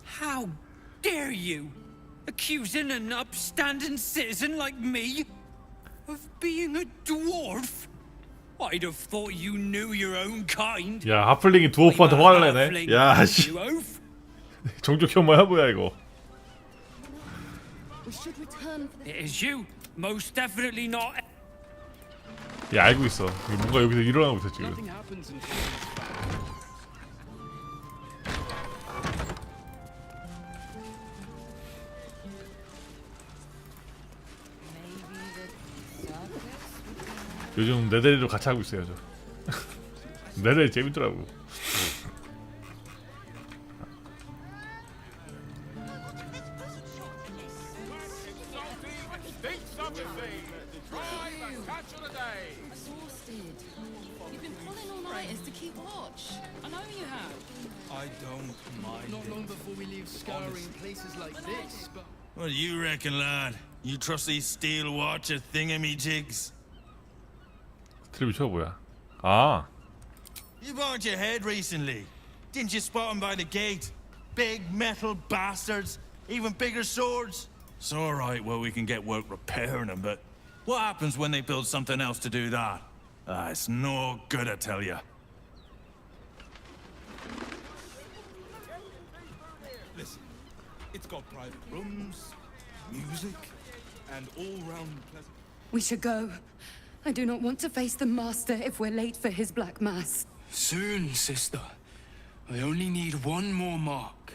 How dare you? Accusing an upstanding citizen like me of being a dwarf? I'd have thought you knew your own kind. 야 하플링이 두오프한테 화를 내네 야씨 종족 혐오야 뭐야 이거 It is you, most definitely not. 야 알고 있어 뭔가 여기서 일어나고 있어 지금 요즘 네데리도 같이 하고 있어요 저 네데리 재밌더라고 You've been pulling all nighters to keep watch. I know you have. I don't mind. Not long before we leave scouring places like this, but What do you reckon, lad? You trust these steel watcher thingamajigs? 트리비 쳐 뭐야 아 You burned your head recently. Didn't you spot them by the gate? Big metal bastards. Even bigger swords. It's alright, well, we can get work repairing them, but what happens when they build something else to do that? It's no good, I tell you. Listen, it's got private rooms, music, and all-round pleasant. We should go. I do not want to face the Master if we're late for his Black Mass. Soon, sister. I only need one more mark.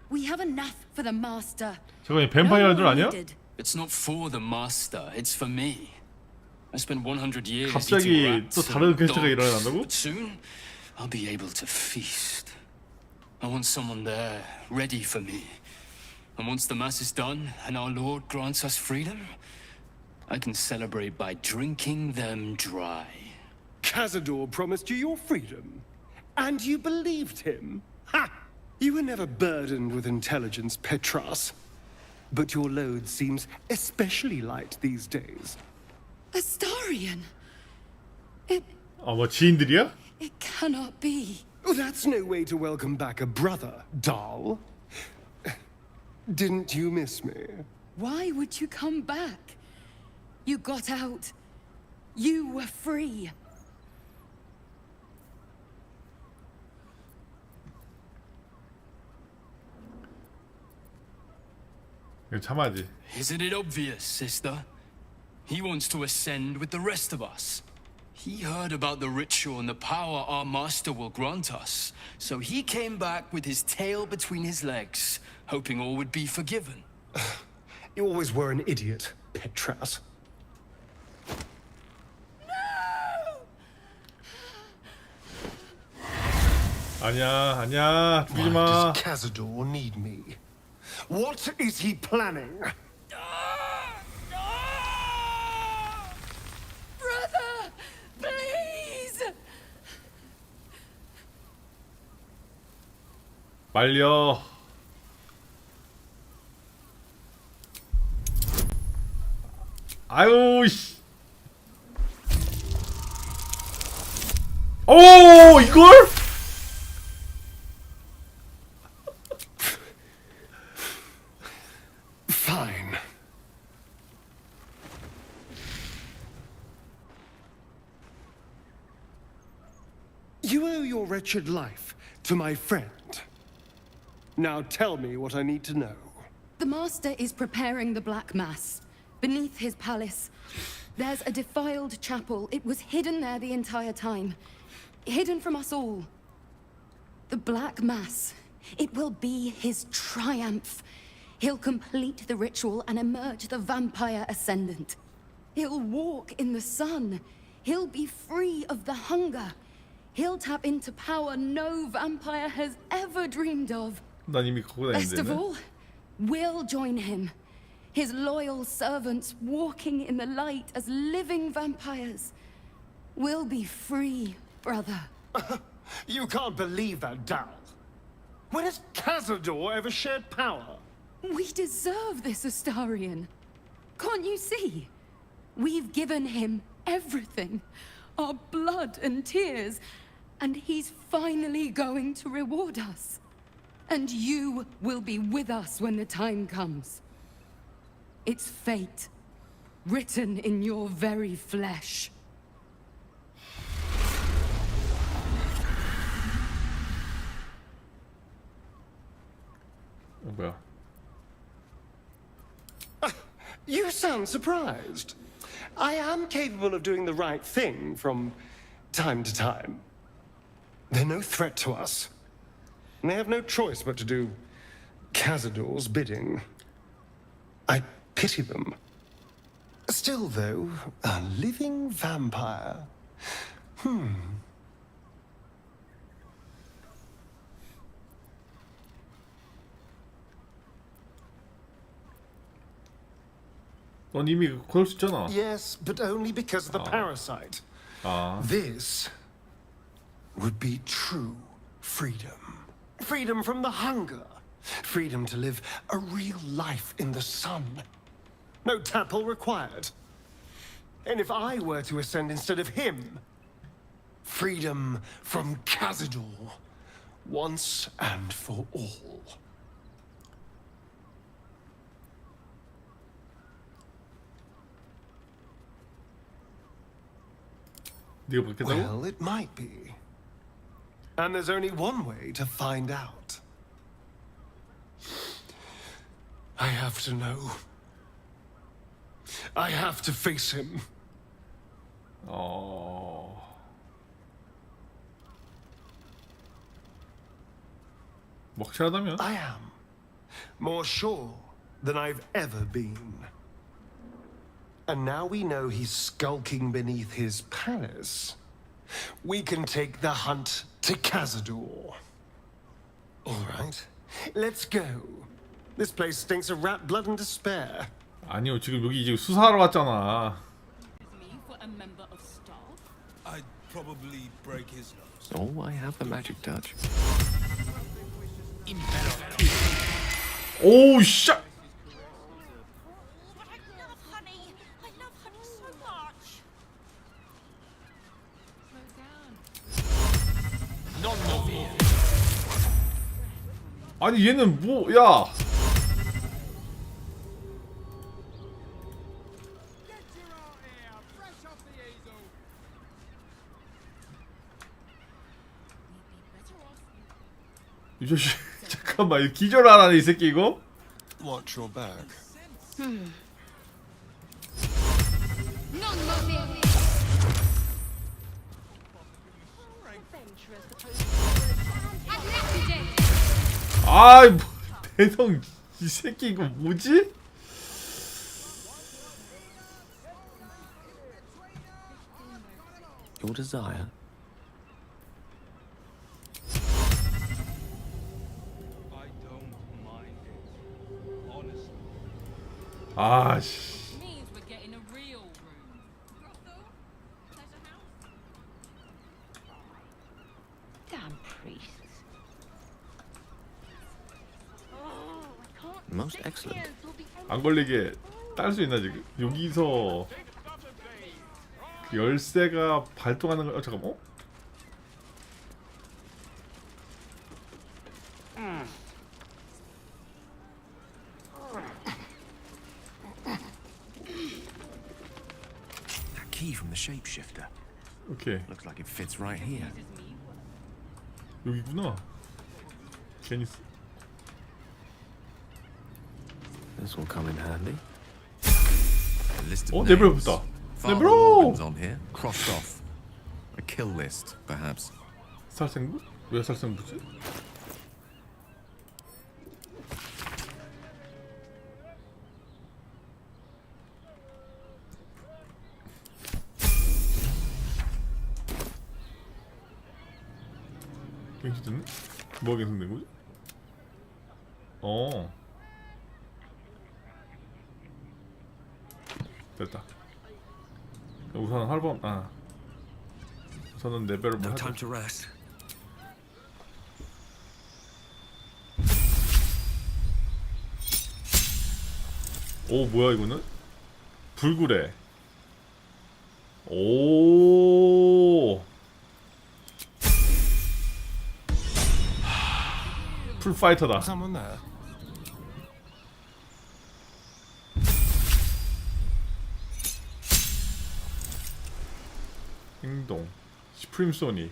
We have enough for the Master. 저거 뱀파이어들 아니야? It's not for the Master, it's for me. I spent 100 years 갑자기 eating 또 rats 다른 and 퀘스트가 dogs, 일어난다고? but soon I'll be able to feast. I want someone there, ready for me. And once the Mass is done and our Lord grants us freedom, I can celebrate by drinking them dry. Cazador promised you your freedom, and you believed him. Ha! You were never burdened with intelligence, Petras. But your load seems especially light these days. Astarion! 뭐 지인들이야? It cannot be. Oh, that's no way to welcome back a brother, doll. Didn't you miss me? Why would you come back? You got out. You were free. 참아야지. Isn't it obvious, sister? He wants to ascend with the rest of us. He heard about the ritual and the power our master will grant us. So he came back with his tail between his legs, hoping all would be forgiven. You always were an idiot, Petras. 아니야 죽이지 Why 마. does Cazador need me? What is he planning? 말려. 아유 씨. 오 이걸? Fine. You owe your wretched life to my friend. Now tell me what I need to know. The Master is preparing the Black Mass. Beneath his palace, there's a defiled chapel. It was hidden there the entire time. Hidden from us all. The Black Mass. It will be his triumph. He'll complete the ritual and emerge the vampire ascendant. He'll walk in the sun. He'll be free of the hunger. He'll tap into power no vampire has ever dreamed of. 난 이미 그거 Best of 했는데. all, we'll join him. His loyal servants walking in the light as living vampires. We'll be free, brother. You can't believe that, Dal. When has Cazador ever shared power? We deserve this, Astarion. Can't you see? We've given him everything. Our blood and tears. And he's finally going to reward us. And you will be with us when the time comes. It's fate, written in your very flesh. 뭐야? You sound surprised. I am capable of doing the right thing from time to time. They're no threat to us. And they have no choice but to do Cazador's bidding. I pity them. Still, though, a living vampire. 넌 이미 그럴 수 있잖아. Yes, but only because of the parasite. 아. This would be true freedom. Freedom from the hunger. Freedom to live a real life in the sun. No temple required. And if I were to ascend instead of him, freedom from Cazador, once and for all. 네가 그렇게 했다고? Well, it might be. And there's only one way to find out. I have to know. I have to face him. 확실하다면? I am. More sure than I've ever been. And now we know he's skulking beneath his palace. We can take the hunt to Cazador. All right, let's go. This place stinks of rat blood and despair. 아니요, 지금 여기 이제 수사하러 왔잖아. I'd probably break his nose. Oh, I have the magic touch. 오우 씨. 아니 얘는 뭐야? 이 자식 잠깐만 이거 기절 안 하네 이 새끼 이거? Watch your back. 아이 뭐 대성 이 새끼 이거 뭐지? Your desire. I don't mind it. Honestly. 아씨. Means we're getting a real room. Damn priests. Most excellent. 안 걸리게 딸 수 있나 지금? 여기서 그 열쇠가 발동하는 걸 잠깐만. 어? That key from the shapeshifter. 오케이. Looks like it fits right here. 여기구나. 괜히 This will come in handy. A list 어? of 네브로 names. 붙다. Father 네브로! Morgan's on here. Crossed off. A kill list, perhaps. 살생부? 왜 살생부지? 갱신됐네? 뭐가 갱신된 거지? 어 됐다. 우선 할범 우선은 레벨을 No 뭐 time 하자. to rest. 오 뭐야 이거는? 불구래. 오 풀파이터다. Someone there. 행동 시프림 소니.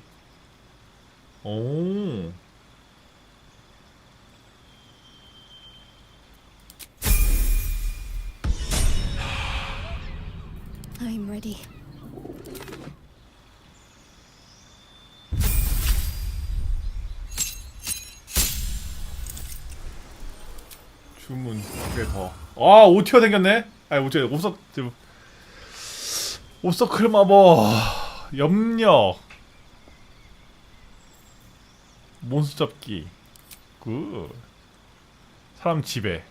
오 I'm ready. 주문 두개 더. 아 5티어 생겼네. 아니 5티어 옵서클 마법 염력 몬스 잡기 굿 사람 지배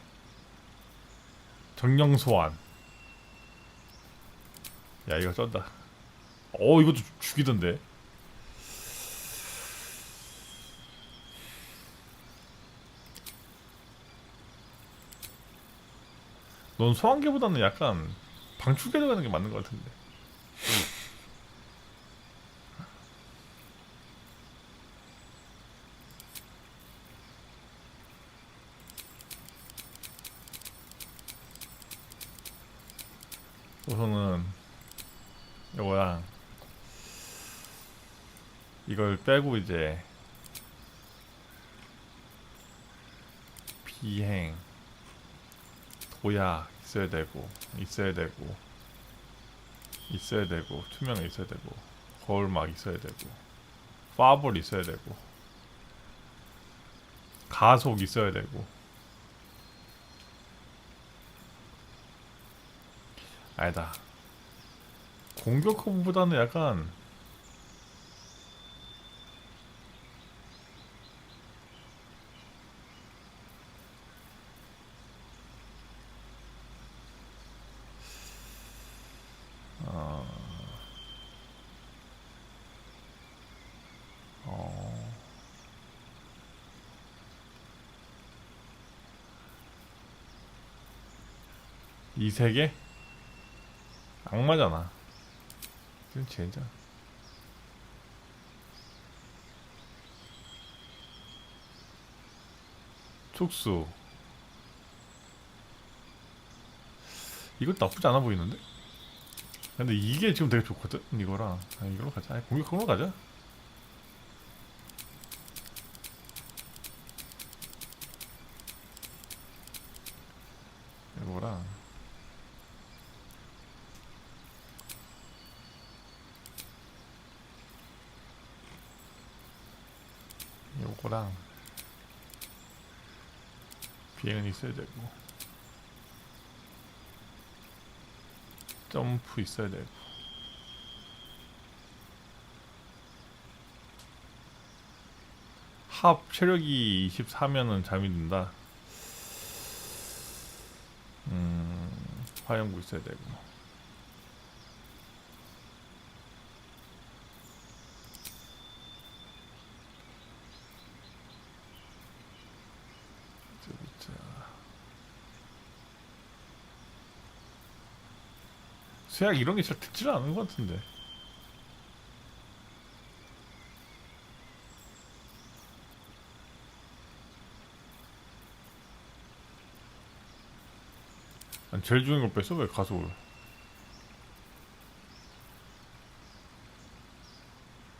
정령 소환. 야 이거 쩐다. 이것도 죽이던데. 넌 소환계보다는 약간 방출계 들어가는 게 맞는 것 같은데. 우선은 이거랑 이걸 빼고 이제 비행 도약 있어야 되고 투명 있어야 되고 거울막 있어야 되고 파볼 있어야 되고 가속 있어야 되고. 아니다. 공격 허브보다는 약간 이 세 개? 악마잖아. 이건 진짜. 촉수. 이것도 나쁘지 않아 보이는데? 근데 이게 지금 되게 좋거든? 이거랑. 이걸로 가자. 공격으로 가자. 이거랑. 요거랑 비행은 있어야 되고 점프 있어야 되고 합 체력이 24면은 잠이 든다. 화염구 있어야 되고 쇠약 이런 게 잘 듣지를 않은 것 같은데. 아니, 제일 중요한 걸 뺐어? 왜 가속을?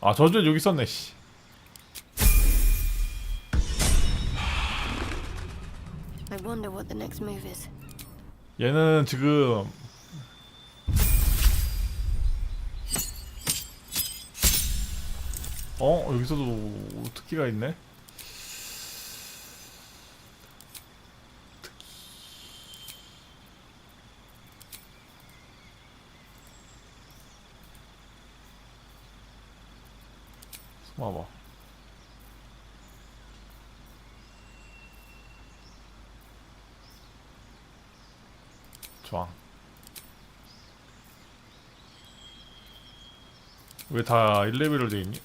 아, 저주 여기 있었네, 씨. I wonder what the next move is. 얘는 지금 여기서도 특기가 있네. 숨어봐. 좋아. 왜 다 1레벨로 돼있니?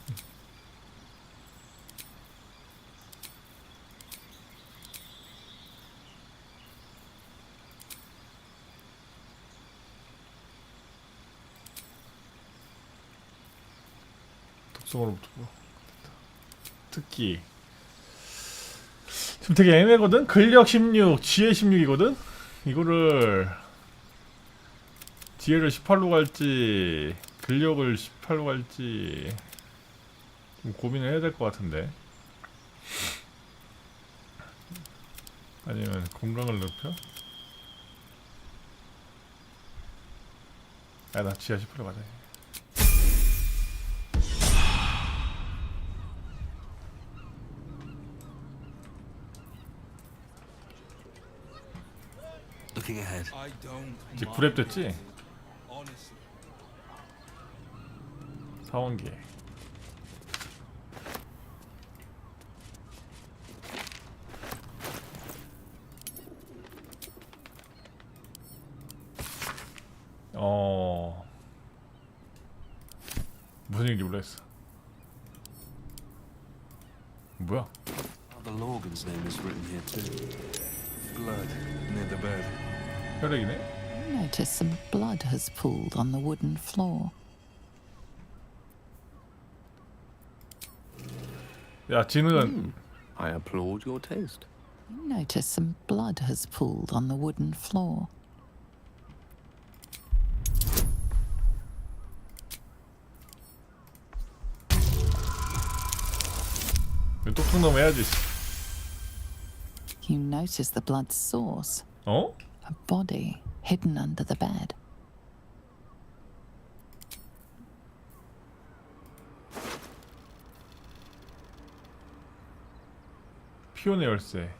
독성으로부터 특기. 지금 되게 애매거든? 근력 16, 지혜 16이거든? 이거를 지혜를 18로 갈지 근력을 18로 갈지 좀 고민을 해야 될 것 같은데. 아니면 건강을 높여? 아, 나 지하 18로 가자. Looking ahead. I don't 이제 mind 9렙 됐지? it, honestly. 사원기. 무슨 얘기인지 모르겠어. 뭐야? The Lorgan's name is written here too. Blood near the bed. 혈액이네? Notice some blood has pooled on the wooden floor. 야, 지능은 I applaud your taste. Notice some blood has pooled on the wooden floor. 똑똑놈 해야지. You notice the blood's source. 어? A body hidden under the bed. 피오네 열쇠.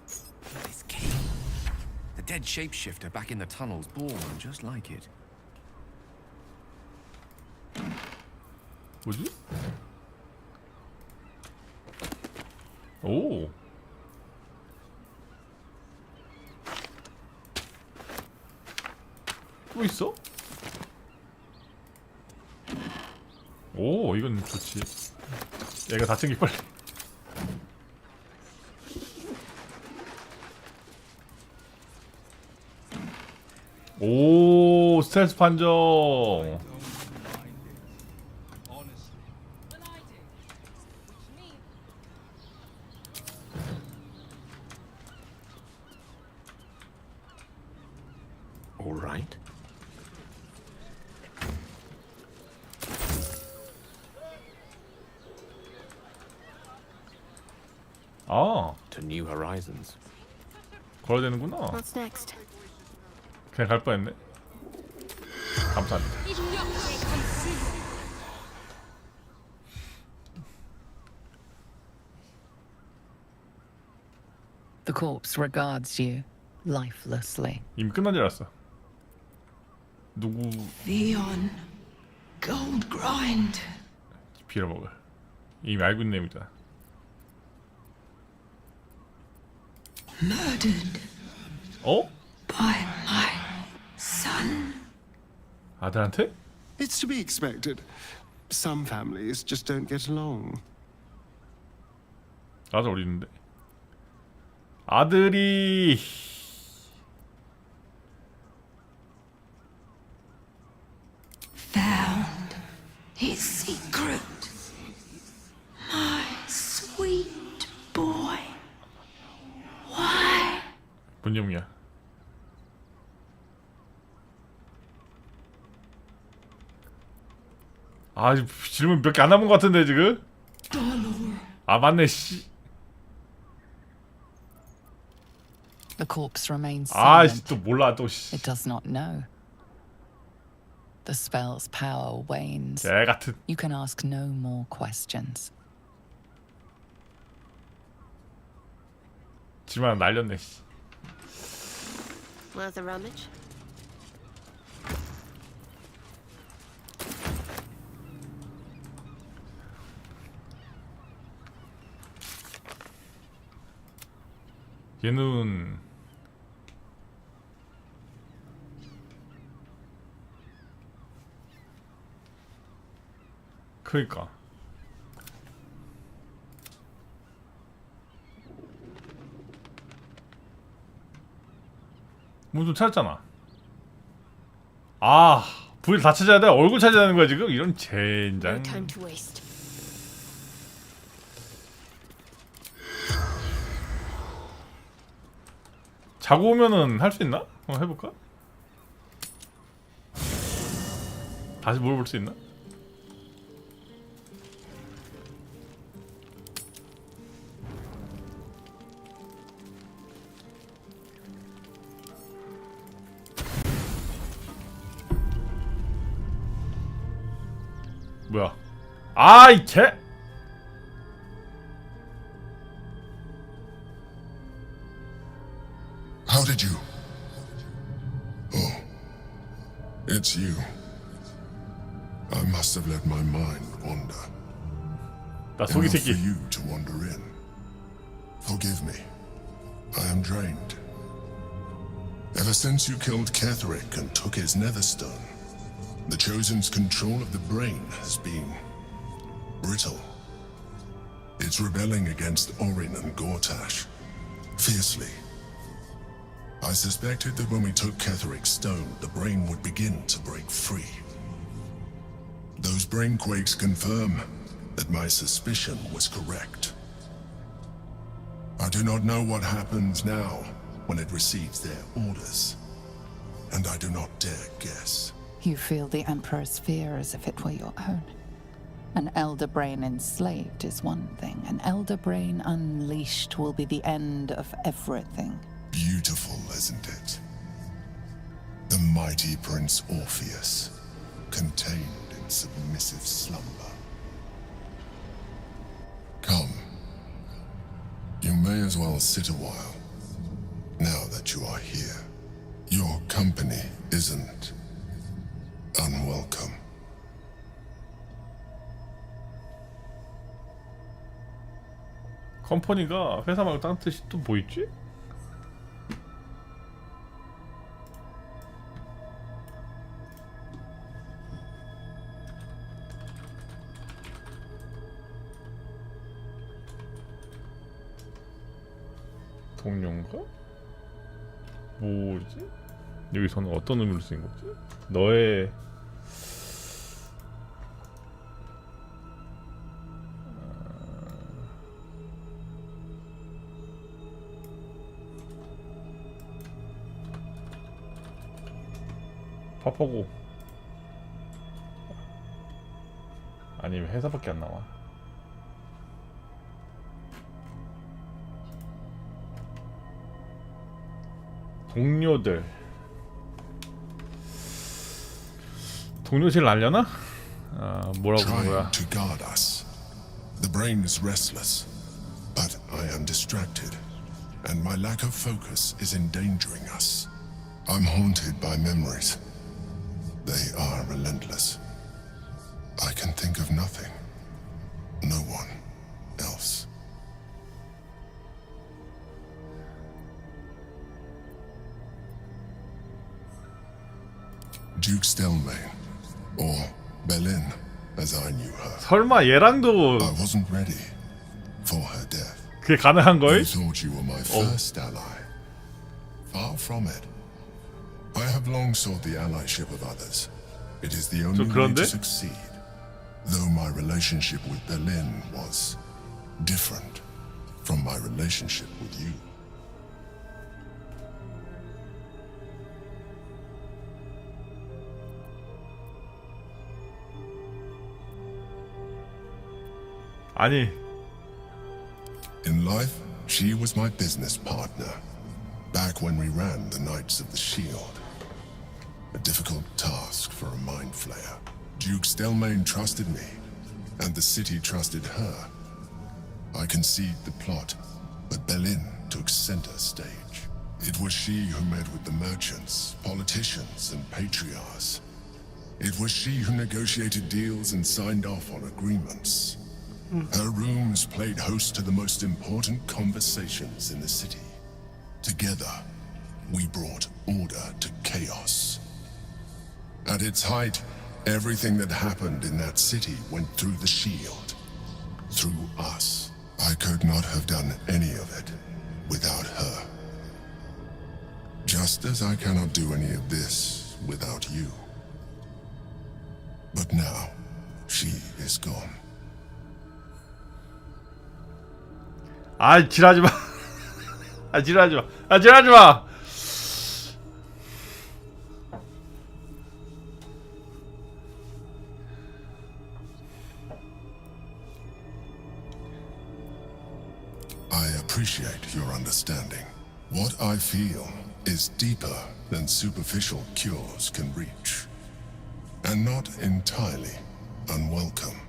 This key. The dead shapeshifter back in the tunnels, born just like it. 뭐지? 오. 또 있어? 오, 이건 좋지. 얘가 다 챙기 빨리. 오, 스트레스 판정. All right. 아, To new horizons. 걸어야 되는구나. What's next? 그냥 갈 뻔했네. 감사합니다. The corpse regards you lifelessly. 이미 끝난 줄 알았어. 누구 Theon Goldgrind. 빌어먹을. 이미 알고 있는 내용이잖아. Murdered 어? by my son. 아들한테? It's to be expected. Some families just don't get along. 아들 어디 있는데? 아들이 different. My sweet boy. Why? 뭔 영이야? 아, 질문 몇 개 안 남은 것 같은데 지금? 아 맞네 씨. The corpse remains 아, silent. 또 몰라 또 씨. It does not know. The spell's power wanes. 개 같은. You can ask no more questions. 질문 하나 날렸네 씨. Worth a rummage? 얘는 그러니까 뭐 좀 찾았잖아. 아, 부위를 다 찾아야 돼? 얼굴 찾아야 되는 거야 지금? 이런 젠장. No time to waste. 자고 오면은 할 수 있나? 한번 해볼까? 다시 물어볼 수 있나? 뭐야? 아, 이 개! How did you? Oh, it's you. I must have let my mind wander. 나 속이 Enough 새끼. for you to wander in. Forgive me. I am drained. Ever since you killed Ketherick and took his netherstone, the Chosen's control of the brain has been brittle. It's rebelling against Orin and Gortash fiercely. I suspected that when we took Ketherick's stone, the brain would begin to break free. Those brain quakes confirm that my suspicion was correct. I do not know what happens now when it receives their orders, and I do not dare guess. You feel the Emperor's fear as if it were your own. An elder brain enslaved is one thing. An elder brain unleashed will be the end of everything. Beautiful, isn't it? The mighty Prince Orpheus, contained in submissive slumber. Come. You may as well sit a while, now that you are here. Your company isn't unwelcome. 컴퍼니가 회사 말고 딴 뜻이 또 뭐 있지? 동료인가? 뭐지? 여기서는 어떤 의미로 쓰인 거지? 너의 파파고 아니면 회사밖에 안 나와. 동료들 동료실 날려나? 아, 뭐라고 그런 거야? Trying to guard us. The brain is restless, but I am distracted, and my lack of focus is endangering us. I'm haunted by memories. They are relentless. I can think of nothing. No one else. Duke Stelmane, or Berlin, as I knew her. 설마 얘랑도 I wasn't ready for her death. 그게 가능한 거야? You thought you were my first ally. Far from it. I have long sought the allyship of others. It is the only way to succeed. Though my relationship with Berlin was different from my relationship with you. 아니. In life, she was my business partner. Back when we ran the Knights of the Shield. A difficult task for a mind flayer. Duke Stelmane trusted me, and the city trusted her. I conceived the plot, but Berlin took center stage. It was she who met with the merchants, politicians, and patriarchs. It was she who negotiated deals and signed off on agreements. Her rooms played host to the most important conversations in the city. Together, we brought order to chaos. At its height, everything that happened in that city went through the shield. Through us. I could not have done any of it without her. Just as I cannot do any of this without you. But now, she is gone. 아, 지랄하지 마. 아, 지랄하지 마. 아, 지랄하지 마. I appreciate your understanding. What I feel is deeper than superficial cures can reach. And not entirely unwelcome.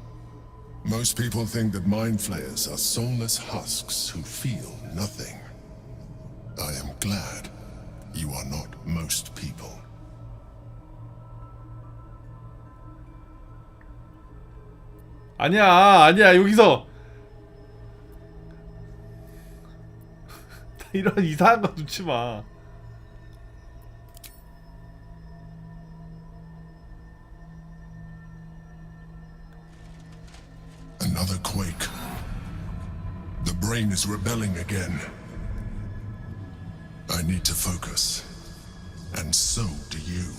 Most people think that mind flayers are soulless husks who feel nothing. I am glad you are not most people. 아니야 여기서 이런 이상한 거 놓지 마. Another quake. The brain is rebelling again. I need to focus. And so do you.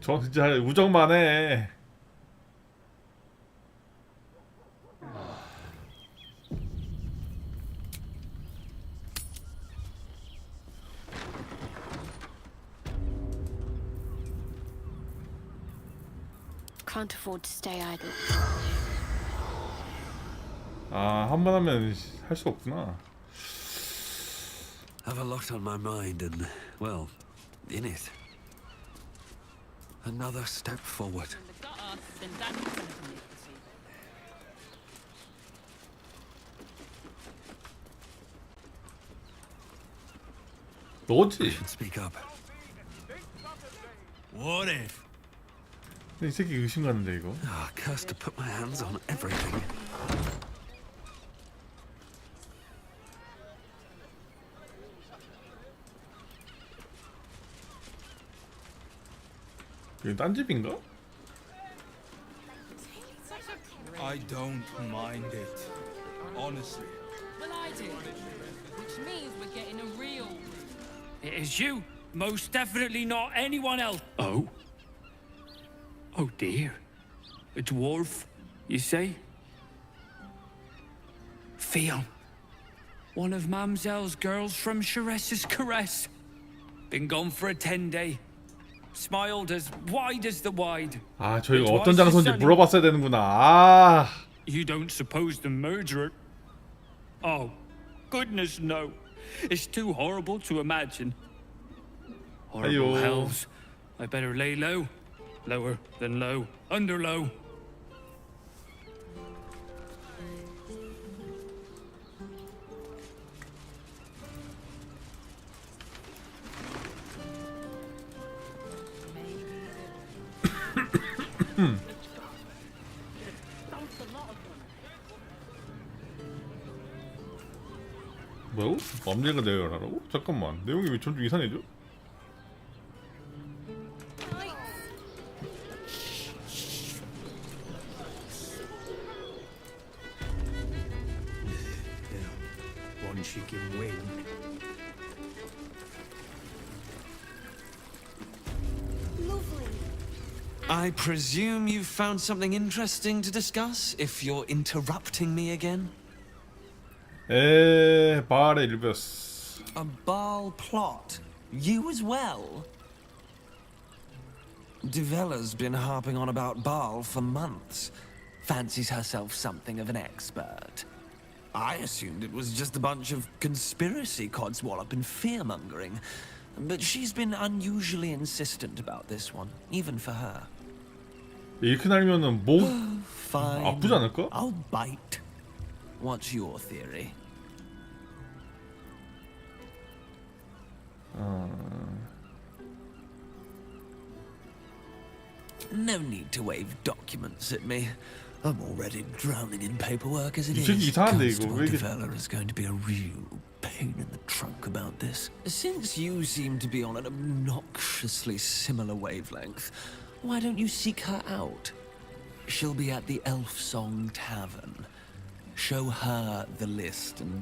저 진짜 우정만 해. Can't afford to stay idle. 아, 한 번 하면 할 수 없구나. Have a lot on my mind and, well, in it. Another step forward. 너지? Speak up. What if? 이 새끼 의심 가는데 이거. Ah, cursed to put my hands on everything. 이게 딴 집인가? I don't mind it. Honestly. Well, I do. Which means we're getting a real. It is you. Most definitely not anyone else. Oh? Oh dear. A dwarf, you say? Theon. One of Mamselle's girls from Chares's Caress. Been gone for a 10-day. Smiled as wide as the wide. 아, 저희가 어떤 장소인지 물어봤어야 되는구나. 아. You don't suppose the murderer? Oh, goodness no. It's too horrible to imagine. Horrible Ayo. hells. I better lay low. Lower than low. Under low. 뭐라고? 맘대가 내려라라고? 잠깐만, 내용이 왜 좀 이상해져? Once you can win. Lovely. I presume you've found something interesting to discuss, if you're interrupting me again? 바알의 일부였어. A Baal plot? You as well? Duvella's been harping on about Baal for months. Fancies herself something of an expert. I assumed it was just a bunch of conspiracy codswallop and fear-mongering. But she's been unusually insistent about this one, even for her. 이렇게 날면은 목 Fine. 아프지 않을까? I'll bite. What's your theory? No need to wave documents at me. I'm already drowning in paperwork as it is. Constable Duvella is going to be a real pain in the trunk about this. Since you seem to be on an obnoxiously similar wavelength, why don't you seek her out? She'll be at the Elf Song Tavern. Show her the list, and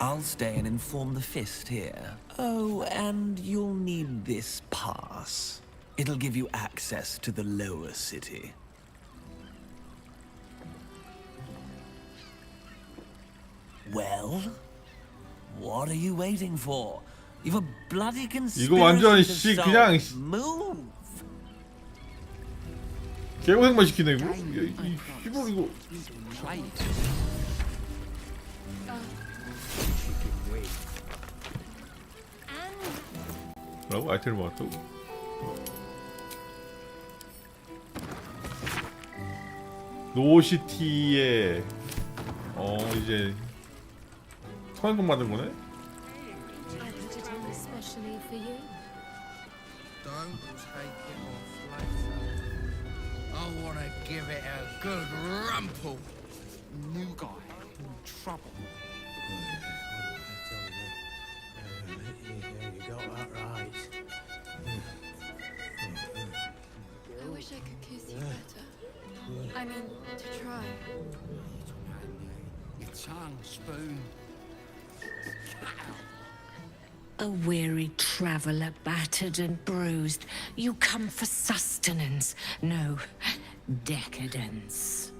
I'll stay and inform the Fist here. Oh, and you'll need this pass. It'll give you access to the lower city. Well, what are you waiting for? You've a bloody conspiracy. 이거 완전 씨 그냥 move. 개고생만 시키네 이거. 이 씨발 이거. 뭐라고? 아이템을 모았다고? 노시티에 이제 성형금 받은 거네? I put it in especially for you. Don't take it off later. I want to give it a good rumple. New guy in trouble. You got that right. I wish I could kiss you better. I mean, to try. Your tongue, Spoon. A weary traveller, battered and bruised, you come for sustenance, no, decadence.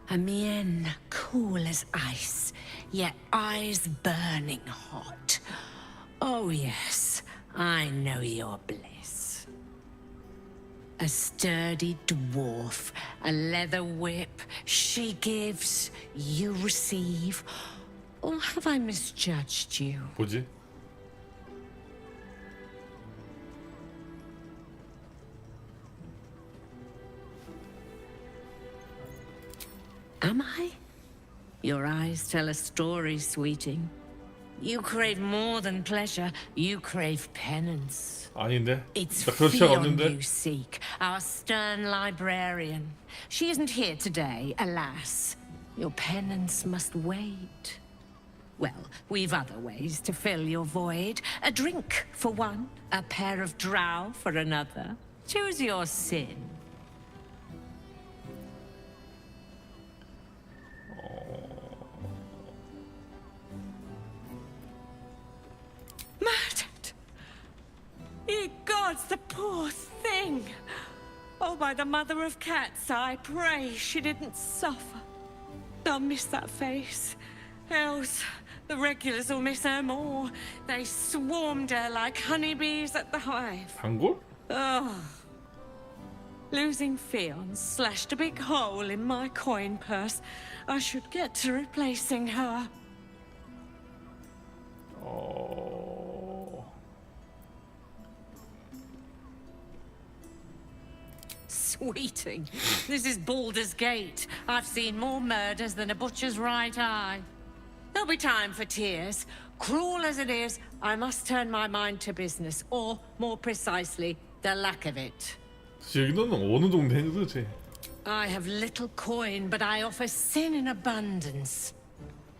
A mien cool as ice, yet eyes burning hot. Oh yes, I know your bliss. A sturdy dwarf, a leather whip, she gives, you receive. Or have I misjudged you? 뭐지? Am I? Your eyes tell a story, sweeting. You crave more than pleasure, you crave penance. 아닌데? It's 나 그럴 시간 Fion 없는데? you seek, our stern librarian. She isn't here today, alas. Your penance must wait. Well, we've other ways to fill your void. A drink for one, a pair of drow for another. Choose your sin. Murdered! Ye gods, the poor thing! Oh, by the mother of cats, I pray she didn't suffer. I'll miss that face. Else, the regulars will miss her more. They swarmed her like honeybees at the hive. 단골? Oh. Losing Fion slashed a big hole in my coin purse. I should get to replacing her. Sweeting, this is Baldur's Gate. I've seen more murders than a butcher's right eye. There'll be time for tears. Cruel as it is, I must turn my mind to business, or, more precisely, the lack of it. 여기는 어느 동네냐 도대체? I have little coin, but I offer sin in abundance.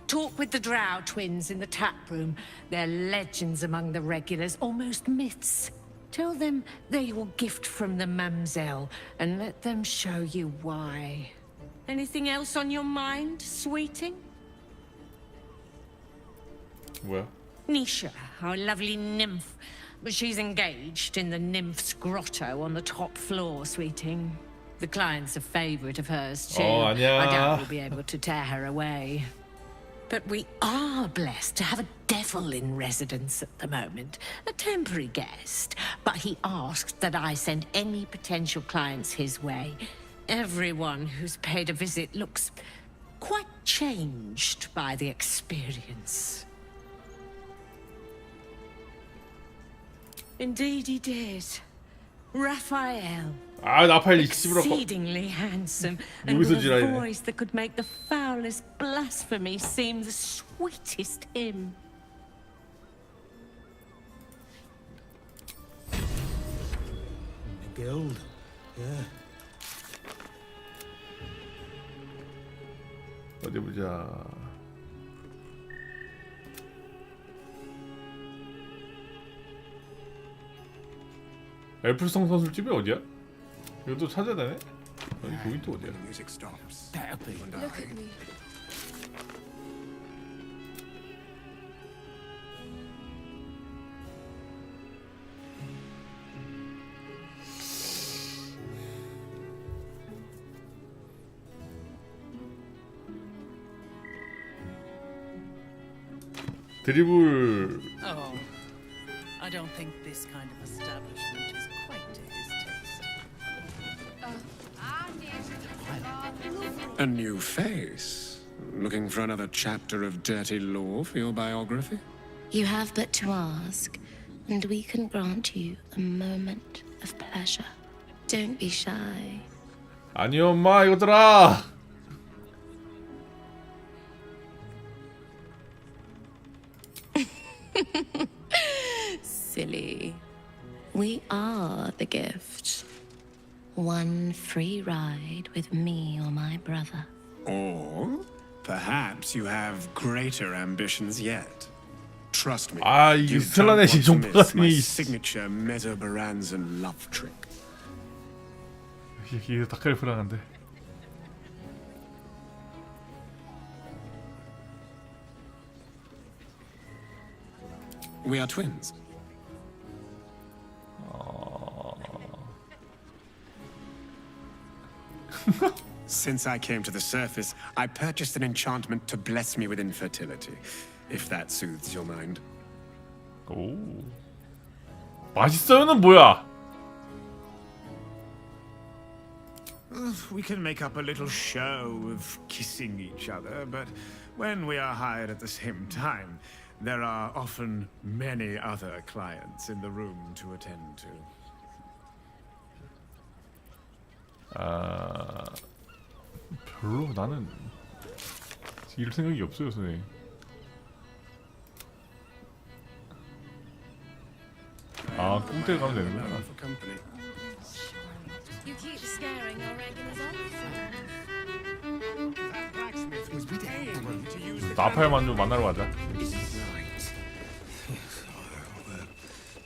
Talk with the Drow twins in the tap room. They're legends among the regulars, almost myths. Tell them they're your gift from the Mamselle, and let them show you why. Anything else on your mind, sweeting? 뭐야? Nisha, our lovely nymph. but she's engaged in the Nymph's Grotto on the top floor, sweeting. The client's a favorite of hers, too. 아니야. I doubt we'll be able to tear her away. But we are blessed to have a devil in residence at the moment. A temporary guest. But he asked that I send any potential clients his way. Everyone who's paid a visit looks quite changed by the experience. Indeed he did. Raphael. 아, 나팔 씹으라고. Exceedingly handsome, and with a voice that could make the foulest blasphemy seem the sweetest hymn. The guild, yeah. 어디 보자. 엘프성 선술집이 어디야? 이것도 찾아야 되네? 아니, 거기 또 어디야? Look at me. 드리블. Oh, I don't think this kind of establishment is quite to his taste. A new face? Looking for another chapter of dirty lore for your biography? You have but to ask, and we can grant you a moment of pleasure. Don't be shy. 아니 엄마 이거더라. Silly. We are the gift. One free ride with me or my brother. Or perhaps you have greater ambitions yet. Trust me. 아, 이 you 스텔라넷이 don't want to 좀 miss my 빠지니. signature Mesobaranzan love trick. 이게 닭갈프랑한데. We are twins. Since I came to the surface, I purchased an enchantment to bless me with infertility, if that soothes your mind. 오. 맛있어요는 뭐야? We can make up a little show of kissing each other, but when we are hired at the same time, there are often many other clients in the room to attend to. 아, 별로 나는 이럴 생각이 없어요, 선생님. 아, 꽁대 가면 되는구나. You keep scaring your regulars off. 나팔 만주 만나러 가자.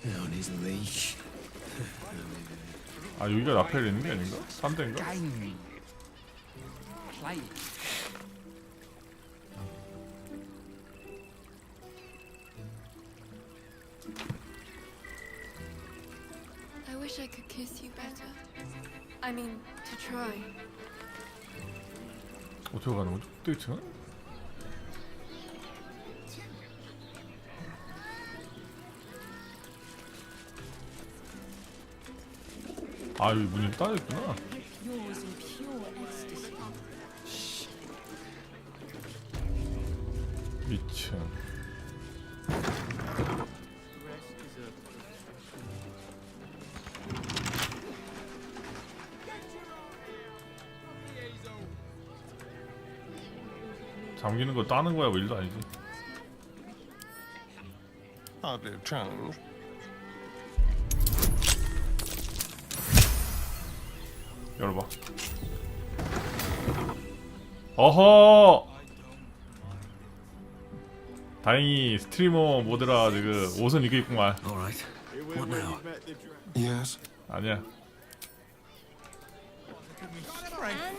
On his leash. 아, 여기가 나팔이 있는 게 아닌가? 3대인가? I wish I could kiss you better. I mean, to try. 어떻게 가는 거죠? 또 있잖아? 아, 여기 문이 따여있구나. Yours in pure ecstasy. 2층. 잠기는 거 따는 거야 뭐 일도 아니지. Hardly a challenge. 열어봐. 어허. 다행히 스트리머 모드라 그 옷은 입고 있구만. Alright. What now? Yes. 아니야.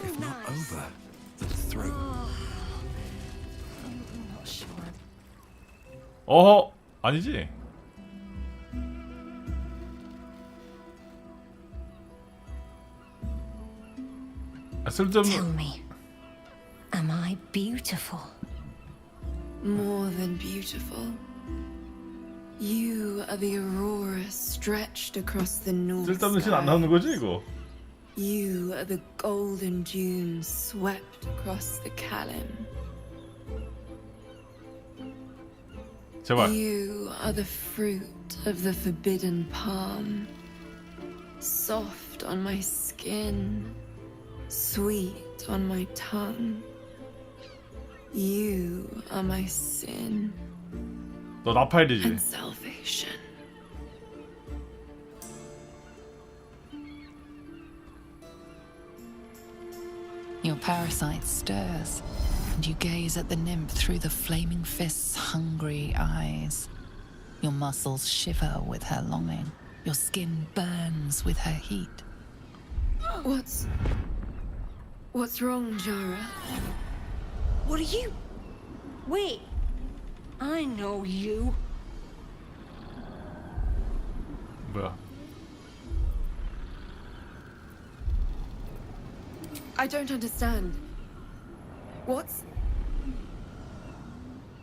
If not over, then through. 어허. 아니지? Tell me, am I beautiful? More than beautiful. You are the aurora stretched across the north 쓸데없는 신 안 나오는 거지 이거? You are the golden dunes swept across the Kalim. 제발. You are the fruit of the forbidden palm, soft on my skin, sweet on my tongue. You are my sin 너 나팔이지? and salvation. Your parasite stirs, and you gaze at the nymph through the flaming fist's hungry eyes. Your muscles shiver with her longing. Your skin burns with her heat. What's wrong, Jara? What are you? Wait. I know you. 뭐야? I don't understand. What's...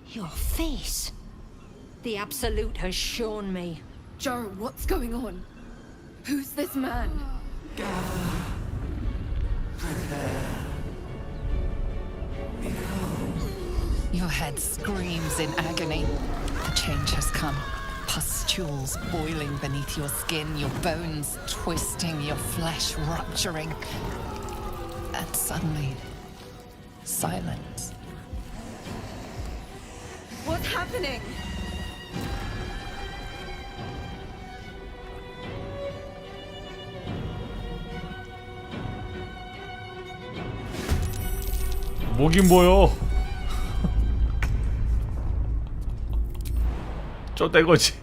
Your face. The Absolute has shown me. Jara, what's going on? Who's this man? Your head screams in agony. The change has come. Pustules boiling beneath your skin, your bones twisting, your flesh rupturing. And suddenly, silence. What's happening? 뭐긴 뭐요? 쪼떼거지.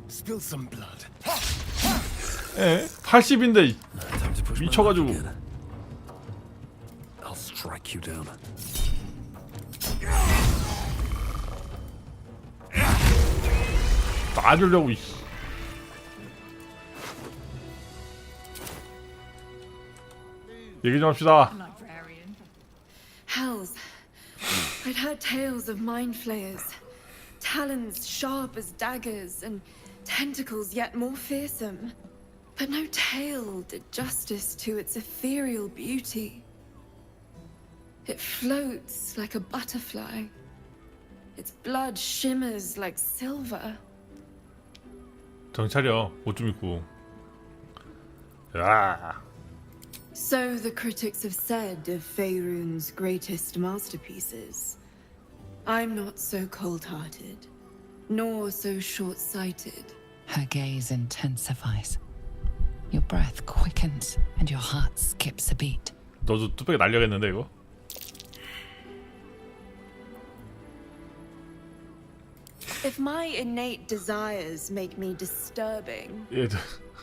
Spill some blood. 에? 80인데 미쳐가지고. I'll strike you down. 놔주려고 이씨. 얘기 좀 합시다. Hells. I'd heard tales of mind flayers. Talons sharp as daggers and tentacles yet more fearsome. But no tale did justice to its ethereal beauty. It floats like a butterfly. Its blood shimmers like silver. 정신 차려. 옷 좀 입고. 야. So the critics have said of Faerun's greatest masterpieces. I'm not so cold-hearted, nor so short-sighted. Her gaze intensifies. Your breath quickens and your heart skips a beat. 너도 뚝배기 날려겠는데 이거? If my innate desires make me disturbing,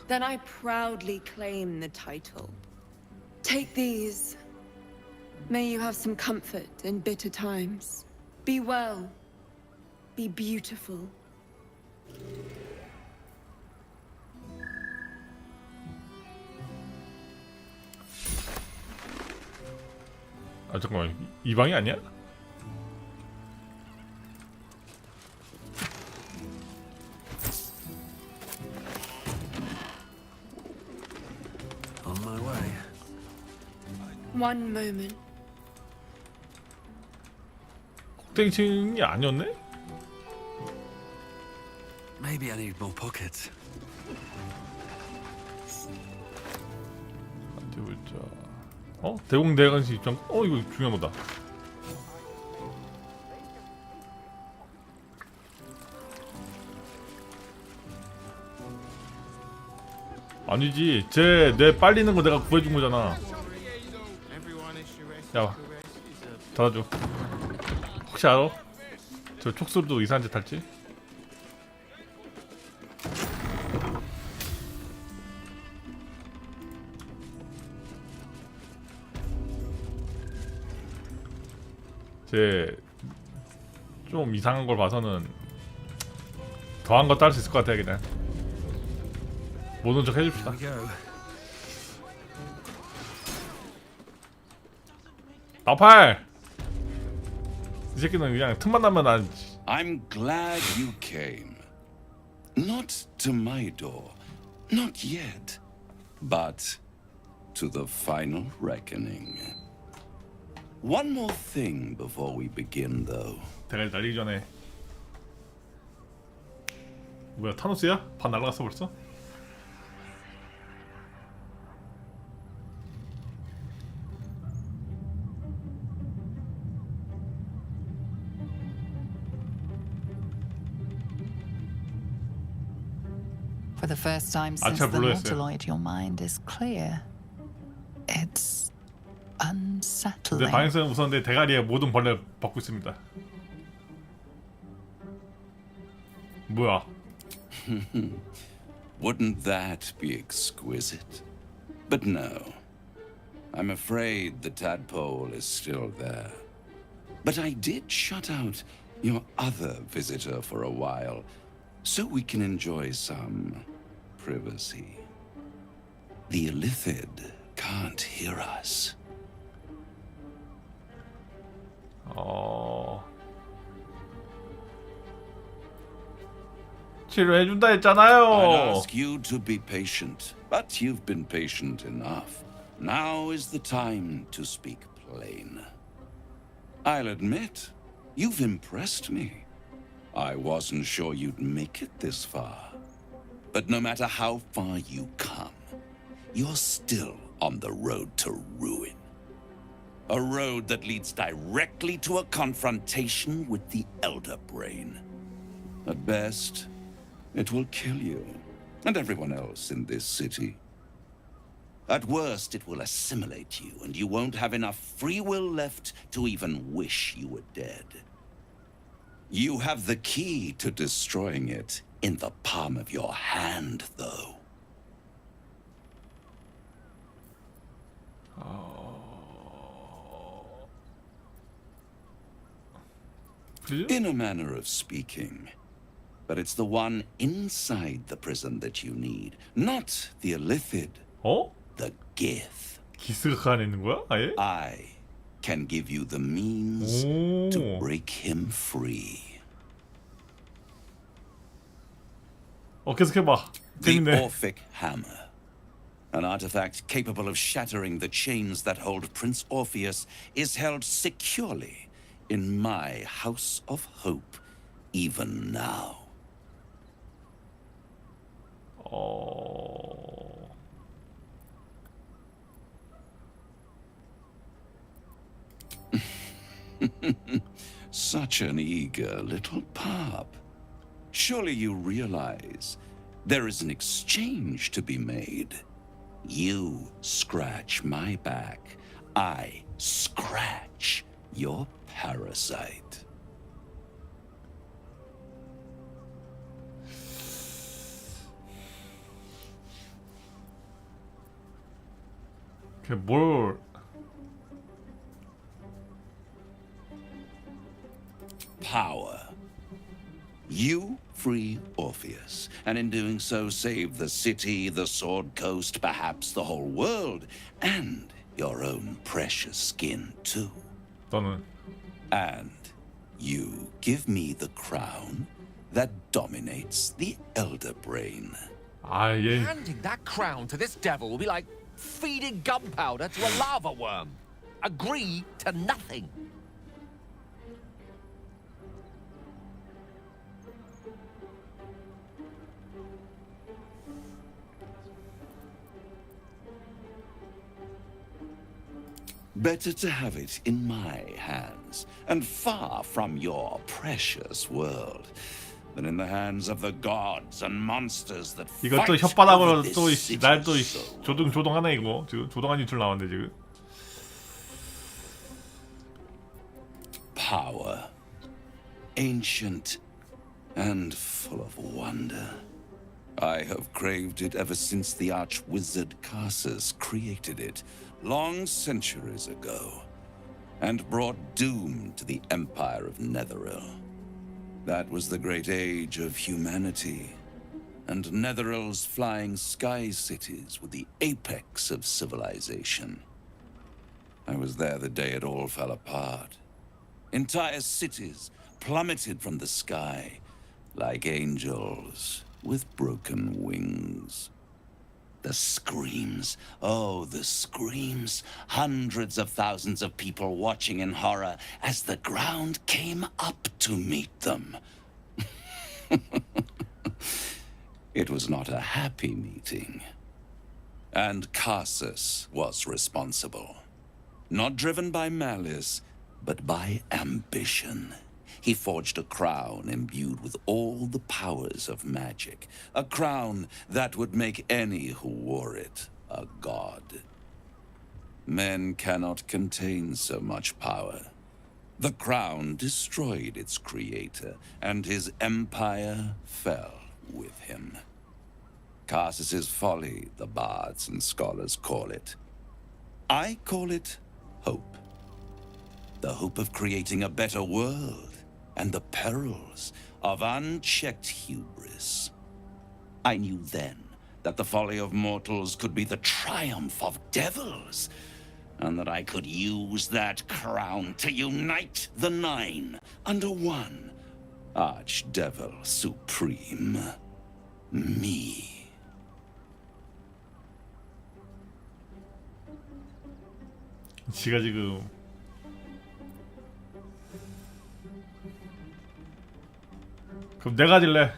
then I proudly claim the title. Take these. May you have some comfort in bitter times. Be well. Be beautiful. 아 잠깐만 이 방이 아니야? On my way. One moment. 꼭대기층이 아니었네? Maybe I need more pockets. 어디 보자. 어? 대공대관식 입장. 어 이거 중요한 거다. 아니지. 쟤 빨리는 거 내가 구해준 거잖아. 야, 닫아줘. 혹시 알아? 저 촉수도 이상한 짓 할지? 쟤 좀 이상한 걸 봐서는 더한 것도 할 수 있을 것 같아. 그냥 모든 척 해줍시다. 나팔. 이 새끼는 그냥 틈만 나면 난. I'm glad you came. Not to my door, not yet, but to the final reckoning. One more thing before we begin, though. 대가리 날리기 전에. 뭐야, 타노스야? 반 날라갔어 벌써? For the first time since the Mortaloid, your mind is clear. It's unsettling. 근데 방향성은 무서운데 대가리에 모든 벌레 받고 있습니다. 뭐야? Wouldn't that be exquisite? But no. I'm afraid the tadpole is still there. But I did shut out your other visitor for a while, so we can enjoy some privacy. The Illithid can't hear us. 치료해준다 했잖아요. I'd ask you to be patient, but you've been patient enough. Now is the time to speak plain. I'll admit, you've impressed me. I wasn't sure you'd make it this far. But no matter how far you come, you're still on the road to ruin. A road that leads directly to a confrontation with the Elder Brain. At best, it will kill you, and everyone else in this city. At worst, it will assimilate you, and you won't have enough free will left to even wish you were dead. You have the key to destroying it in the palm of your hand, though. In a manner of speaking. But it's the one inside the prison that you need, not the Illithid. The Gith. 기스가 안에 있는 거야? 아예? I can give you the means to break him free. 계속해봐. The 재밌네. Orphic Hammer. An artifact capable of shattering the chains that hold Prince Orpheus is held securely in my House of Hope, even now. Such an eager little pup. Surely you realize there is an exchange to be made. You scratch my back, I scratch your parasite. 뭘? Power. You free Orpheus, and in doing so save the city, the Sword Coast, perhaps the whole world, and your own precious skin too. 너는? And you give me the crown that dominates the Elder Brain. Handing that crown to this devil will be like feeding gunpowder to a lava worm. Agree to nothing. Better to have it in my hands, and far from your precious world, than in the hands of the gods and monsters that 이거 또 fight 혓바닥으로 over 또 this 날 또 city's soul. 조동하네 이거. 지금 조동한 유출 나왔는데 지금. Power, ancient and full of wonder. I have craved it ever since the arch-wizard Carsus created it, long centuries ago, and brought doom to the Empire of Netheril. That was the great age of humanity, and Netheril's flying sky cities were the apex of civilization. I was there the day it all fell apart. Entire cities plummeted from the sky like angels with broken wings. The screams, oh, the screams. Hundreds of thousands of people watching in horror as the ground came up to meet them. It was not a happy meeting. And Carsus was responsible. Not driven by malice, but by ambition. He forged a crown imbued with all the powers of magic. A crown that would make any who wore it a god. Men cannot contain so much power. The crown destroyed its creator, and his empire fell with him. Carsus's folly, the bards and scholars call it. I call it hope. The hope of creating a better world, and the perils of unchecked hubris. I knew then that the folly of mortals could be the triumph of devils, and that I could use that crown to unite the Nine under one Archdevil Supreme. Me. 지가 지금 그럼 내가 질래.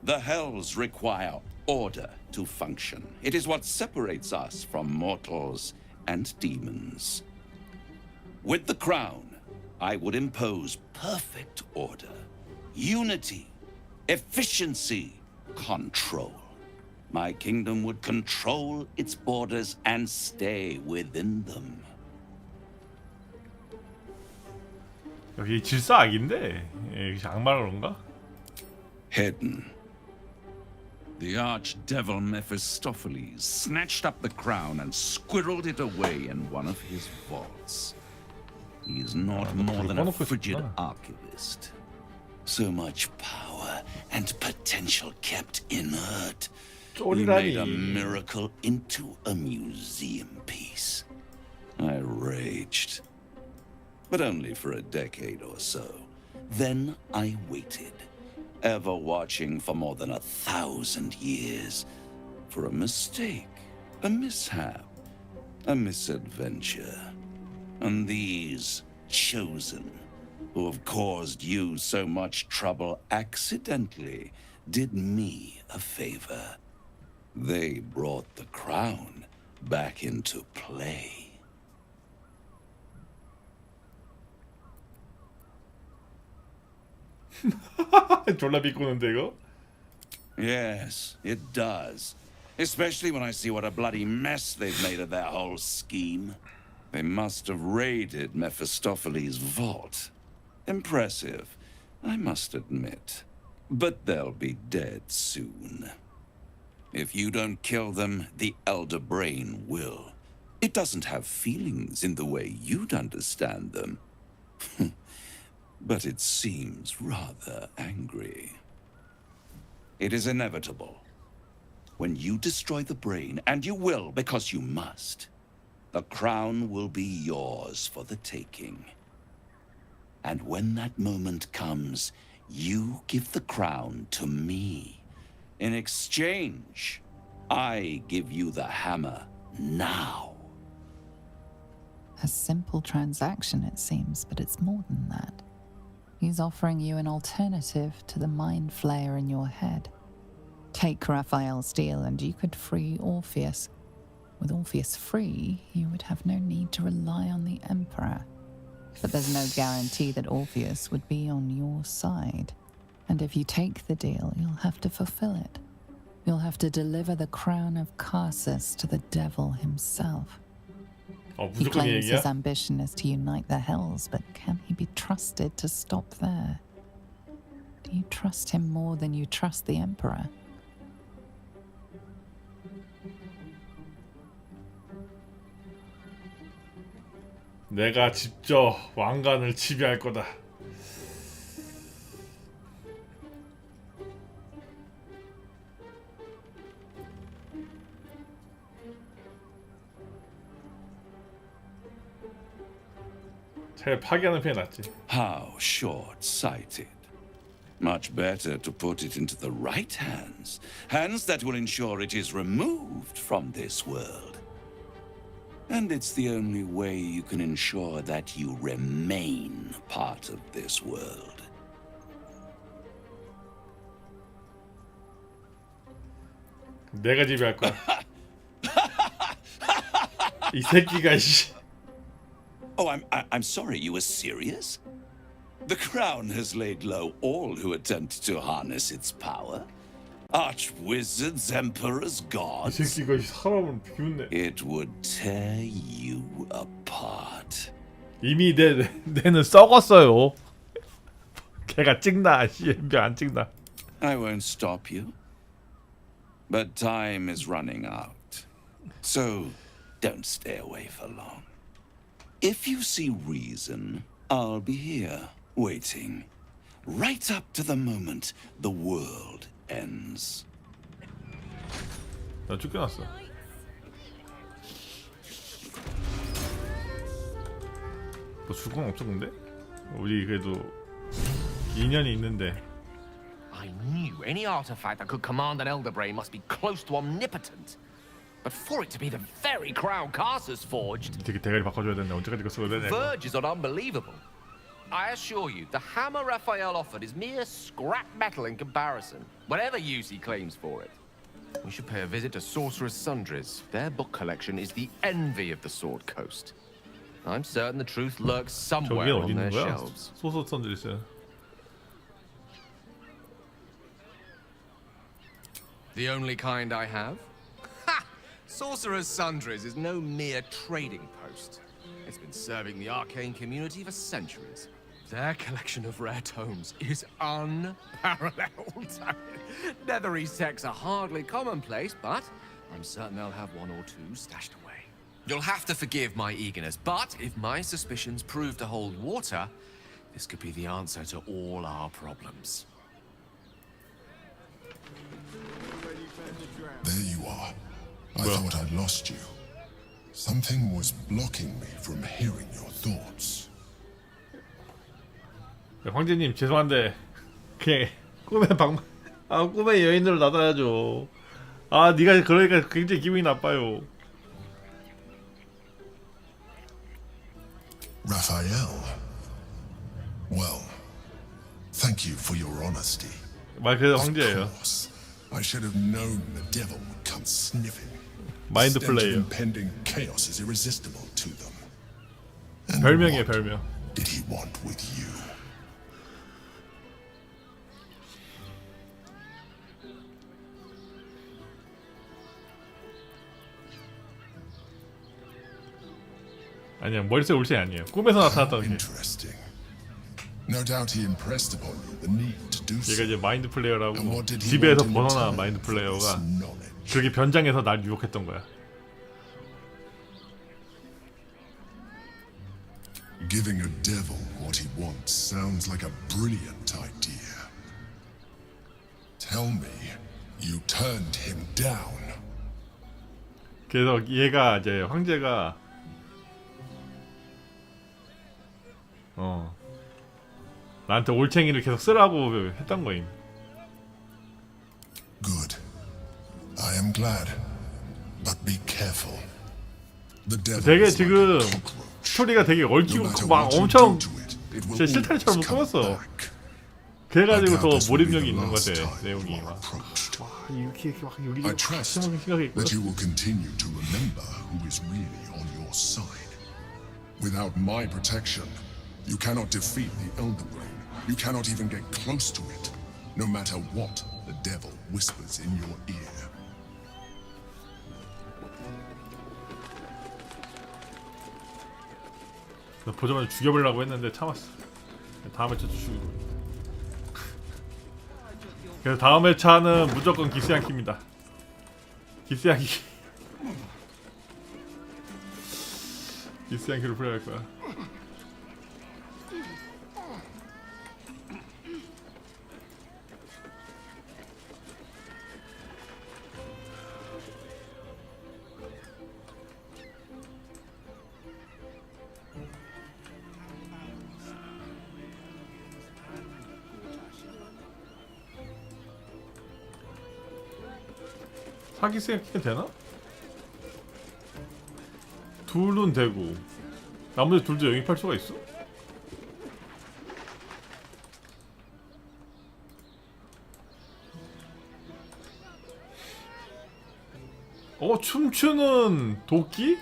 The hells require order to function. It is what separates us from mortals and demons. With the crown, I would impose perfect order, unity, efficiency, control. My kingdom would control its borders and stay within them. 여기 질서 악인데 여기 악마라 그런가? Hidden. The archdevil Mephistopheles snatched up the crown and squirreled it away in one of his vaults. He is not more than a frigid archivist. So much power and potential kept inert. He made a miracle into a museum piece. I raged. But only for a decade or so. Then I waited, ever watching for more than 1,000 years, for a mistake, a mishap, a misadventure. And these chosen, who have caused you so much trouble accidentally, did me a favor. They brought the crown back into play. 졸라 비꼬는데 이거? Yes, it does. Especially when I see what a bloody mess they've made of their whole scheme. They must have raided Mephistopheles' vault. Impressive, I must admit. But they'll be dead soon. If you don't kill them, the Elder Brain will. It doesn't have feelings in the way you'd understand them. But it seems rather angry. It is inevitable. When you destroy the brain, and you will because you must, the crown will be yours for the taking. And when that moment comes, you give the crown to me. In exchange, I give you the hammer now. A simple transaction, it seems, but it's more than that. He's offering you an alternative to the mind flayer in your head. Take Raphael's deal and you could free Orpheus. With Orpheus free, you would have no need to rely on the Emperor. But there's no guarantee that Orpheus would be on your side. And if you take the deal, you'll have to fulfill it. You'll have to deliver the crown of Carsus to the devil himself. He claims his ambition is to unite the hells, but can he be trusted to stop there? Do you trust him more than you trust the Emperor? 내가 직접 왕관을 지배할 거다. 차라리 파괴하는 편이 낫지. How short-sighted. Much better to put it into the right hands. Hands that will ensure it is removed from this world. And it's the only way you can ensure that you remain part of this world. 내가 지배할 거야. 이 새끼가 씨. Oh, I'm sorry, you were serious? The crown has laid low all who attempt to harness its power. Arch-wizards, emperors, 이 gods. 새끼가 사람을 비웃네. It would tear you apart. 이미 내는 썩었어요. 걔가 찍나? CMB 안 찍나? I won't stop you. But time is running out. So don't stay away for long. If you see reason, I'll be here, waiting. Right up to the moment the world ends. 나 쫓겨났어. 뭐 죽은 건 없어 근데? 우리 그래도 인연이 있는데. I knew any artifact that could command an Elder Brain must be close to omnipotent. But for it to be the very crown Carcer's forged... 되게 대가리 바꿔줘야 되는데 언제까지 이거 써야 되냐? ...verges on unbelievable. I assure you, the hammer Raphael offered is mere scrap metal in comparison, whatever use he claims for it. We should pay a visit to Sorcerer's Sundries. Their book collection is the envy of the Sword Coast. I'm certain the truth lurks somewhere 저게 어디 on their 있는 거야? shelves. 소설 선들있어요. The only kind I have? Ha! Sorcerer's Sundries is no mere trading post. It's been serving the arcane community for centuries. Their collection of rare tomes is unparalleled. Netherese texts are hardly commonplace, but I'm certain they'll have one or two stashed away. You'll have to forgive my eagerness, but if my suspicions prove to hold water, this could be the answer to all our problems. There you are. I thought I'd lost you. Something was blocking me from hearing your thoughts. 황제님 죄송한데 그냥 꿈의 여인으로 나타나죠. 아 네가 그러니까 굉장히 기분이 나빠요. Raphael. Well, thank you for your honesty. 말 그대로 황제예요. Of course, I should have known the devil would come sniffing. 마인드 The stench of 플레이요. impending chaos is irresistible to them. And 별명이에요 what 별명. did he want with you? 아니야 머릿속에 울지 아니에요. 꿈에서 나타났다는 게. Interesting. No doubt he impressed upon you the need to do so. 얘가 이제 마인드 플레이어라고 And what did he 집에서 want in 벗어난 return 마인드 for this 플레이어가 knowledge? 그렇게 변장해서 날 유혹했던 거야. Giving a devil what he wants sounds like a brilliant idea. Tell me, you turned him down. 그래서 얘가 이제 황제가 나한테 올챙이를 계속 쓰라고 했던 거임. Good. I am glad. But be careful. The devil 되게 is like a 지금 cockroach. 스토리가 되게 얽히고 No matter 막 what you 엄청 do to it, it will 진짜 실타래처럼 always come 꾸몄어. back. 그래가지고 I doubt 더 this will be 몰입력이 the 있는 것 last 같아 time 내용이 you are 막. approached. 이렇게 막 I 여기저기 trust 심하게 that you will continue to remember who is really on your side. Without my protection, you cannot defeat the Elder Brain. You cannot even get close to it, no matter what the devil whispers in your ear. 보자마자 죽여버리려고 했는데 참았어. 다음 회차 죽이고. 그래서 다음 회차는 무조건 기스양키입니다. 기스양키. 기스양키로 플레이할 거야. 사기 생각해도 되나? 둘은 되고 나머지 둘도 영입할 수가 있어? 춤추는 도끼?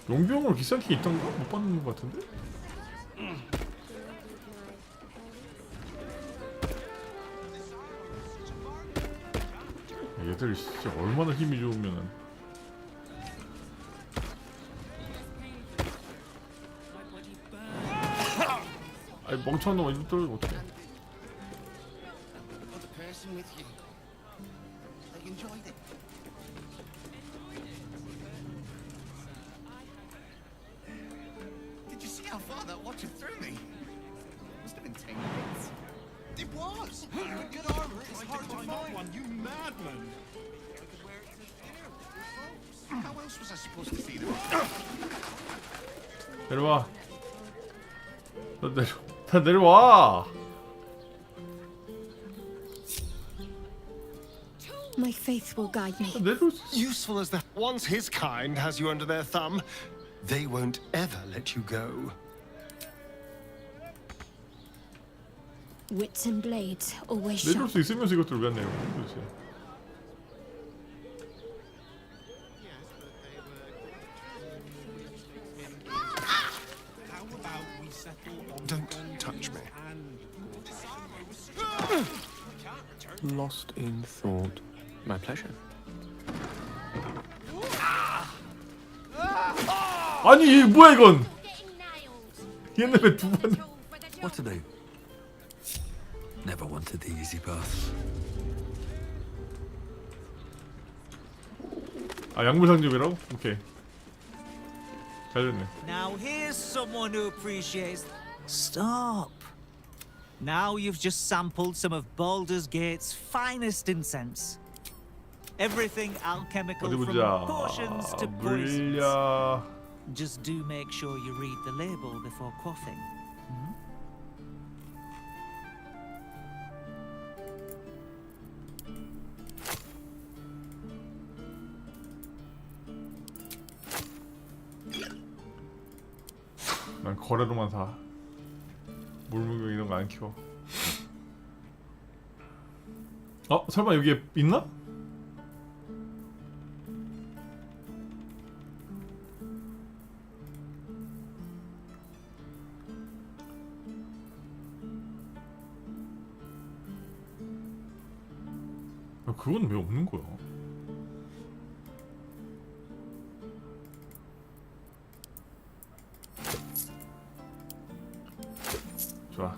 용병으로 기상키 있던가? 못 봤는 것 같은데? 얘들 진짜 얼마나 힘이 좋으면은 아이 멍청한 놈아 이거 떨어지면 어떡해. The person with you. They enjoyed it. Did you see how far that watcher threw me? Must have been 10 minutes. It was! With good armor, it's hard to find one, you madman! How else was I supposed to see them? 내려와. 다 내려와. My faith will guide me. Useful as that. Once his kind has you under their thumb, they won't ever let you go. Wits and blades always 내려올 sharp. 수 있으면서 이것들 왜 안 내려? 도대체. Don't touch me. Lost in thought. My pleasure. 아니 뭐야 이건? 얘네 왜 두 번? What to do? Never wanted the easy path. 아 약물 상점이라고? 오케이. 잘 됐네. Now here's someone who appreciates. Stop. Now you've just sampled some of Baldur's Gate's finest incense. Everything alchemical 어디 from 보자. potions to poisons. 물약. Just do make sure you read the label before quaffing. 난 거래로만 사. 물무경 이런 거 안 키워. 설마 여기에 있나? 그건 왜 없는 거야? 좋아.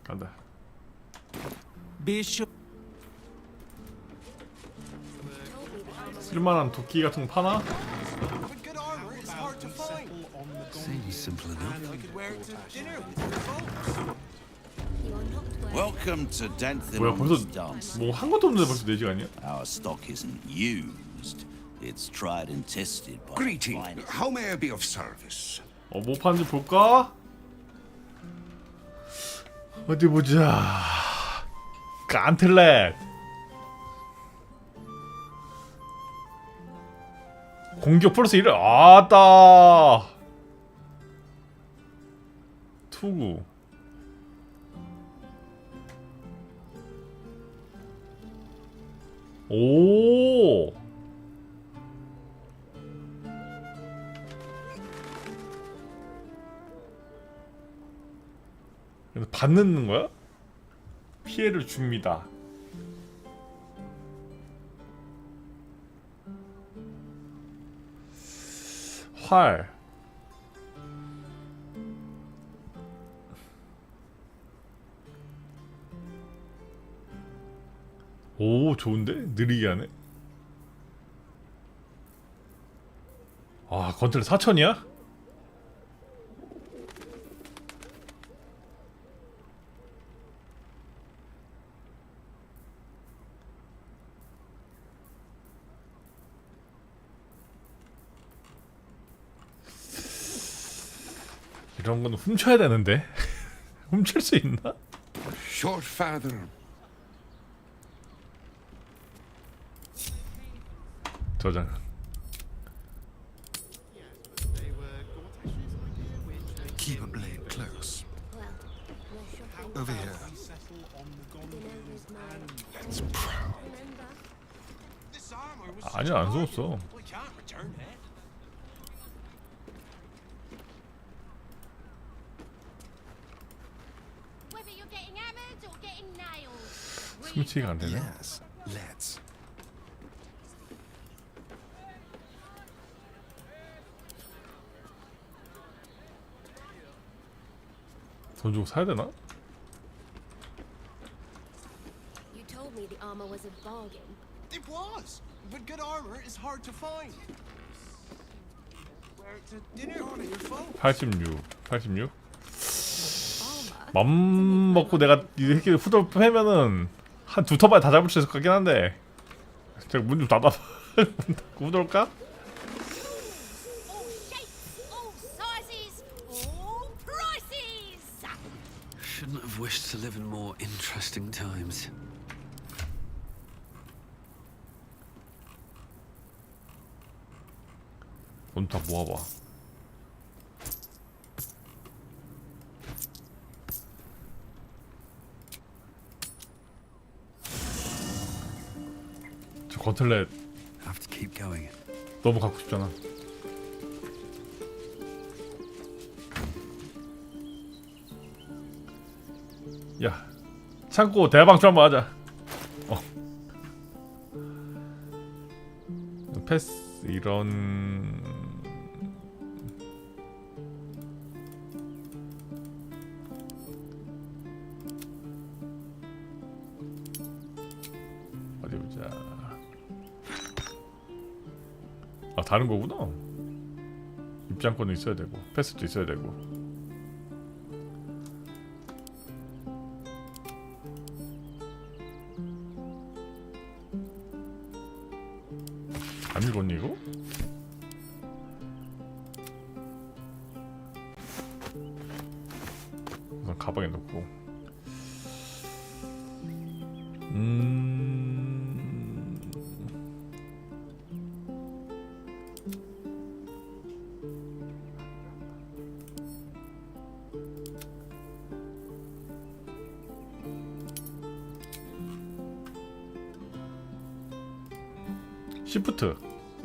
간다. 쓸만한 도끼 같은 거 파나? Seems simple enough. Welcome to Denton 뭐야 on 벌써 Dance. 뭐 한 것도 없는데 벌써 4시간이야? Our stock isn't used. It's tried and tested by Greeting. the finest. How may I be of service? 뭐 파는지 볼까? 어디 보자. 깐틀렛. 공격 플러스 1을 아따. 투구. 오. 그래서 받는 거야? 피해를 줍니다. 활. 오 좋은데? 느리게 하네. 아 건틀 4,000이야? 이런 건 훔쳐야 되는데. 훔칠 수 있나? Short father. 저장. Keep a blade close. Over here. Let's prowl. 아니야, 안 속었어. 스위치가 안 되네. Yes, let's. 돈 주고 사야 되나? You told me the armor was a bargain. It was, but good armor is hard to find. Wear it to dinner with your folks. 86. 맘 먹고 내가 이렇게 후덜 패면은 한 2턴만에 다 잡을 수 있을 것 같긴 한데. 제가 문 좀 닫아. 문 닫고 후덜까? Shouldn't have wished to live in more interesting times. 돈 다 모아봐. 저 거틀렛 Have to keep going. 너무 갖고 싶잖아. 야, 창고 대방출 한번 하자. 패스 이런. 어디 보자. 아, 다른 거구나. 입장권도 있어야 되고 패스도 있어야 되고. 안 읽었니 이거? 우선 가방에 넣고.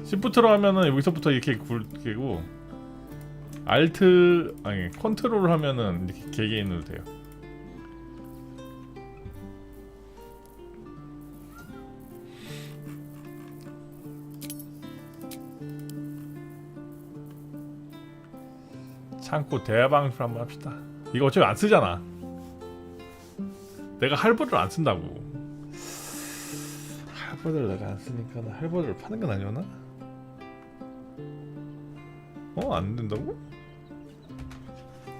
시프트로 하면은 여기서부터 이렇게 굴리고, 알트 아니 컨트롤을 하면은 이렇게 개개인으로 돼요. 창고 대방출 한번 합시다. 이거 어차피 안 쓰잖아. 내가 할부를 안 쓴다고. 할부를 내가 안 쓰니까 할부를 파는 건 아니었나? 안 된다고?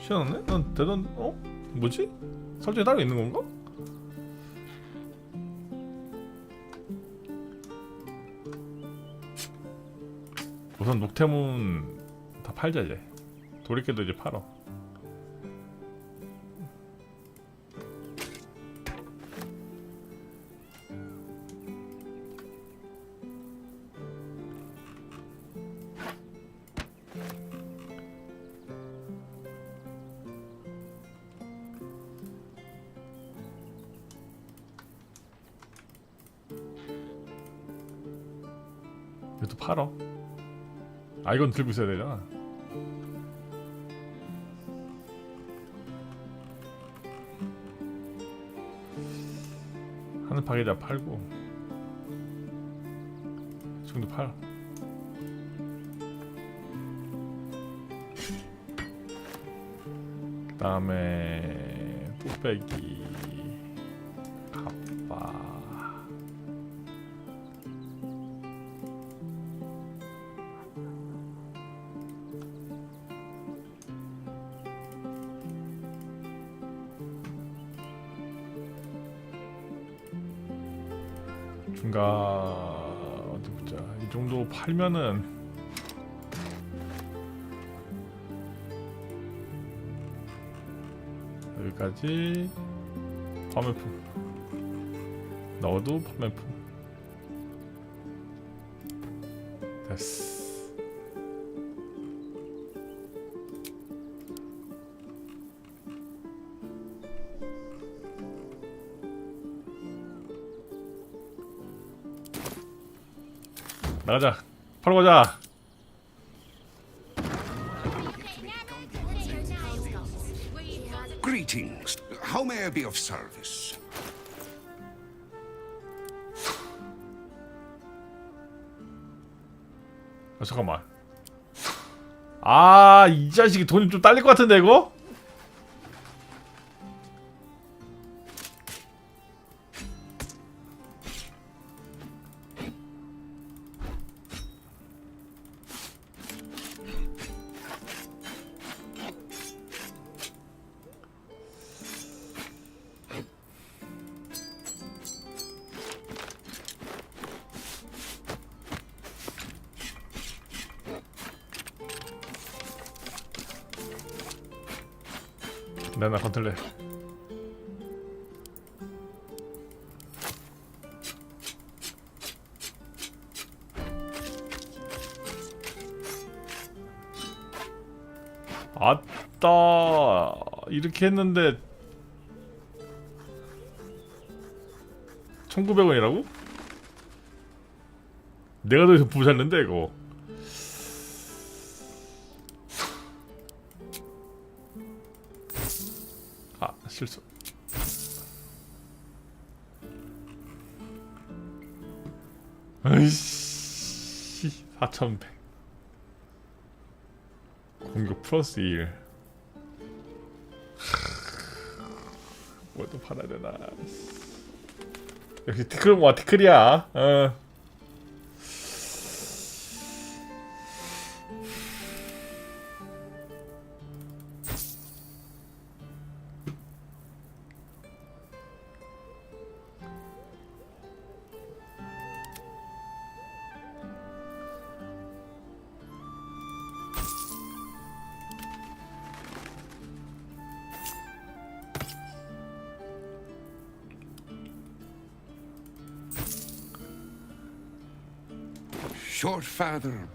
시원하네? 난 대단. 뭐지? 설정이 따로 있는 건가? 우선 녹태문 다 팔자 이제. 도리깨도 이제 팔어. 이것도 팔어. 아, 이건 들고 있어야 되잖아. 하늘 파괴자 팔고, 이 정도 팔. 그 다음에 뚝배기, 갑바. 중가 어디 보자. 이 정도 팔면은 여기까지 판매품. 너도 판매품. 됐어. 나가자. 바로 가자. Greetings. How may I be of service? 잠깐만. 이 자식이 돈이 좀 딸릴 것 같은데 이거? 나 컨트롤해. 아따 이렇게 했는데 1900원이라고? 내가 더 부살는데 이거. 실수. 아이씨 4100. 공격 플러스 1. 뭘 또 팔아야 되나. 역시 티클은 뭐 티클이야.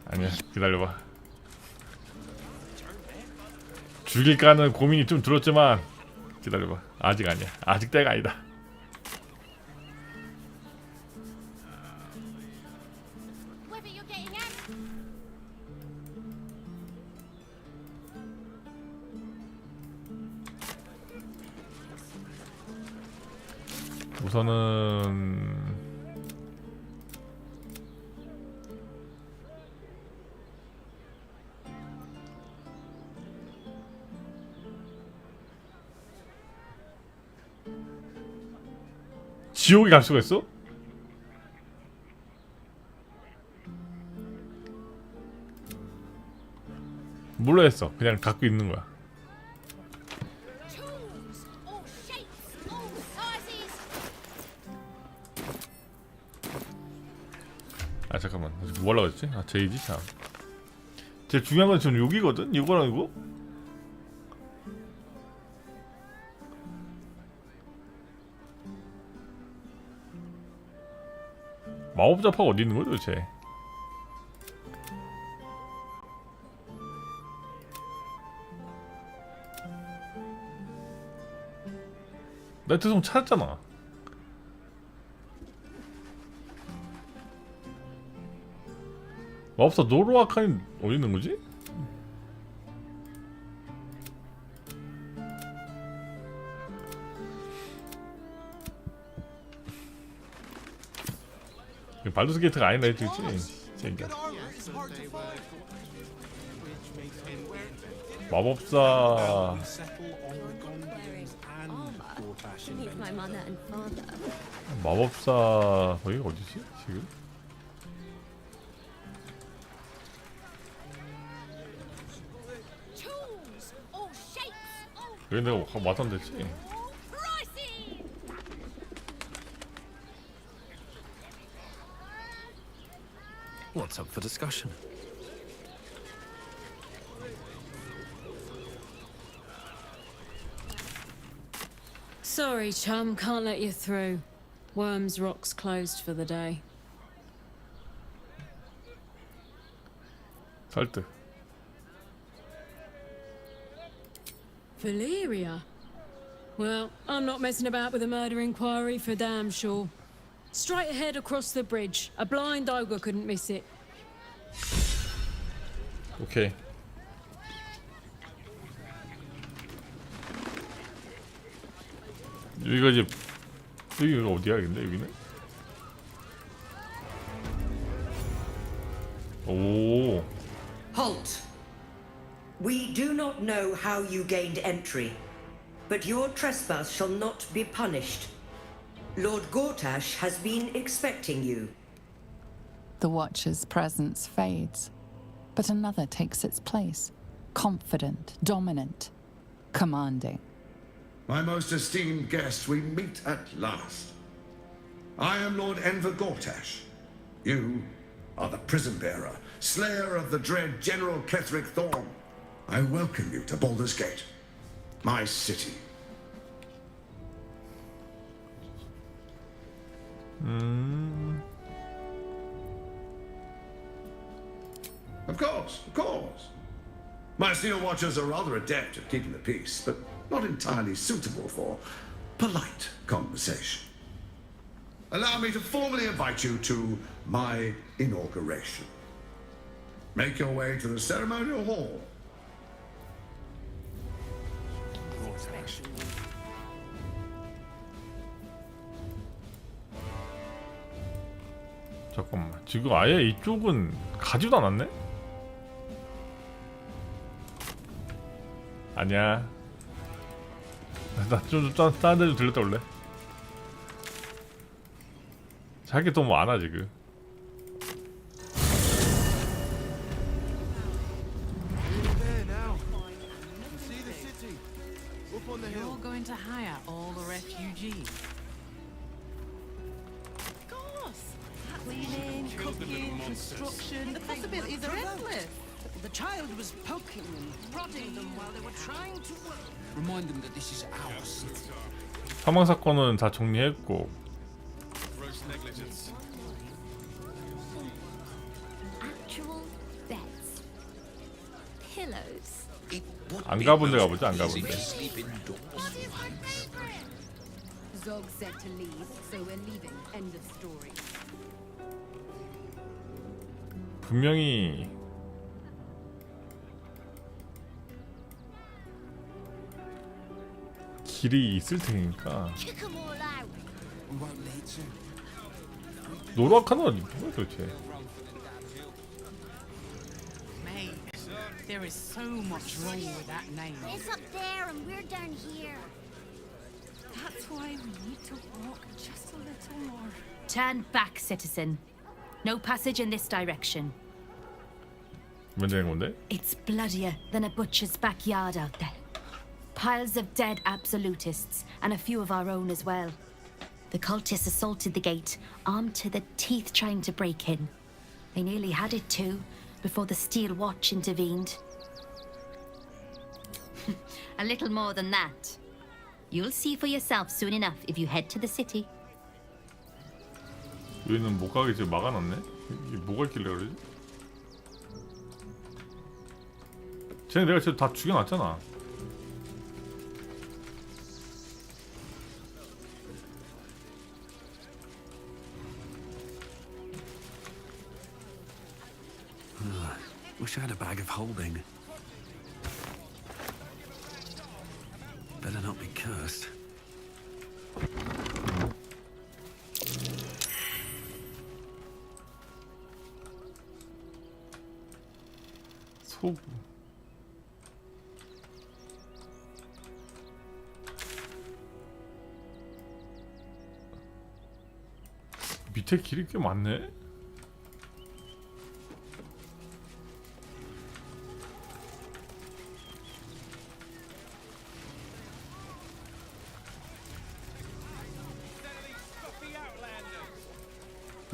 아니야, 기다려봐. 죽일까는 고민이 좀 들었지만 기다려봐. 아직 아니야. 아직 때가 아니다. 우선은 지옥에 갈 수가 있어? 몰라 했어. 그냥 갖고 있는 거야. 잠깐만. 뭐 하려고 했지? 제이지? 참. 제일 중요한 건 저는 여기거든? 이거랑 이거? 마법자파가 어디 있는 거야 도대체? 네트송 찾았잖아. 마법사 노르아칸이 어디 있는 거지? 발두스 게이트가 아니라 했지, 그치? 마법사 마법사 거기 어디지 지금? 여기 내가 왔던 데지? What's up for discussion? Sorry, chum, can't let you through. Worms Rock's closed for the day. 설득. Valeria? Well, I'm not messing about with a murder inquiry for damn sure. Straight ahead across the bridge. A blind ogre couldn't miss it. 오케이. 여기가 이제 여기가 어디야 근데 여기는? 오. Halt! We do not know how you gained entry, but your trespass shall not be punished. Lord Gortash has been expecting you. The Watcher's presence fades, but another takes its place. Confident, dominant, commanding. My most esteemed guest, we meet at last. I am Lord Enver Gortash. You are the prison bearer, slayer of the dread General Ketheric Thorn. I welcome you to Baldur's Gate, my city. Of course. My Steel Watchers are rather adept at keeping the peace, but not entirely suitable for polite conversation. Allow me to formally invite you to my inauguration. Make your way to the ceremonial hall. 잠깐만. 지금 아예 이쪽은 가지도 않았네? 아니야. 나좀 다른 데 좀 들렸다 올래? 자기 또 뭐 안하 지금. You're going to hire all the refugees. Of course. Cleaning, cooking, construction. The possibilities are endless. The child was poking and prodding them while they were trying to work. Remind them that this is our city. 사망 사건은 다 정리했고. Gross negligence. Actual beds. Pillows. 안 가본 데 가보자. 안 가본 데. Zog said to leave, so we're leaving. End of story. 분명히 길이 있을 테니까. 노르아카는 어디 뭐야 도대체? Mate, there is so much wrong with that name. It's up there and we're down here. That's why we need to walk just a little more. Turn back, citizen. No passage in this direction. 왜 되는 건데? It's bloodier than a butcher's backyard out there. Piles of dead absolutists, and a few of our own as well. The cultists assaulted the gate, armed to the teeth trying to break in. They nearly had it too, before the Steel Watch intervened. A little more than that. You'll see for yourself soon enough if you head to the city. 얘는 못 가게 지금 막아놨네? 이게 뭐가 있길래 그러지? 쟤는 내가 진짜 다 죽여놨잖아. Wish I had a bag of holding. Better not be cursed. 소금. 밑에 길이 꽤 많네?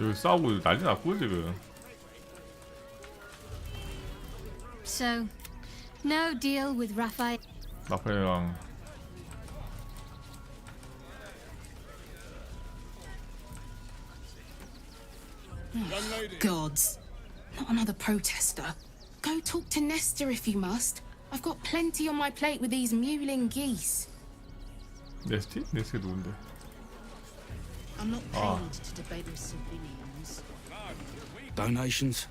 여기 싸우고 난리 났고 지금. So, no deal with Raphael. 라파엘랑 Gods. Not another protester. Go talk to Nestor if you must. I've got plenty on my plate with these mewling geese. 네스티? 네스티가 누군데? I'm not Ah. paid to debate with civilians. Donations?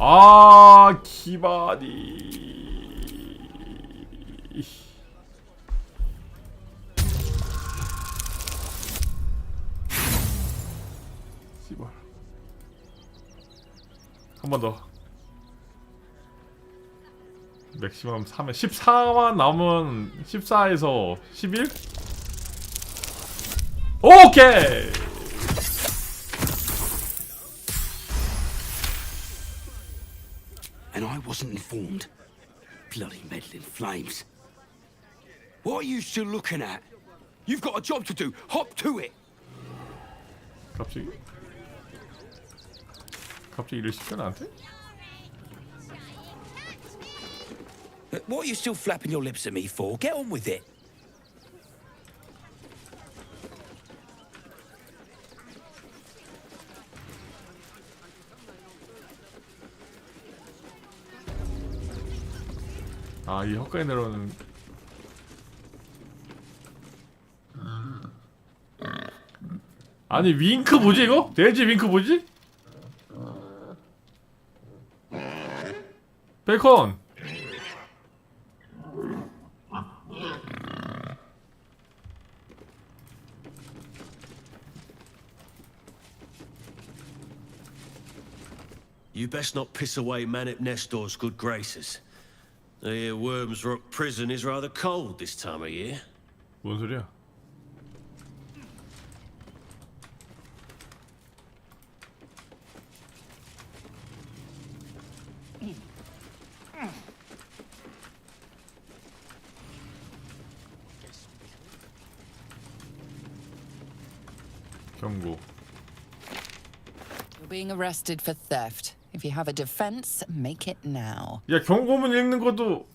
아, 기바디. 씨발. 한 번 더. 맥시멈 3에 14만 남은 14에서 11? 오케이! And I wasn't informed. Bloody meddling flames. What are you still looking at? You've got a job to do. Hop to it. 갑자기 일을 시켜 나한테? What are you still flapping your lips at me for? Get on with it. 아, 이 헛간에 내려오는 아니 윙크 뭐지 이거? 돼지 윙크 뭐지? 베이컨. You best not piss away Manip Nestor's good graces. I hear Worms Rock Prison is rather cold this time of year. 뭔 소리야? 경고. You're being arrested for theft. If you have a defense, make it now. 야, 경고문 읽는 것도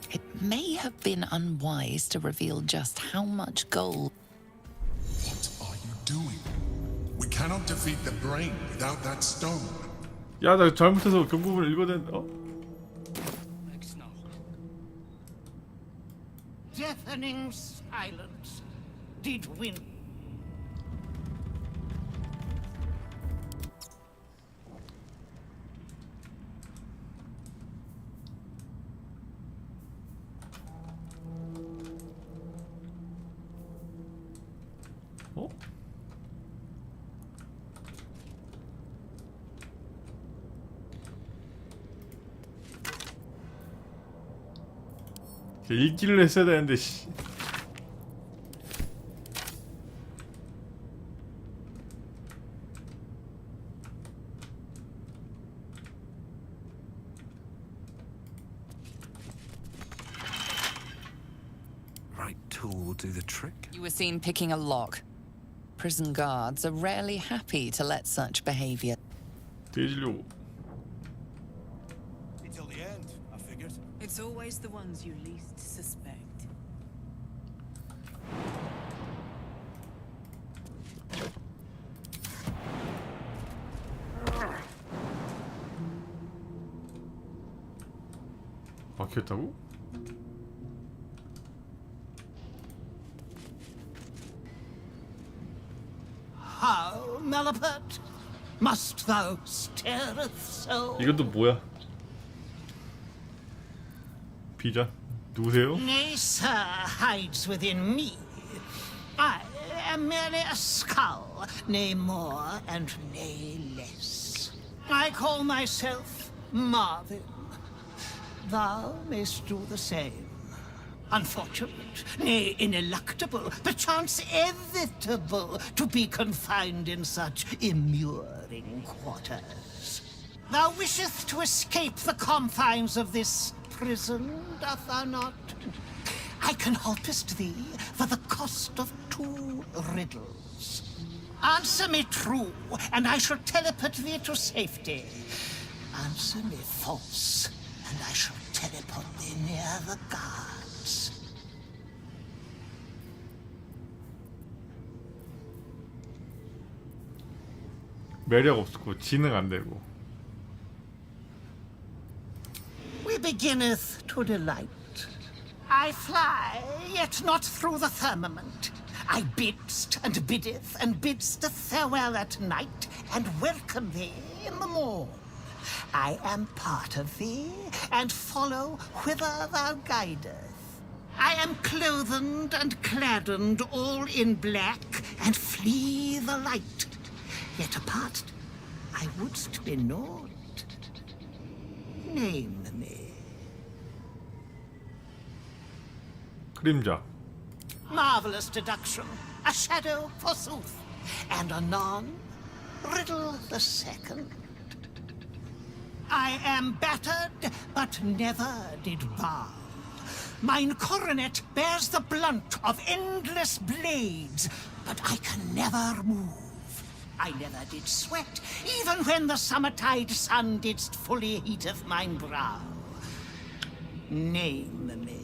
It may have been unwise to reveal just how much gold. What are you doing? We cannot defeat the brain without that stone. 야, 나 잘못해서 경고문 읽어야 되는데. 어? Deafening silence. Did win. 어? 읽기를 했어야 되는데 씨. Right tool will do the trick. You were seen picking a lock. Prison guards are rarely happy to let such behavior. 뒤지려고. Until the end, I figured. It's always the ones you least suspect. 막혔다고? How, Malapert? Must thou stareth so? 이것도 뭐야? 비전? 누구세요? Nay, sir, hides within me. I am merely a skull, nay more and nay less. I call myself Marvin. Thou mayst do the same. Unfortunate, nay, ineluctable, perchance inevitable to be confined in such immuring quarters. Thou wishest to escape the confines of this prison, doth thou not? I can helpest thee for the cost of 2 riddles. Answer me true, and I shall teleport thee to safety. Answer me false, and I shall teleport thee near the guards. 매력 없고 지능 안 되고. We beginneth to delight. I fly, yet not through the firmament. I bidst and biddeth and bidst a farewell at night, and welcome thee in the morn. I am part of thee, and follow whither thou guidest. I am clothed and claddened all in black, and flee the light. Yet apart, I wouldst be known. Name me. 그림자. Marvelous deduction. A shadow, forsooth. And anon, riddle the second. I am battered, but never did bow. Mine coronet bears the blunt of endless blades, but I can never move. I never did sweat, even when the summertide sun didst fully heateth mine brow. Name me.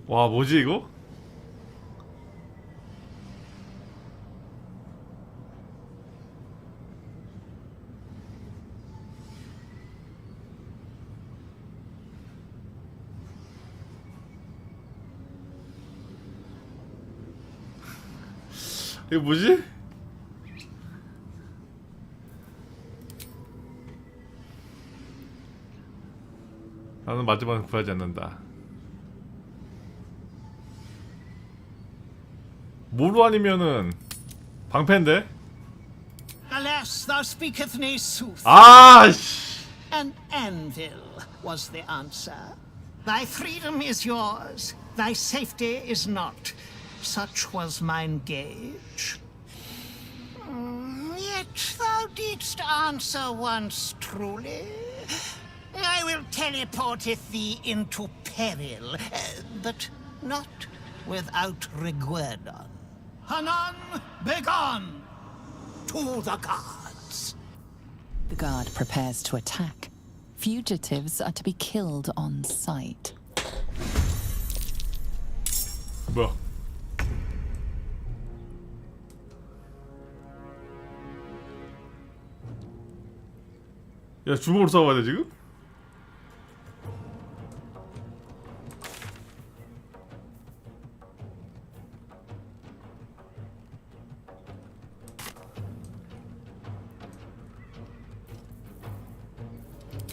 와, 뭐지 이거? 이거 뭐지? 나는 마지막에 구하지 않는다. 뭐로 아니면은 방패인데? Alas, thou speaketh nay sooth. 아, 씨. An anvil was the answer. Thy freedom is yours, thy safety is not. Such was mine gauge. Yet thou didst answer once truly. I will teleporteth thee into peril, but not without reguerdon. Anon, begone! To the guards! The guard prepares to attack. Fugitives are to be killed on sight. 뭐야? 야, 주먹으로 싸워야 돼 지금?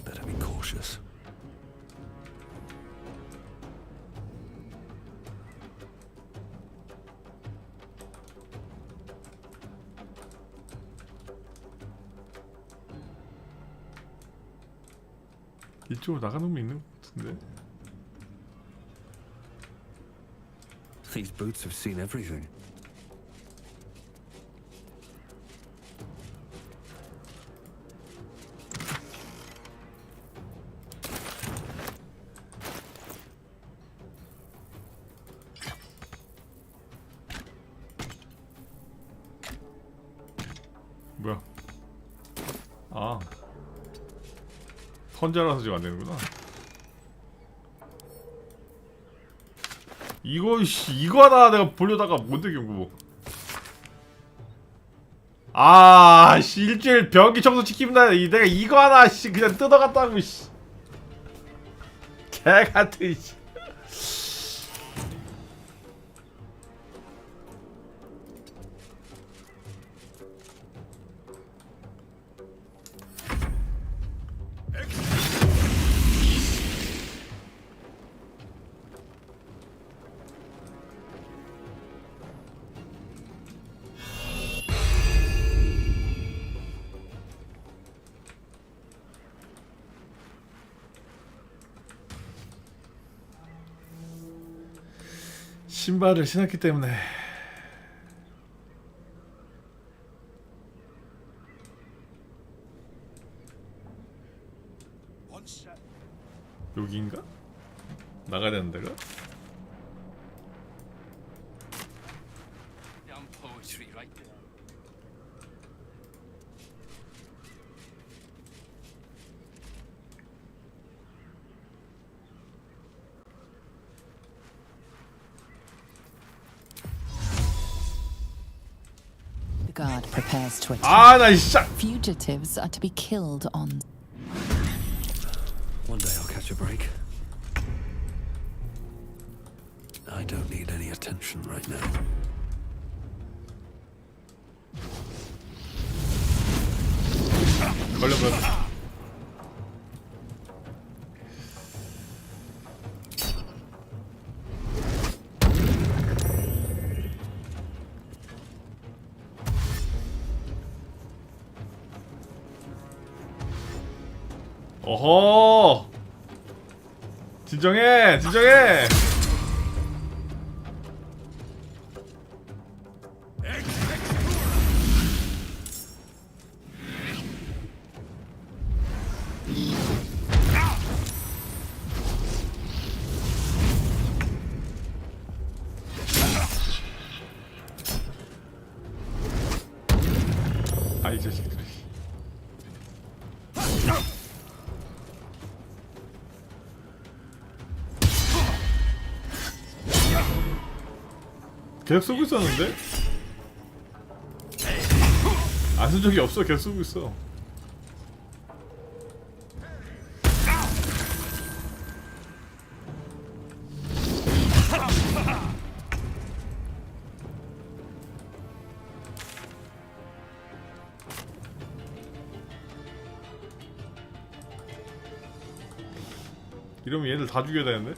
Better be cautious. 이쪽으로 나가는 놈이 있는 것 같은데? These boots have seen everything. 뭐야? 아, 선자라서 지금 안 되는구나. 이거 이거 하나 내가 보려다가 뭔데 경고. 아, 씨, 일주일 변기 청소 시킵니다. 내가 이거 하나 씨 그냥 뜯어갔다고 씨. 개 같은 씨. 신발을 신었기 때문에. 여기인가? 나가야 되는 데가? Damn poetry right there. The guard prepares to attack. 아, 나 진짜. Fugitives are to be killed on. One day I'll catch a break. I don't need any attention right now. 걸려버렸다. 어허. 진정해, 진정해. 아, 이 자식들. 계속 쏘고 있었는데? 안 쓴 적이 없어. 계속 쏘고 있어. 이러면 얘들 다 죽여야 되는데?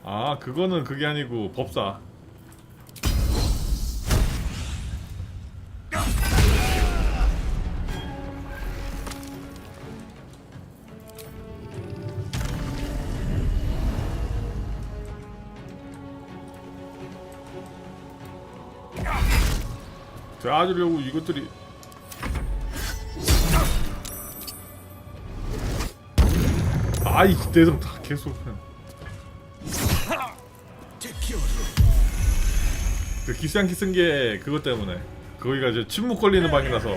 아, 그거는 그게 아니고 법사. 도와주려고 이것들이. 아이, 내성 다 계속. 그 기스양키 쓴 게 그것 때문에. 거기가 이제 침묵 걸리는 방이라서.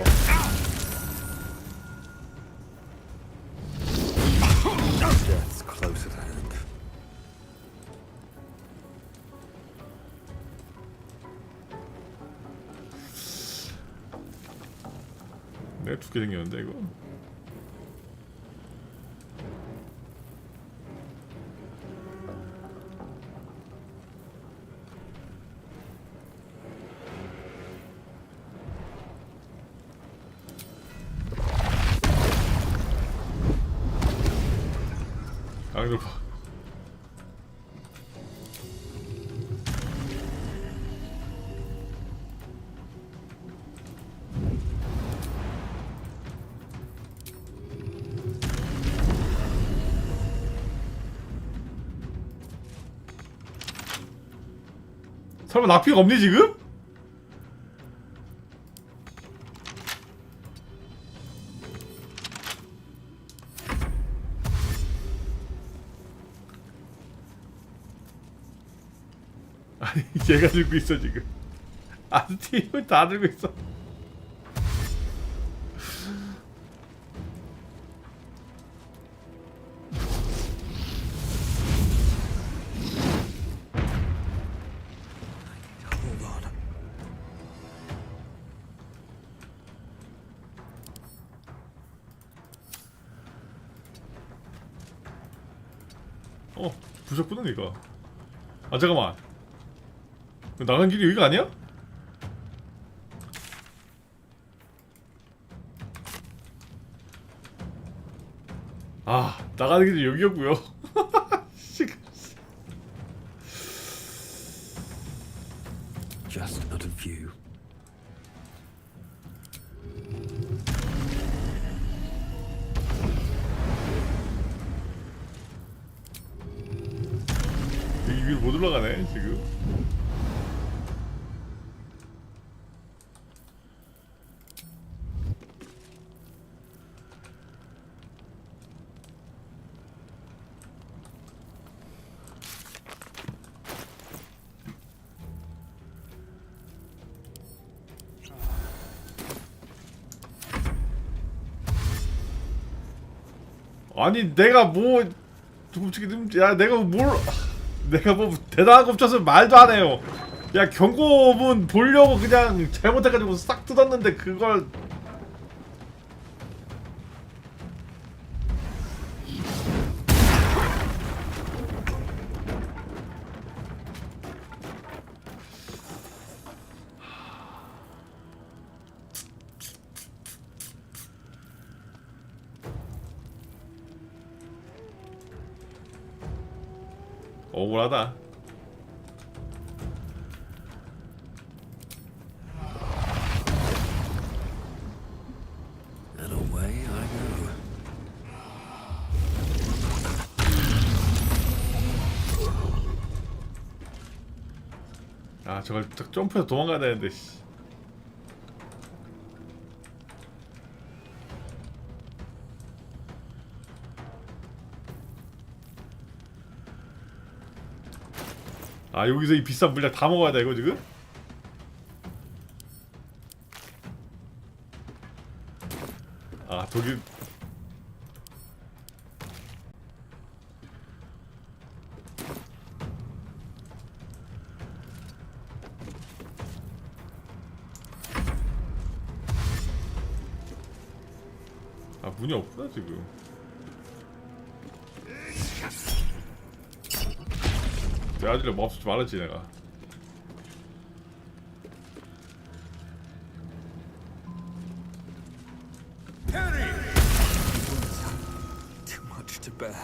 Death's close at hand. 내가 죽게 생겼는데 이거. 강도 봐. 설마 납피가 없니 지금? 아니, 얘가 들고 있어 지금. 아스티브 다 들고 있어. 부셨구나 이거. 아, 잠깐만. 나간 길이 여기가 아니야? 아, 나가는 길이 여기였고요. Just out of view. 이 위로 못 올라가네 지금. 아니 내가 뭐 솔직히 야 내가 뭐 대단한 거 없어서 말도 안 해요. 야 경고문 보려고 그냥 잘못해가지고 싹 뜯었는데 그걸 억울하다. And away I go. 아 저걸 딱 점프해서 도망가야 되는데 씨. 아 여기서 이 비싼 물약 다 먹어야 돼 이거 지금? 아 독일 아 문이 없구나 지금. 내가 아직도 뭐 없을지 말았지 내가. Too much to bear.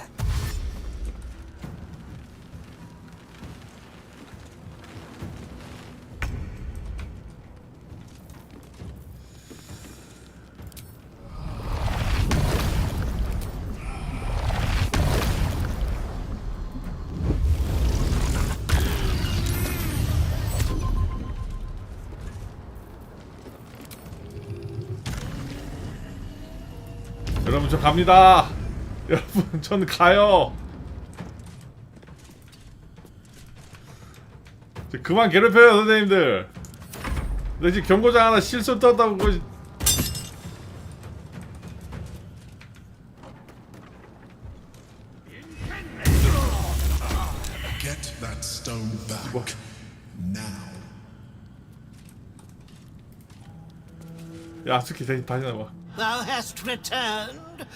여러분 저 갑니다. 여러분 저는 가요. 그만 괴롭혀요 선생님들. 나 지금 경고장 하나 실수 떴다고 그거. Get that stone back now. 야 스키 다시 나와. Thou hast returned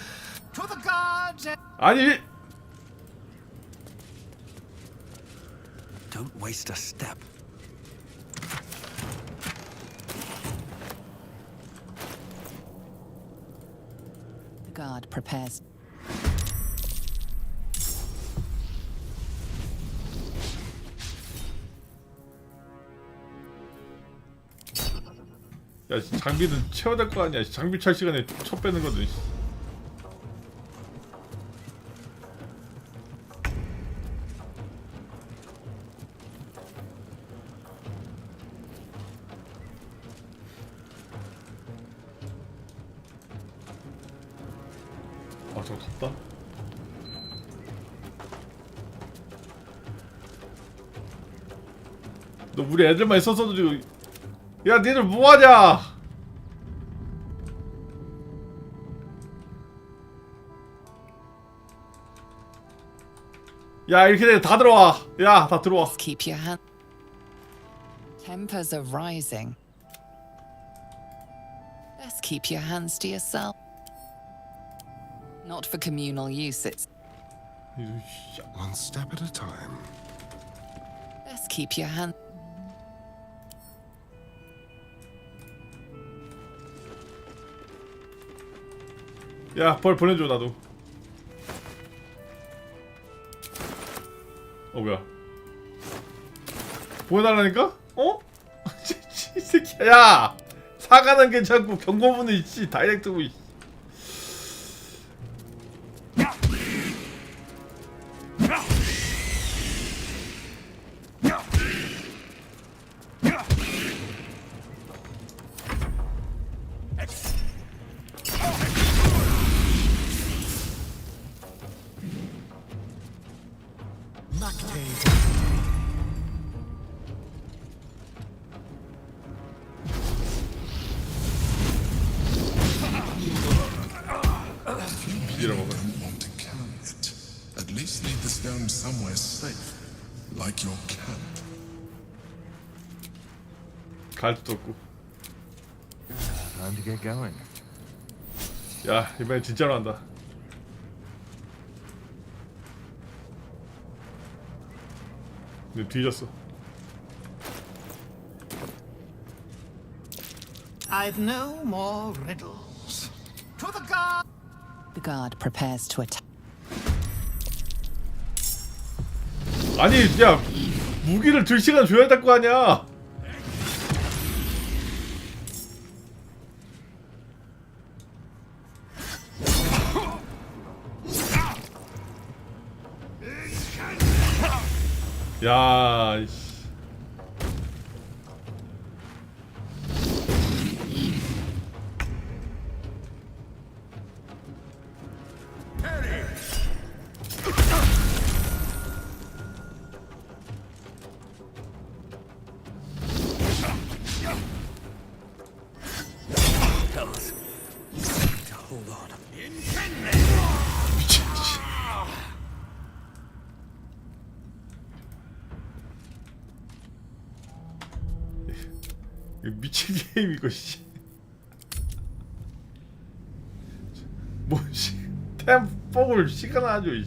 to the gods and... 아니 Don't waste a step. The guard prepares. 야 장비는 채워야 될 거 아니야. 장비 찰 시간에 첫 빼는 거든. 아 저거 덥다. 너 우리 애들만 있었어도 지금. 야 니들 뭐하냐. 야 이렇게 되면 다 들어와. 야 다 들어와. Keep your hand. Tempers are rising. Best keep your hands to yourself. Not for communal use, it's One step at a time. best keep your hand. 야 벌 보내줘 나도. 뭐야? 보여달라니까? 어? 이 새끼야. 야! 사과는 괜찮고 경고문은 있지. 다이렉트고. At least leave the stone somewhere safe, like your camp. 갈 수도 없고. Time to get going. 야, 이번엔 진짜로 한다. 근데 뒤졌어. I've no more riddles. To the guard. The guard prepares to attack. 아니, 야, 무기를 들 시간 줘야 될 거 아니야. 야, 이씨. Hold on. 미친 게임 이거 씨. 뭐 씨. 템4을 시간 하죠 이.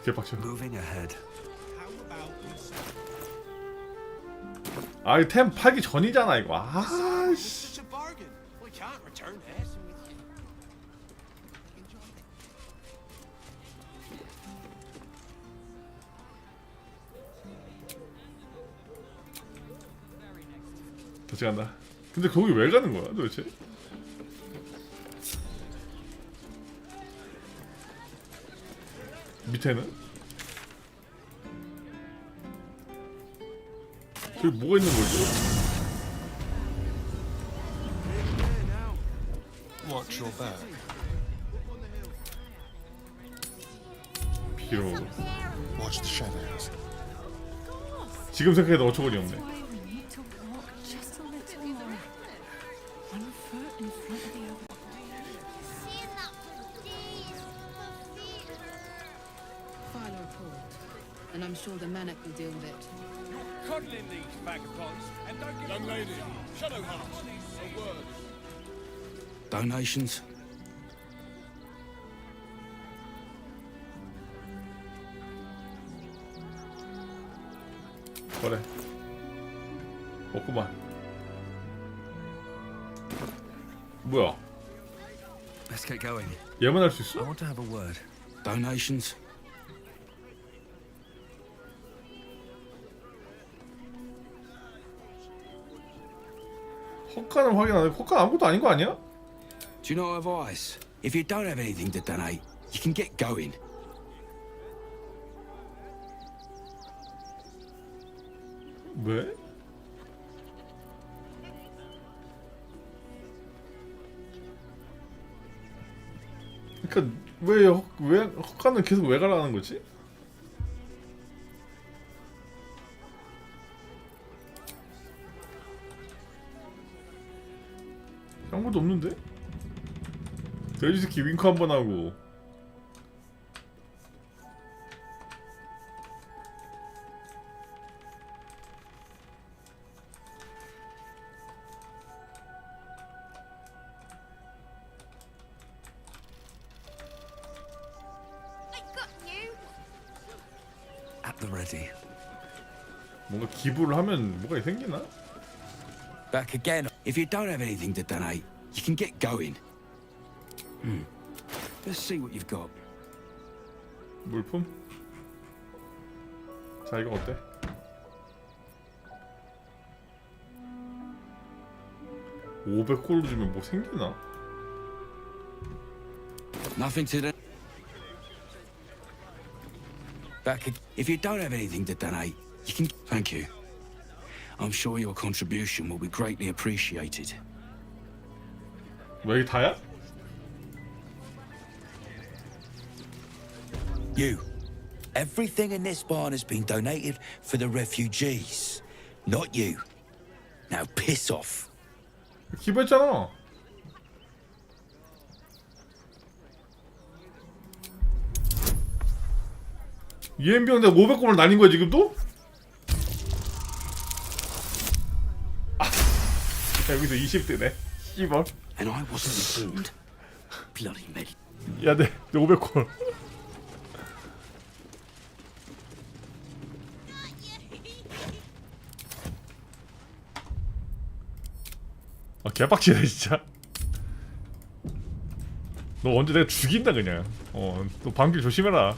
개빡쳐. Moving ahead. 아, 이 템 팔기 전이잖아 이거. 아, 씨. 다시 간다. 근데 거기 왜 가는 거야 도대체? 밑에는? 저기 뭐가 있는 거지? Watch your back. 비로. Watch the shadows. 지금 생각해도 어처구니 없네. Just a little more. One foot in front of the other. File a report, and I'm sure the Manic will deal with it. Coddling these vagabonds and don't give young lady, Shadowheart, a word. Donations? 그래. 없구만. 뭐야? Let's get going. 얘만 할 수 있어? I want to have a word. Donations? 헛간을 확인 안 해. 헛간 아무것도 아닌 거 아니야? Do you know advice? If you don't have anything to donate, you can get going. 왜? 그러니까 왜 헛간을 계속 왜 가라는 거지? 아무것도 없는데? 돼지새끼 윙크 한번 하고. At the ready. 뭔가 기부를 하면 뭐가 생기나? Back again. If you don't have anything to donate, you can get going. Let's see what you've got. 물품? 자, 이거 어때? $500골로 주면 뭐 생기나? Nothing to do. If you don't have anything to donate, you can. Thank you. I'm sure your contribution will be greatly appreciated. 왜 이게 다야? You. Everything in this barn has been donated for the refugees, not you. Now piss off. 기부했잖아. EMB형 내가 500골을 날린 거야 지금도? 아, 여기서 20대네. 씨발. And I wasn't informed. Bloody me. 야, 내 500골. 아, 개빡치네 진짜. 너 언제 내가 죽인다 그냥. 너 방귀 조심해라.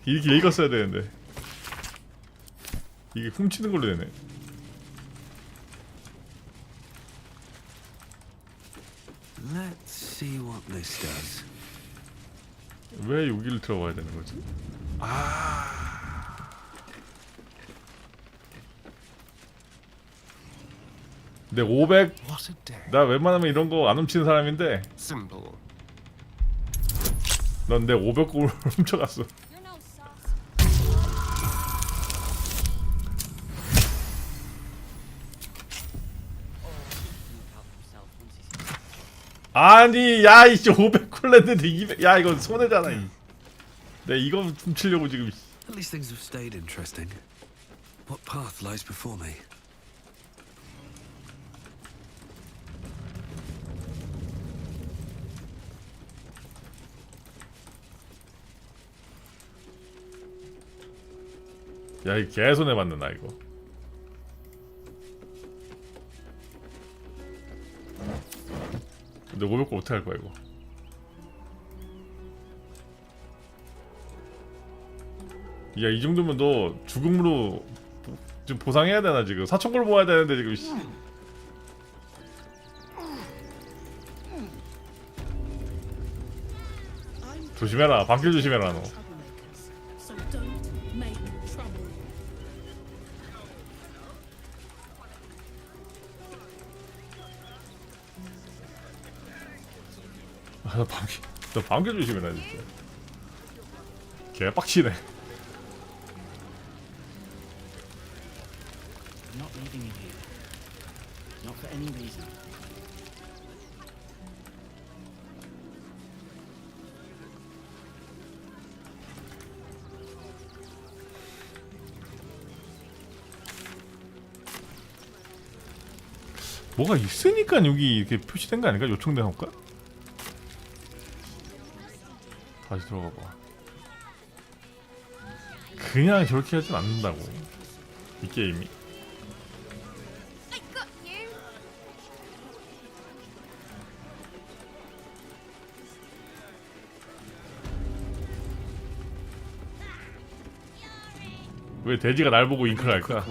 이렇게 읽었어야 되는데 이게 훔치는 걸로 되네. Let's see what this does. 왜 여기를 들어가야 되는 거지? 내 500. 나 웬만하면 이런 거 안 훔치는 사람인데. 넌 내 500골 훔쳐갔어. 아니, 야, 이씨 500골 냈는데 200. 야, 이건 손해잖아. 내가 이거 훔치려고 지금. At least things have stayed interesting. What path lies before me? 야, 이 개손해 받는 나 이거. 근데 500골 어떻게 할 거야 이거? 야, 이 정도면 너 죽음으로 좀 보상해야 되나 지금? 4,000골 모아야 되는데 지금. 조심해라, 방길 조심해라 너. 나 방귀 조심해라 진짜. 개빡치네. Not leaving you here. Not for any reason. 뭐가 있으니까 여기 이렇게 표시된 거 아닌가? 요청된 효과? 다시 들어가 봐. 그냥 저렇게 하진 않는다고 이 게임이. 왜 돼지가 날 보고 잉크를 할까?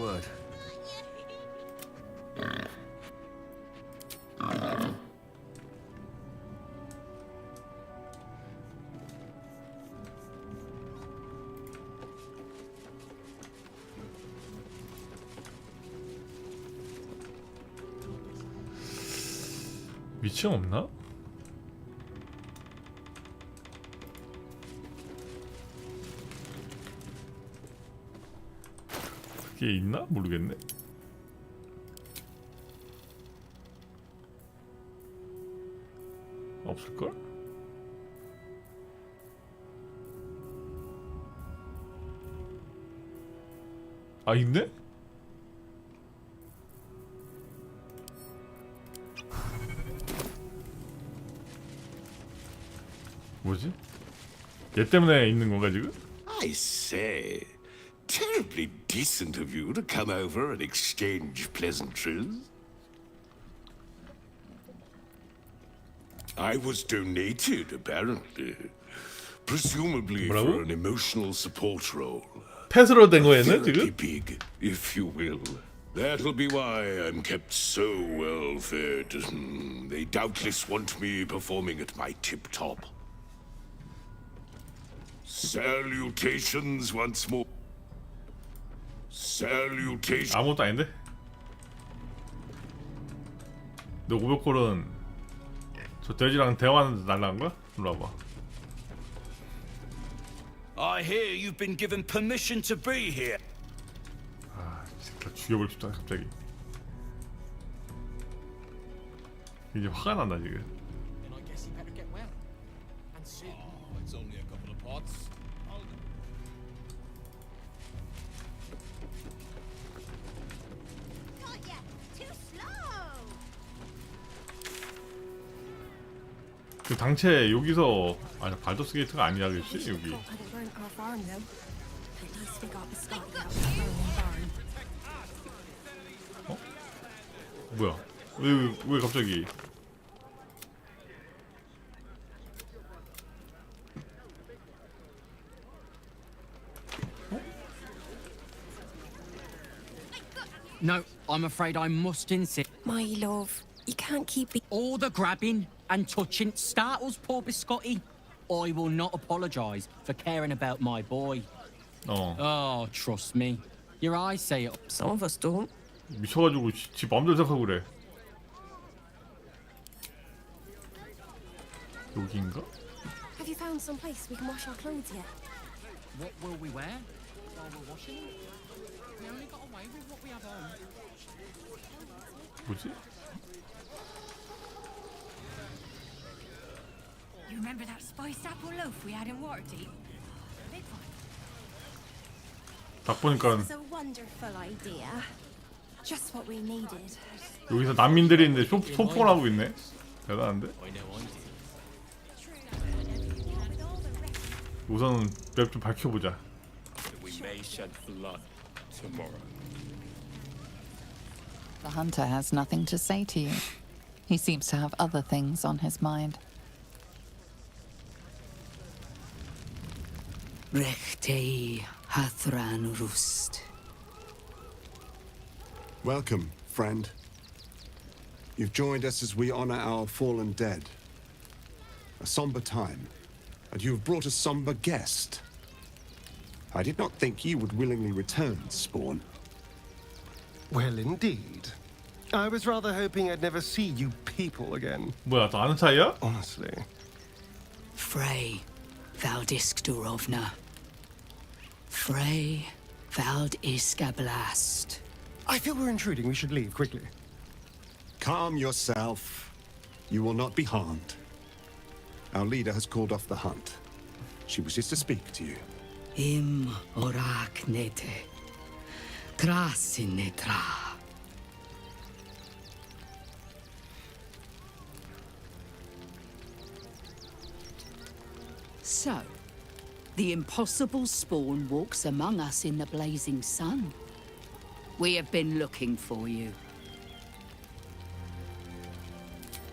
위치형 없나? 그게 있나? 모르겠네. 없을걸? 아, 있네? 뭐지? 얘 때문에 있는 건가 지금? I say, terribly decent of you to come over and exchange pleasantries. I was donated, apparently. Presumably for an emotional support role. 펫으로 된 거였네, Therapy 지금? pig, if you will. That'll be why I'm kept so well fed. They doubtless want me performing at my tip-top. Salutations once more. Salutations. 아무것도 아닌데? 너 500골은 저 돼지랑 대화하는데 날라간 거야? 일로 와봐. I hear you've been given permission to be here. 아, 진짜 죽여버리고 싶다 갑자기. 이제 화가 난다 지금. Then I guess you better get well. And soon. Oh, it's only a couple of pots. Got ya! Too slow! 그 당최 여기서 아니 발더스 게이트가 아니라겠지 여기. Our farm, though. At least we got the stock out of our own barn. 뭐야? 왜 갑자기? No, I'm afraid I must insist. My love, you can't keep all the grabbing and touching startles poor Biscotti. I will not apologise for caring about my boy. Oh, trust me. Your eyes say it. Some of us don't. 미쳐가지고 지 마음대로 생각하고 그래. 여기인가? Have you found some place we can wash our clothes yet? What will we wear while we're washing? We only got away with what we have on. 뭐지? You remember that spiced apple loaf we had in Waterdeep? Big one. 딱 보니까 This is a wonderful idea. Just what we needed. 여기서 난민들이 있는데 소풍을 하고 있네. 대단한데? 우선은 맵 좀 밝혀보자. We may shed blood tomorrow. The hunter has nothing to say to you. He seems to have other things on his mind. Rechtei Hathran Rust. Welcome, friend. You've joined us as we honor our fallen dead. A somber time, and you have brought a somber guest. I did not think you would willingly return, Spawn. Well, indeed. I was rather hoping I'd never see you people again. 뭐야, 또 아는 사이야? Honestly. Frey Valdiskdurovna. Frey Valdiskablast. I feel we're intruding. We should leave quickly. Calm yourself. You will not be harmed. Our leader has called off the hunt. She wishes to speak to you. Im orak nete. Krasin netra. So, the impossible Spawn walks among us in the blazing sun. We have been looking for you.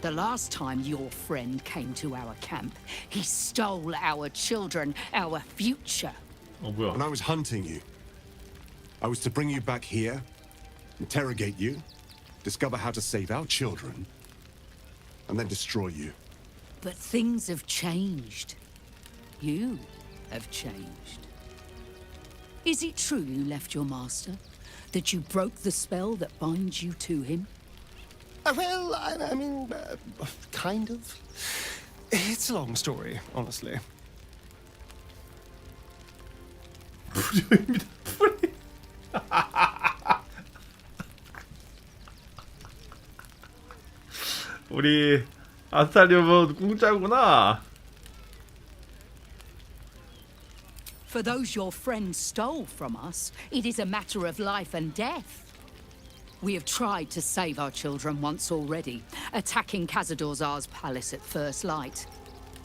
The last time your friend came to our camp, he stole our children, our future. When I was hunting you, I was to bring you back here, interrogate you, discover how to save our children, and then destroy you. But things have changed. You have changed. Is it true you left your master? That you broke the spell that binds you to him? Well, I mean, kind of. It's a long story, honestly. 우리 아스타리오는 공짜구나. For those your friend stole from us, it is a matter of life and death. We have tried to save our children once already, attacking Khazad-dûr's palace at first light.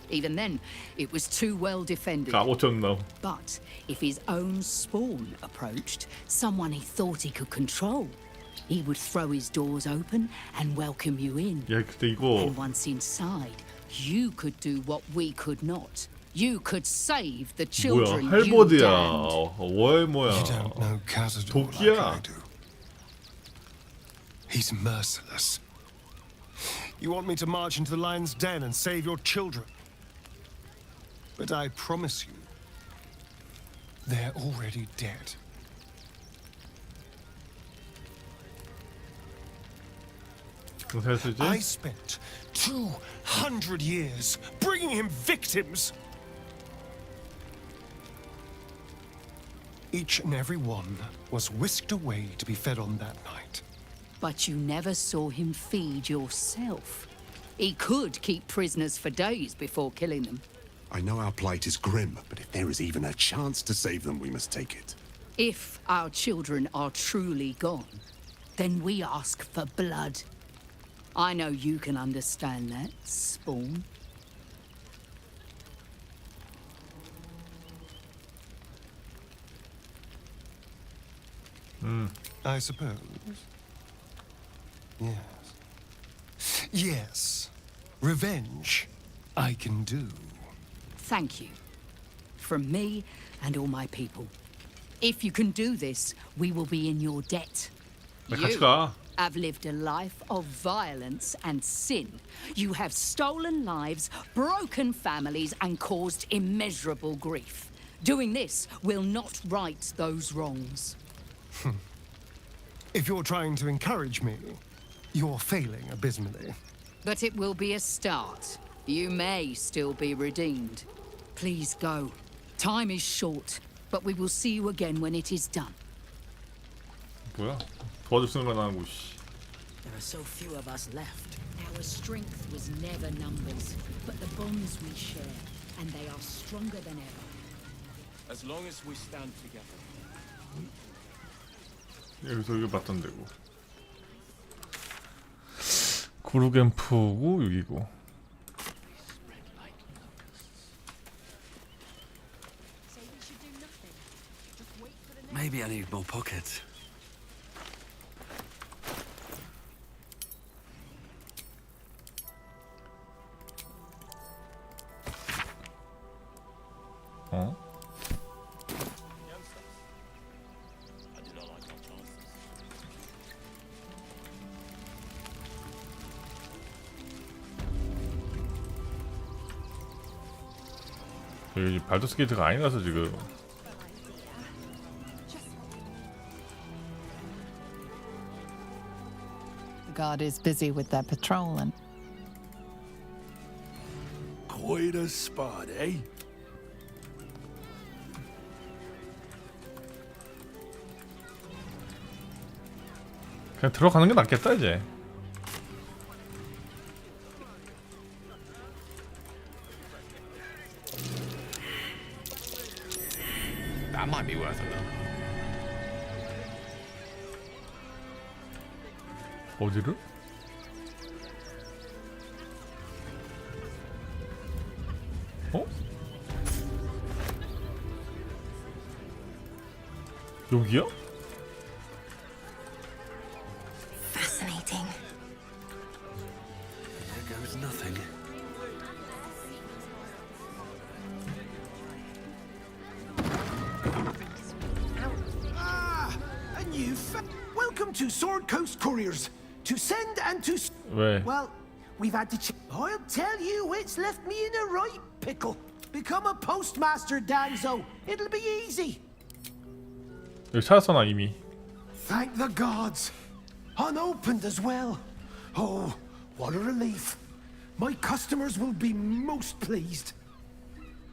Even then, it was too well defended. 까먹었나? But if his own spawn approached, someone he thought he could control, he would throw his doors open and welcome you in. 야, 근데 이거 And once inside, you could do what we could not. You could save the children 뭐야? you 할버드야. damned. 월 뭐야? You don't know Cazador like 도끼야. I do. He's merciless. You want me to march into the lion's den and save your children? But I promise you, they're already dead. I spent 200 years bringing him victims. Each and every one was whisked away to be fed on that night. But you never saw him feed yourself. He could keep prisoners for days before killing them. I know our plight is grim, but if there is even a chance to save them, we must take it. If our children are truly gone, then we ask for blood. I know you can understand that, Spawn. I suppose. Yes. Yes. Revenge, I can do. Thank you. From me and all my people. If you can do this, we will be in your debt. 같이 가. Have lived a life of violence and sin. You have stolen lives, broken families, and caused immeasurable grief. Doing this will not right those wrongs. If you're trying to encourage me, you're failing abysmally. But it will be a start. You may still be redeemed. Please go. Time is short, but we will see you again when it is done. 뭐야? 도와줄 생각 안 하고 씨. There are so few of us left. Our strength was never numbers, but the bonds we share, and they are stronger than ever. As long as we stand together. 여기서 이거 봤던 데고. 구루캠프고 여기고. Maybe I need more pockets. 어? 여기 발더스 게이트가 아니라서 지금. The guard is busy with their patrol and... Quite a spot, eh? 그냥 들어가는 게 낫겠다 이제. That might be worth it though. 어디를? 어? 여기야? Fascinating. There goes nothing. A new welcome to Sword Coast Couriers. To send and to... 왜? Well, we've had to... I'll tell you, it's left me in a right pickle. Become a postmaster, Danzo. It'll be easy. 여기 찾았어 나 이미. Thank the gods. Unopened as well. Oh, what a relief. My customers will be most pleased.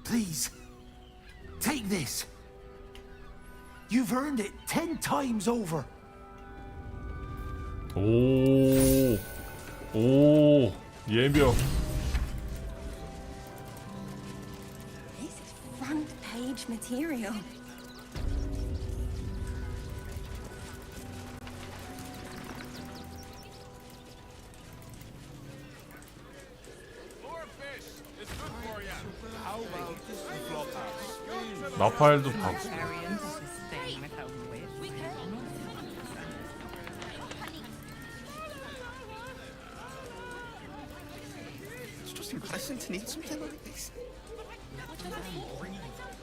Please, take this. You've earned it 10 times over. 오, 오, 예명. This is front page material. More fish is good for you. 나팔도 파고. It's just impressive to need something like this.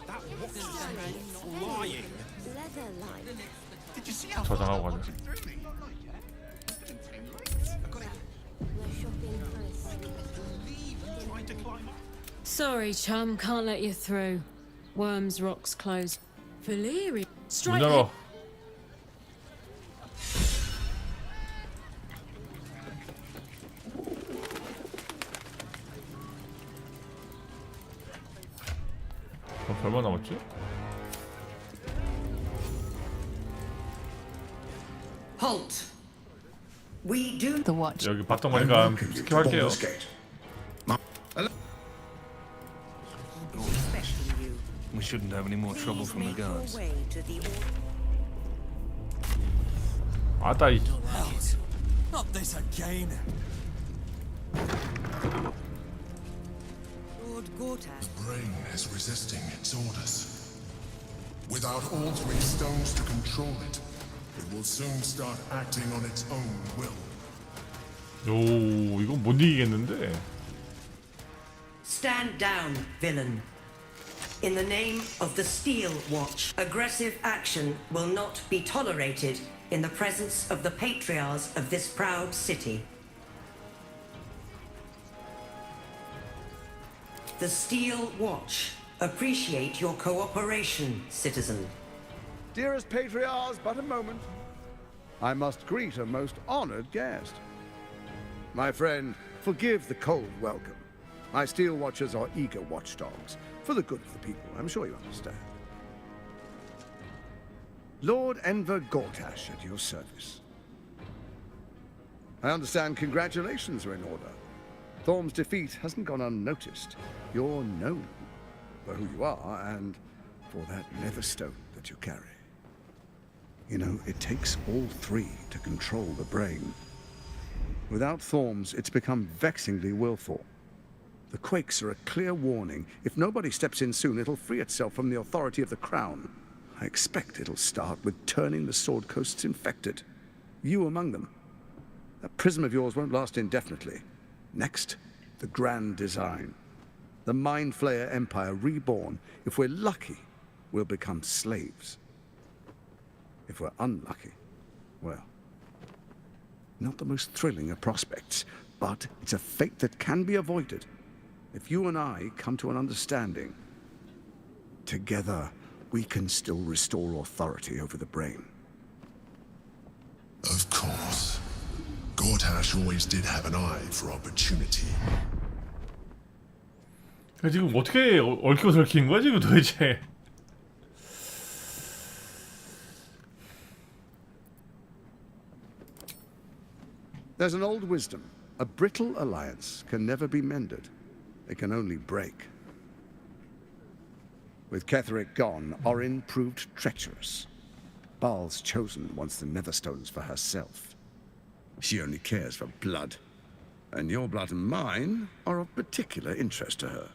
That watch is flying. Did you see how 저장하고 가자. Sorry, chum, can't let you through. Worms Rock's closed. Valyria. 문 Straight 열어. 얼마 남았지? Halt. We do the watch. 여기 봤던 거니까 스킵할게요. We shouldn't have any more trouble from the guards. 아따 이. Not this again. The brain is resisting its orders. Without all three stones to control it, it will soon start acting on its own will. 오, 이건 못 이기겠는데. Stand down, villain. In the name of the Steel Watch, aggressive action will not be tolerated in the presence of the patriarchs of this proud city. The Steel Watch appreciate your cooperation, citizen. Dearest patriarchs, but a moment. I must greet a most honored guest. My friend, forgive the cold welcome. My Steel Watchers are eager watchdogs, for the good of the people, I'm sure you understand. Lord Enver Gortash at your service. I understand congratulations are in order. Thorm's defeat hasn't gone unnoticed. You're known for who you are and for that netherstone that you carry. You know, it takes all three to control the brain. Without Thorm's, it's become vexingly willful. The quakes are a clear warning. If nobody steps in soon, it'll free itself from the authority of the crown. I expect it'll start with turning the Sword Coasts infected. You among them. That prism of yours won't last indefinitely. Next, the grand design. The Mind Flayer Empire reborn. If we're lucky, we'll become slaves. If we're unlucky, well, not the most thrilling of prospects, but it's a fate that can be avoided. If you and I come to an understanding, together we can still restore authority over the brain. Of course. Gortash always did have an eye for opportunity. 지금 어떻게 얽히고 설키는 거야 지금 도대체? There's an old wisdom. A brittle alliance can never be mended. It can only break. With Ketheric gone, Orin proved treacherous. Baal's chosen wants the Netherstones for herself. She only cares for blood. And your blood and mine are of particular interest to her.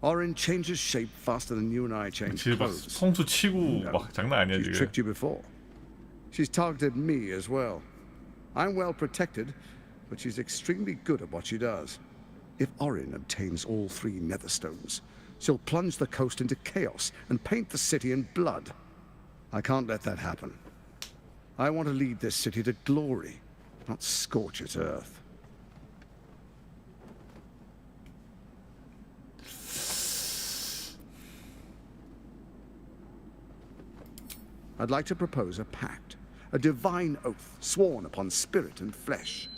Orin changes shape faster than you and I change clothes. 성수 치고 막 장난 아니야 She's 지금. tricked you before. She's targeted me as well. I'm well protected, but she's extremely good at what she does. If Orin obtains all three Netherstones, she'll plunge the coast into chaos and paint the city in blood. I can't let that happen. I want to lead this city to glory, not scorch its earth. I'd like to propose a pact, a divine oath sworn upon spirit and flesh.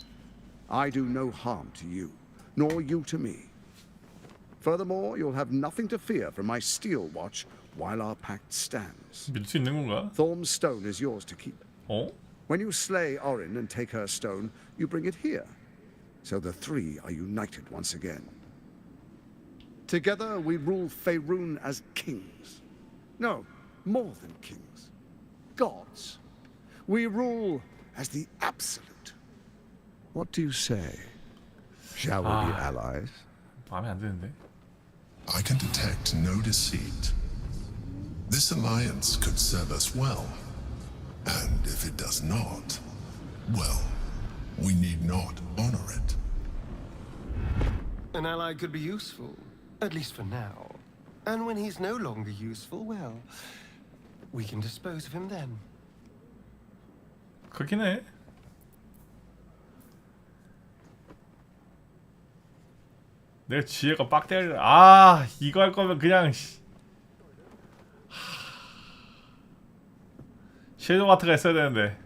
I do no harm to you, nor you to me. Furthermore, you'll have nothing to fear from my Steel Watch while our pact stands. 믿을 수 있는 건가? Thorm's stone is yours to keep. 어? When you slay Orin and take her stone, you bring it here. So the three are united once again. Together we rule Faerun as kings. No, more than kings. Gods. We rule as the absolute. What do you say? Shall we be allies? 마음에 안 드는데. I can detect no deceit. This alliance could serve us well. And if it does not, well, we need not honor it. An ally could be useful, at least for now. And when he's no longer useful, well, we can dispose of him then. 그렇긴 해. 내 지혜가 빡대가리. 아, 이거 할 거면 그냥 섀도우 마트가 있어야 되는데.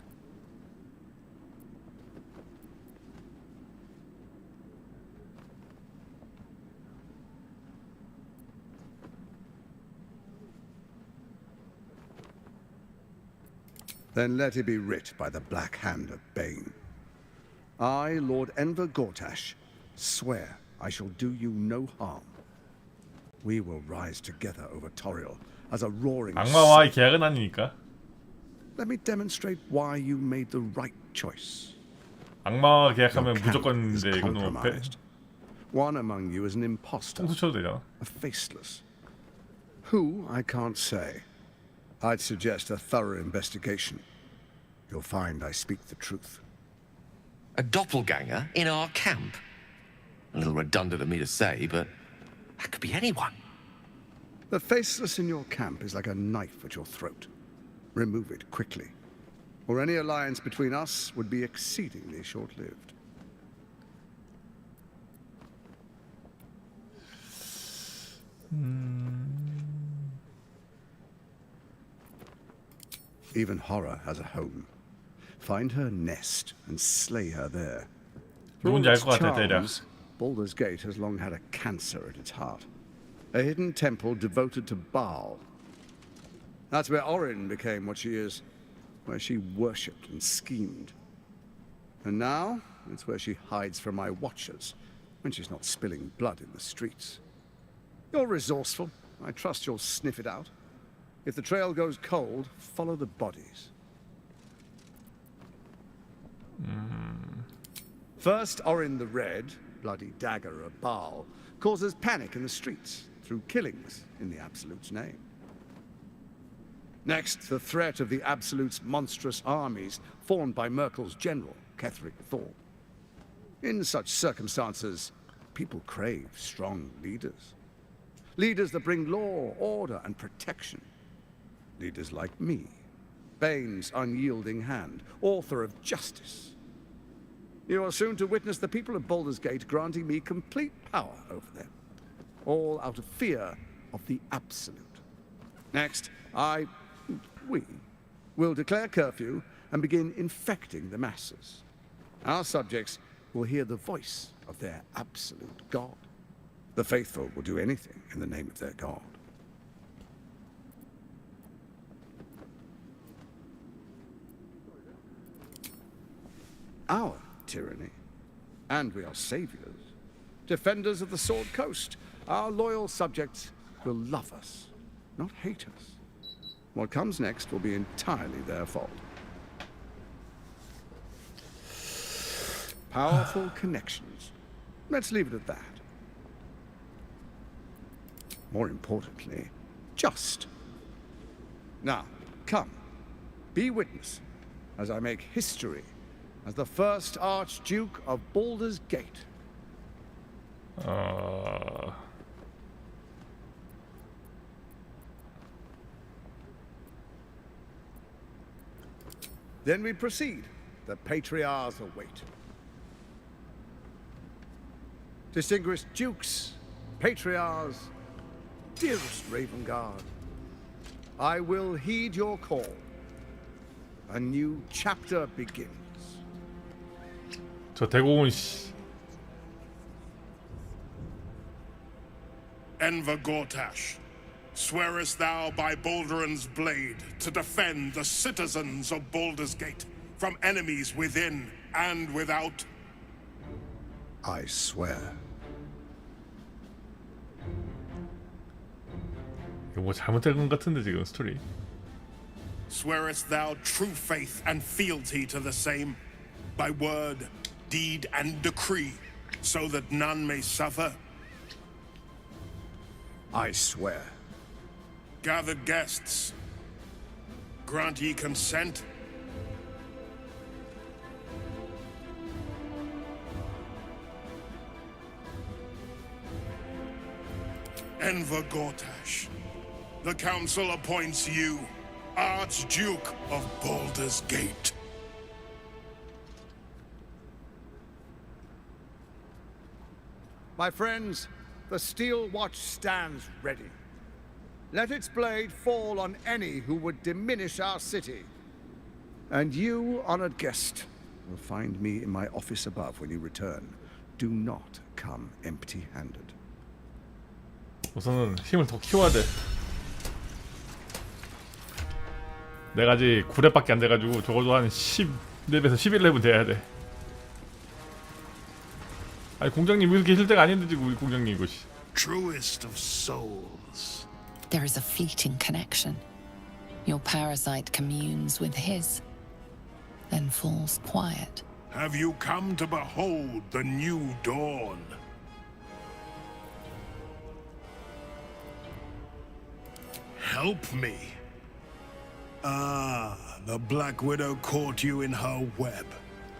Then let it be writ by the black hand of Bane. I, Lord Enver Gortash, swear I shall do you no harm. We will rise together over Toriel as a roaring 악마와의 계약은 아니니까. Let me demonstrate why you made the right choice. 악마와 계약하면 무조건인데 이건 뭐 One among you is an imposter, a faceless. Who, I can't say. I'd suggest a thorough investigation. You'll find I speak the truth. A doppelganger in our camp? A little redundant of me to say, but that could be anyone. The faceless in your camp is like a knife at your throat. Remove it quickly, or any alliance between us would be exceedingly short-lived. Even horror has a home. Find her nest and slay her there. For all its charms, Baldur's Gate has long had a cancer at its heart. A hidden temple devoted to Baal. That's where Orin became what she is, where she worshipped and schemed. And now, it's where she hides from my watchers, when she's not spilling blood in the streets. You're resourceful. I trust you'll sniff it out. If the trail goes cold, follow the bodies. First, Orin the Red, bloody dagger of Baal, causes panic in the streets through killings in the Absolute's name. Next, the threat of the Absolute's monstrous armies formed by Merkel's general, Ketheric Thorn. In such circumstances, people crave strong leaders. Leaders that bring law, order, and protection. Leaders like me, Bane's unyielding hand, author of justice. You are soon to witness the people of Baldur's Gate granting me complete power over them, all out of fear of the Absolute. Next, we will declare curfew and begin infecting the masses. Our subjects will hear the voice of their absolute God. The faithful will do anything in the name of their God. Our tyranny, and we are saviors, defenders of the Sword Coast. Our loyal subjects will love us, not hate us. What comes next will be entirely their fault. Powerful connections. Let's leave it at that. More importantly, just. Now, come, be witness as I make history as the first Archduke of Baldur's Gate. Then we proceed. The Patriarchs await. Distinguished Dukes, Patriarchs, dearest Ravengard, I will heed your call. A new chapter begins. 저 대공은 씨. Enver Gortash, swearest thou by Balduran's blade to defend the citizens of Baldur's Gate from enemies within and without? I swear. 이거 뭐 잘못된 것 같은데 지금 스토리. Swearest thou true faith and fealty to the same, by word, deed, and decree, so that none may suffer? I swear. Gathered guests, grant ye consent? Enver Gortash, the council appoints you Archduke of Baldur's Gate. My friends, the Steel Watch stands ready. Let its blade fall on any who would diminish our city. And you, honored guest, will find me in my office above when you return. Do not come empty-handed. 우선은 힘을 더 키워야 돼. 내가 아직 9렙밖에 안 돼가지고 적어도 한 10렙에서 11렙은 돼야 돼. 아니 공장님 여기서 계실 때가 아닌데 지금 우리 공장님 이것이. Truest of souls. There is a fleeting connection. Your parasite communes with his, then falls quiet. Have you come to behold the new dawn? Help me. Ah, the Black Widow caught you in her web.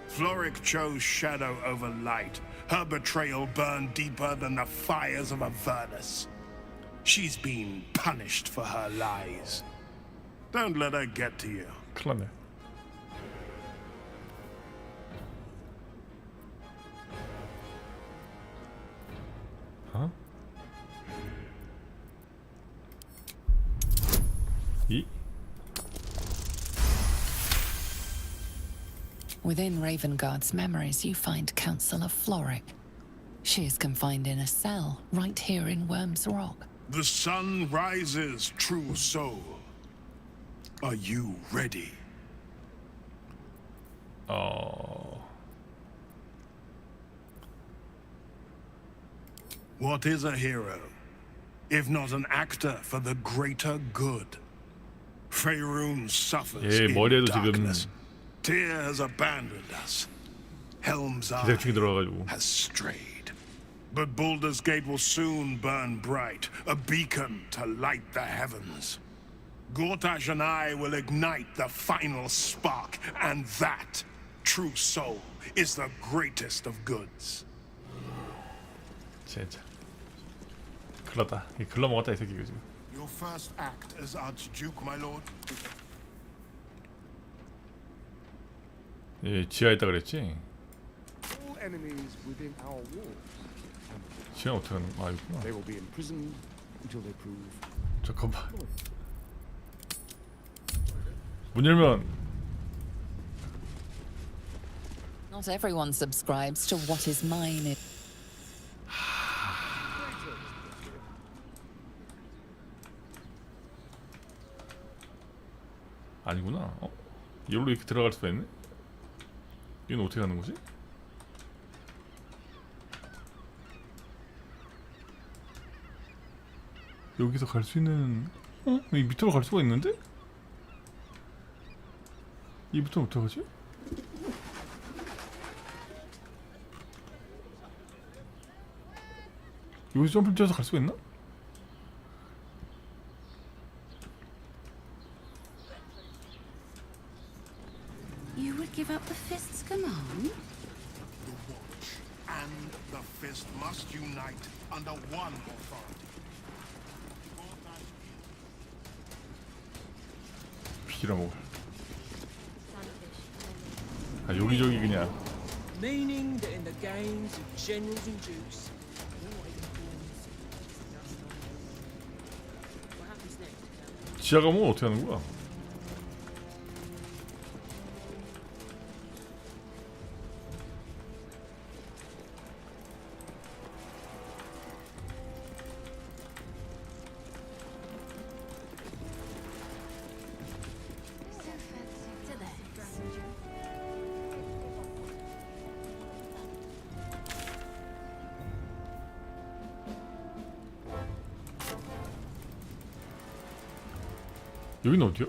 Floric chose shadow over light. Her betrayal burned deeper than the fires of Avernus. She's been punished for her lies. Don't let her get to you. 큰일 났네. 어? 이? Within Ravengard's memories, you find Councillor Floric. She is confined in a cell right here in Worm's Rock. The sun rises, true soul. Are you ready? What is a hero, if not an actor for the greater good? Faerun suffers in darkness. Tyr has abandoned us. Helm's Eye has strayed. But Baldur's Gate will soon burn bright, a beacon to light the heavens. Gortash and I will ignite the final spark, and that, true soul, is the greatest of goods. 진짜 글렀다. 글러먹었다 이 새끼가 지금. Your first act as Archduke, my lord. 예, 지하에 있다 그랬지? All enemies within our walls. 지하 어떻게 하는 거야? 아, 있구나. They will be imprisoned until they prove. 잠깐만. 문 열면 Not everyone subscribes to what is mine. 아니구나. 어? 여기로 이렇게 들어갈 수가 있네? 이건 어떻게 하는 거지? 여기서 갈 수 있는... 어? 이 밑으로 갈 수가 있는데? 이 밑으로 어떻게 가지? 여기서 점프를 뛰어서 갈 수가 있나? You would give up the Fist's command? The Watch and the Fist must unite under one authority. 빌어먹어. 아 여기저기 그냥. Meaning that in the games of generals and dukes. What happens next? 지하 가면 어떻게 하는 거야? 여기는 어디야?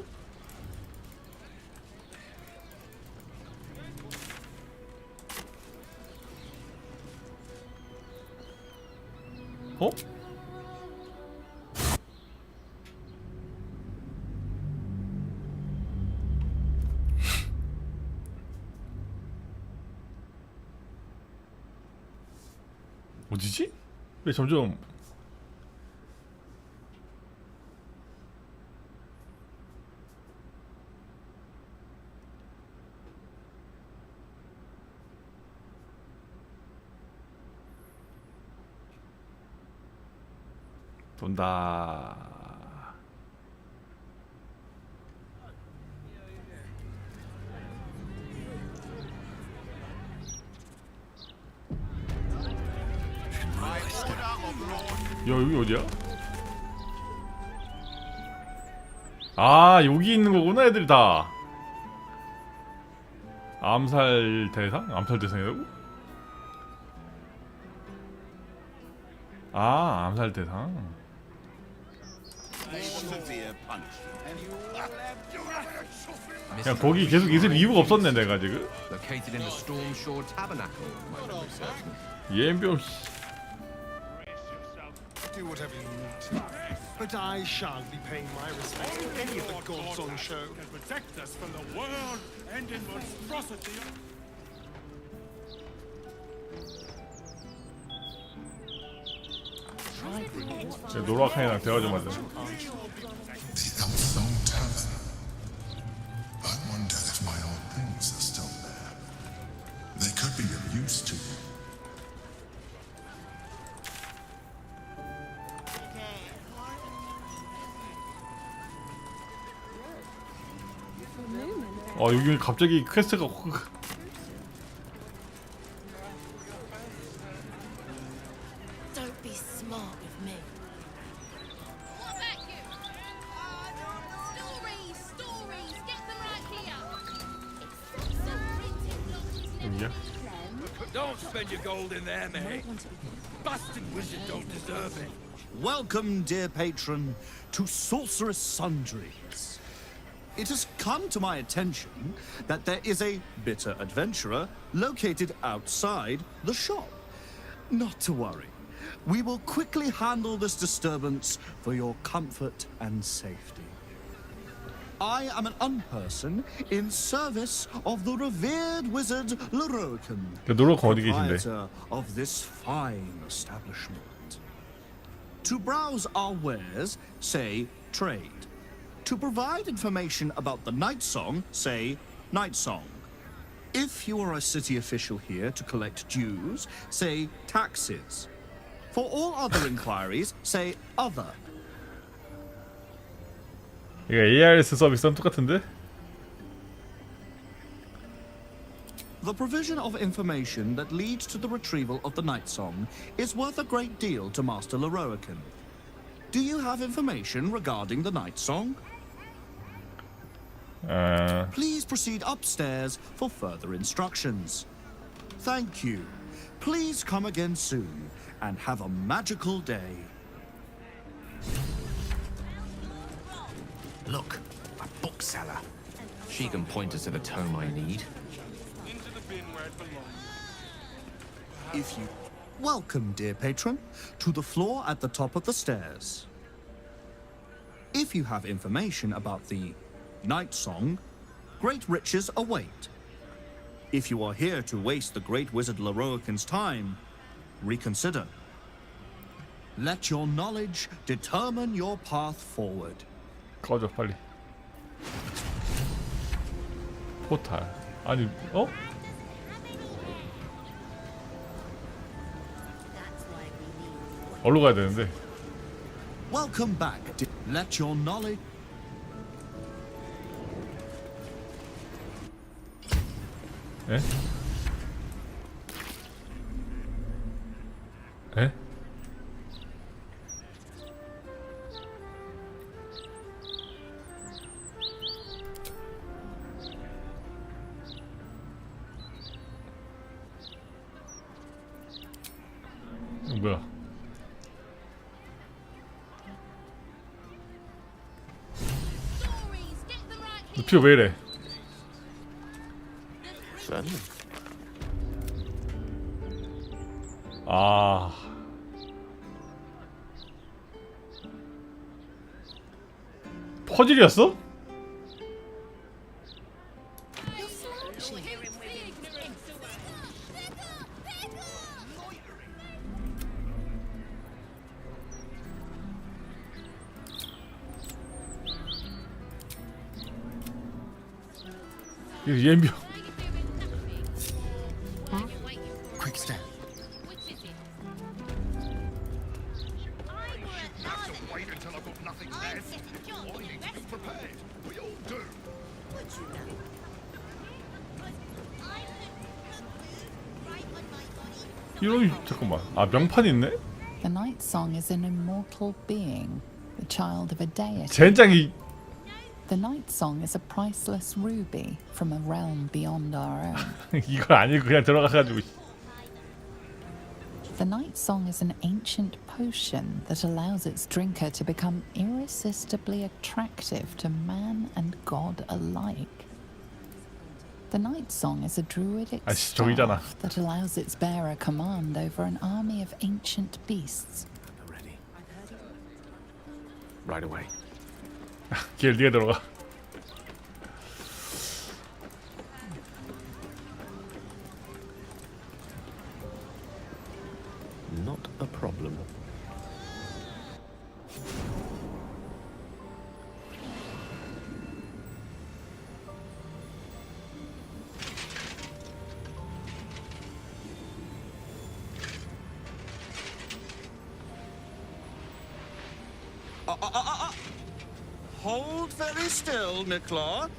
어? 어디지? 왜 점점 돈다. 야, 여기 어디야? 아, 여기 있는 거구나, 애들이 다. 암살 대상? 암살 대상이라고? 아, 암살 대상. 야, 거기 계속 있을 이유가 없었네, 내가 지금. 예병. Do whatever you need to. But I shall be paying my respects to any of the gods on show. Can protect us from the world ending monstrosity. 노라카이랑 대화 좀 하자. The Elfstone Tavern. I wonder if my old things are still there. They could be of use to you. 여기 갑자기 퀘스트가 Don't be smart with me. What about you? Stories, get them right here. 여기야? Don't spend your gold in there, mate. Busted wizard don't deserve it. Welcome, dear patron, to Sorceress Sundries. It has come to my attention that there is a bitter adventurer located outside the shop. Not to worry. We will quickly handle this disturbance for your comfort and safety. I am an unperson in service of the revered wizard Leroican, proprietor of this fine establishment. To browse our wares, say trade. To provide information about the Night Song, say Night Song. If you are a city official here to collect dues, say taxes. For all other inquiries, say other. 이거 ARS 서비스랑 똑같은데? The provision of information that leads to the retrieval of the Night Song is worth a great deal to Master Leroican. Do you have information regarding the Night Song? Please proceed upstairs for further instructions. Thank you. Please come again soon and have a magical day. Look, a bookseller. She can point us to the tome I need. Into the bin where it belongs. If you... Welcome, dear patron, to the floor at the top of the stairs. If you have information about the Night Song, great riches await. If you are here to waste the great wizard Leroican's time, reconsider. Let your knowledge determine your path forward. 꺼져 빨리. 포탈. 아니 어? 어디로 가야 되는데? Welcome back. Let your knowledge. 에? 에? 이거 뭐야? 너 피가 왜 이래? 아. 퍼즐이었어? 이거 예명. Quick step. Wait until I've got nothing left. I need to be prepared. We all do. 이런 잠깐만. 아 명판 있네? The night song is an immortal being, the child of a deity. 젠장이. The night song is a priceless ruby from a realm beyond our own. 이걸 아니고 그냥 들어가가지고. The night song is an ancient potion that allows its drinker to become irresistibly attractive to man and god alike. The night song is a druidic 저기잖아. staff that allows its bearer command over an army of ancient beasts. Ready. Right away. 길 네가 들어가. Not a problem. Hold very still, Nicklaw.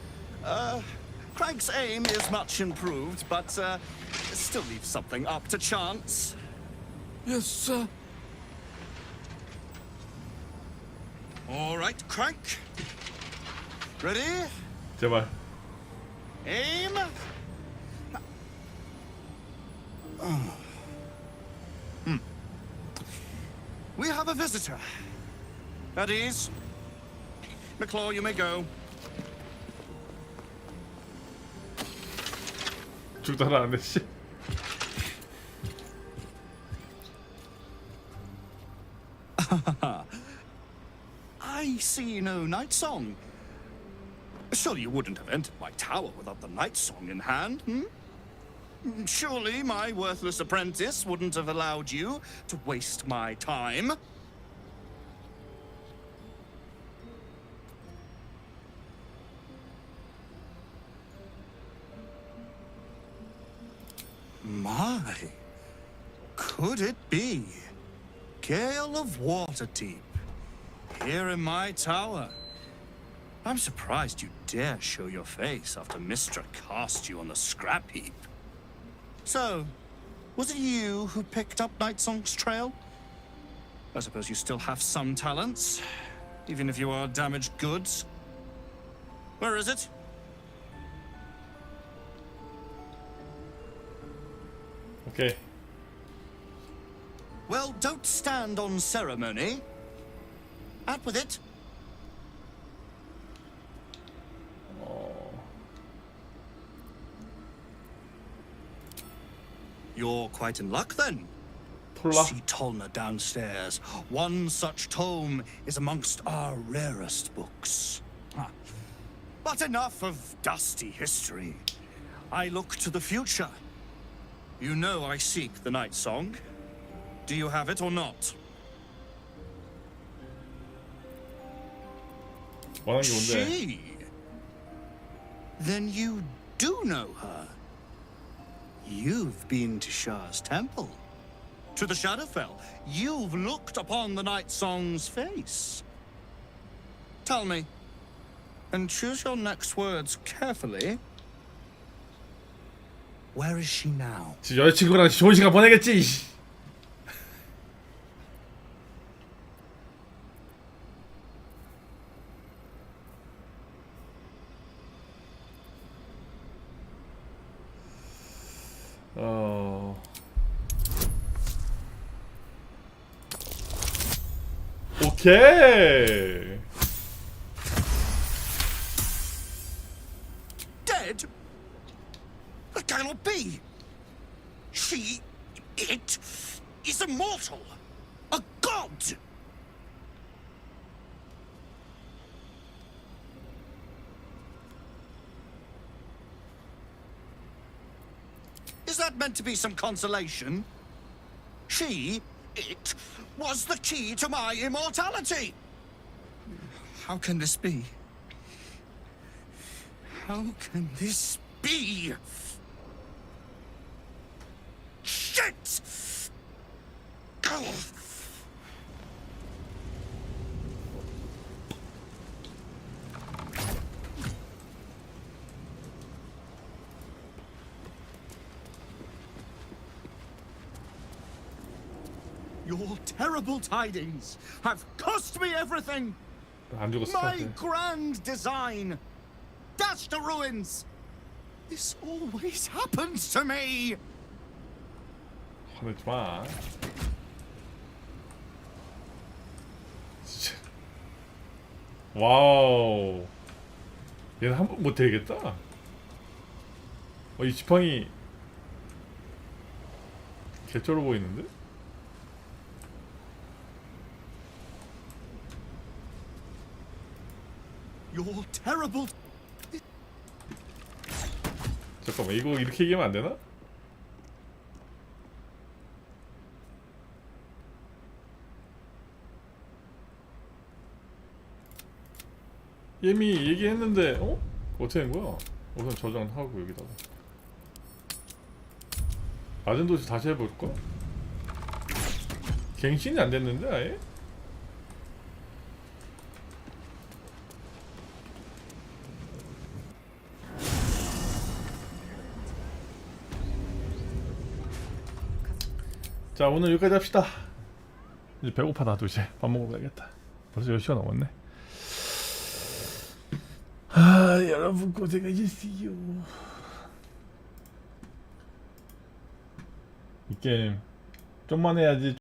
Craig's aim is much improved, but still leaves something up to chance. Yes, sir. All right, Craig. Ready? 제발. Aim. We have a visitor. At ease. Nicklaw, you may go. 죽다라는데 씨. I see no night song. Surely you wouldn't have entered my tower without the night song in hand, hmm? Surely my worthless apprentice wouldn't have allowed you to waste my time. My, could it be Gale of Waterdeep here in my tower? I'm surprised you dare show your face after Mistra cast you on the scrap heap. So, was it you who picked up Nightsong's trail? I suppose you still have some talents, even if you are damaged goods. Where is it? Okay. Well, don't stand on ceremony. Out with it. You're quite in luck then. See Tolna downstairs. One such tome is amongst our rarest books. But enough of dusty history. I look to the future. You know I seek the night song. Do you have it or not? She? Then you do know her. You've been to Shah's temple. To the Shadowfell. You've looked upon the night song's face. Tell me, and choose your next words carefully. Where is she now? 여자친구랑 좋은 시간 보내겠지. 오케이. Dead? That cannot be. It is immortal. A god. Is that meant to be some consolation? It was the key to my immortality. How can this be? How can this be. Shit! Your terrible tidings have cost me everything. 안 죽었어. My grand design dashed to ruins. This always happens to me. 화내지 마. 진짜. 와우. 얘는 한 번 못 되겠다. 이 지팡이 개쩔어 보이는데? Your terrible. 잠깐만, 이거 이렇게 얘기하면 안 되나? 이미 얘기했는데, 어떻게 된 거야? 우선 저장하고 여기다가. 낮은 도시 다시 해볼까? 갱신이 안 됐는데, 아예? 자, 오늘 여기까지 합시다. 이제 배고파. 나도 이제 밥 먹으러 가야겠다. 벌써 10시가 넘었네. 여러분 고생하셨어요. 이 게임 좀만 해야지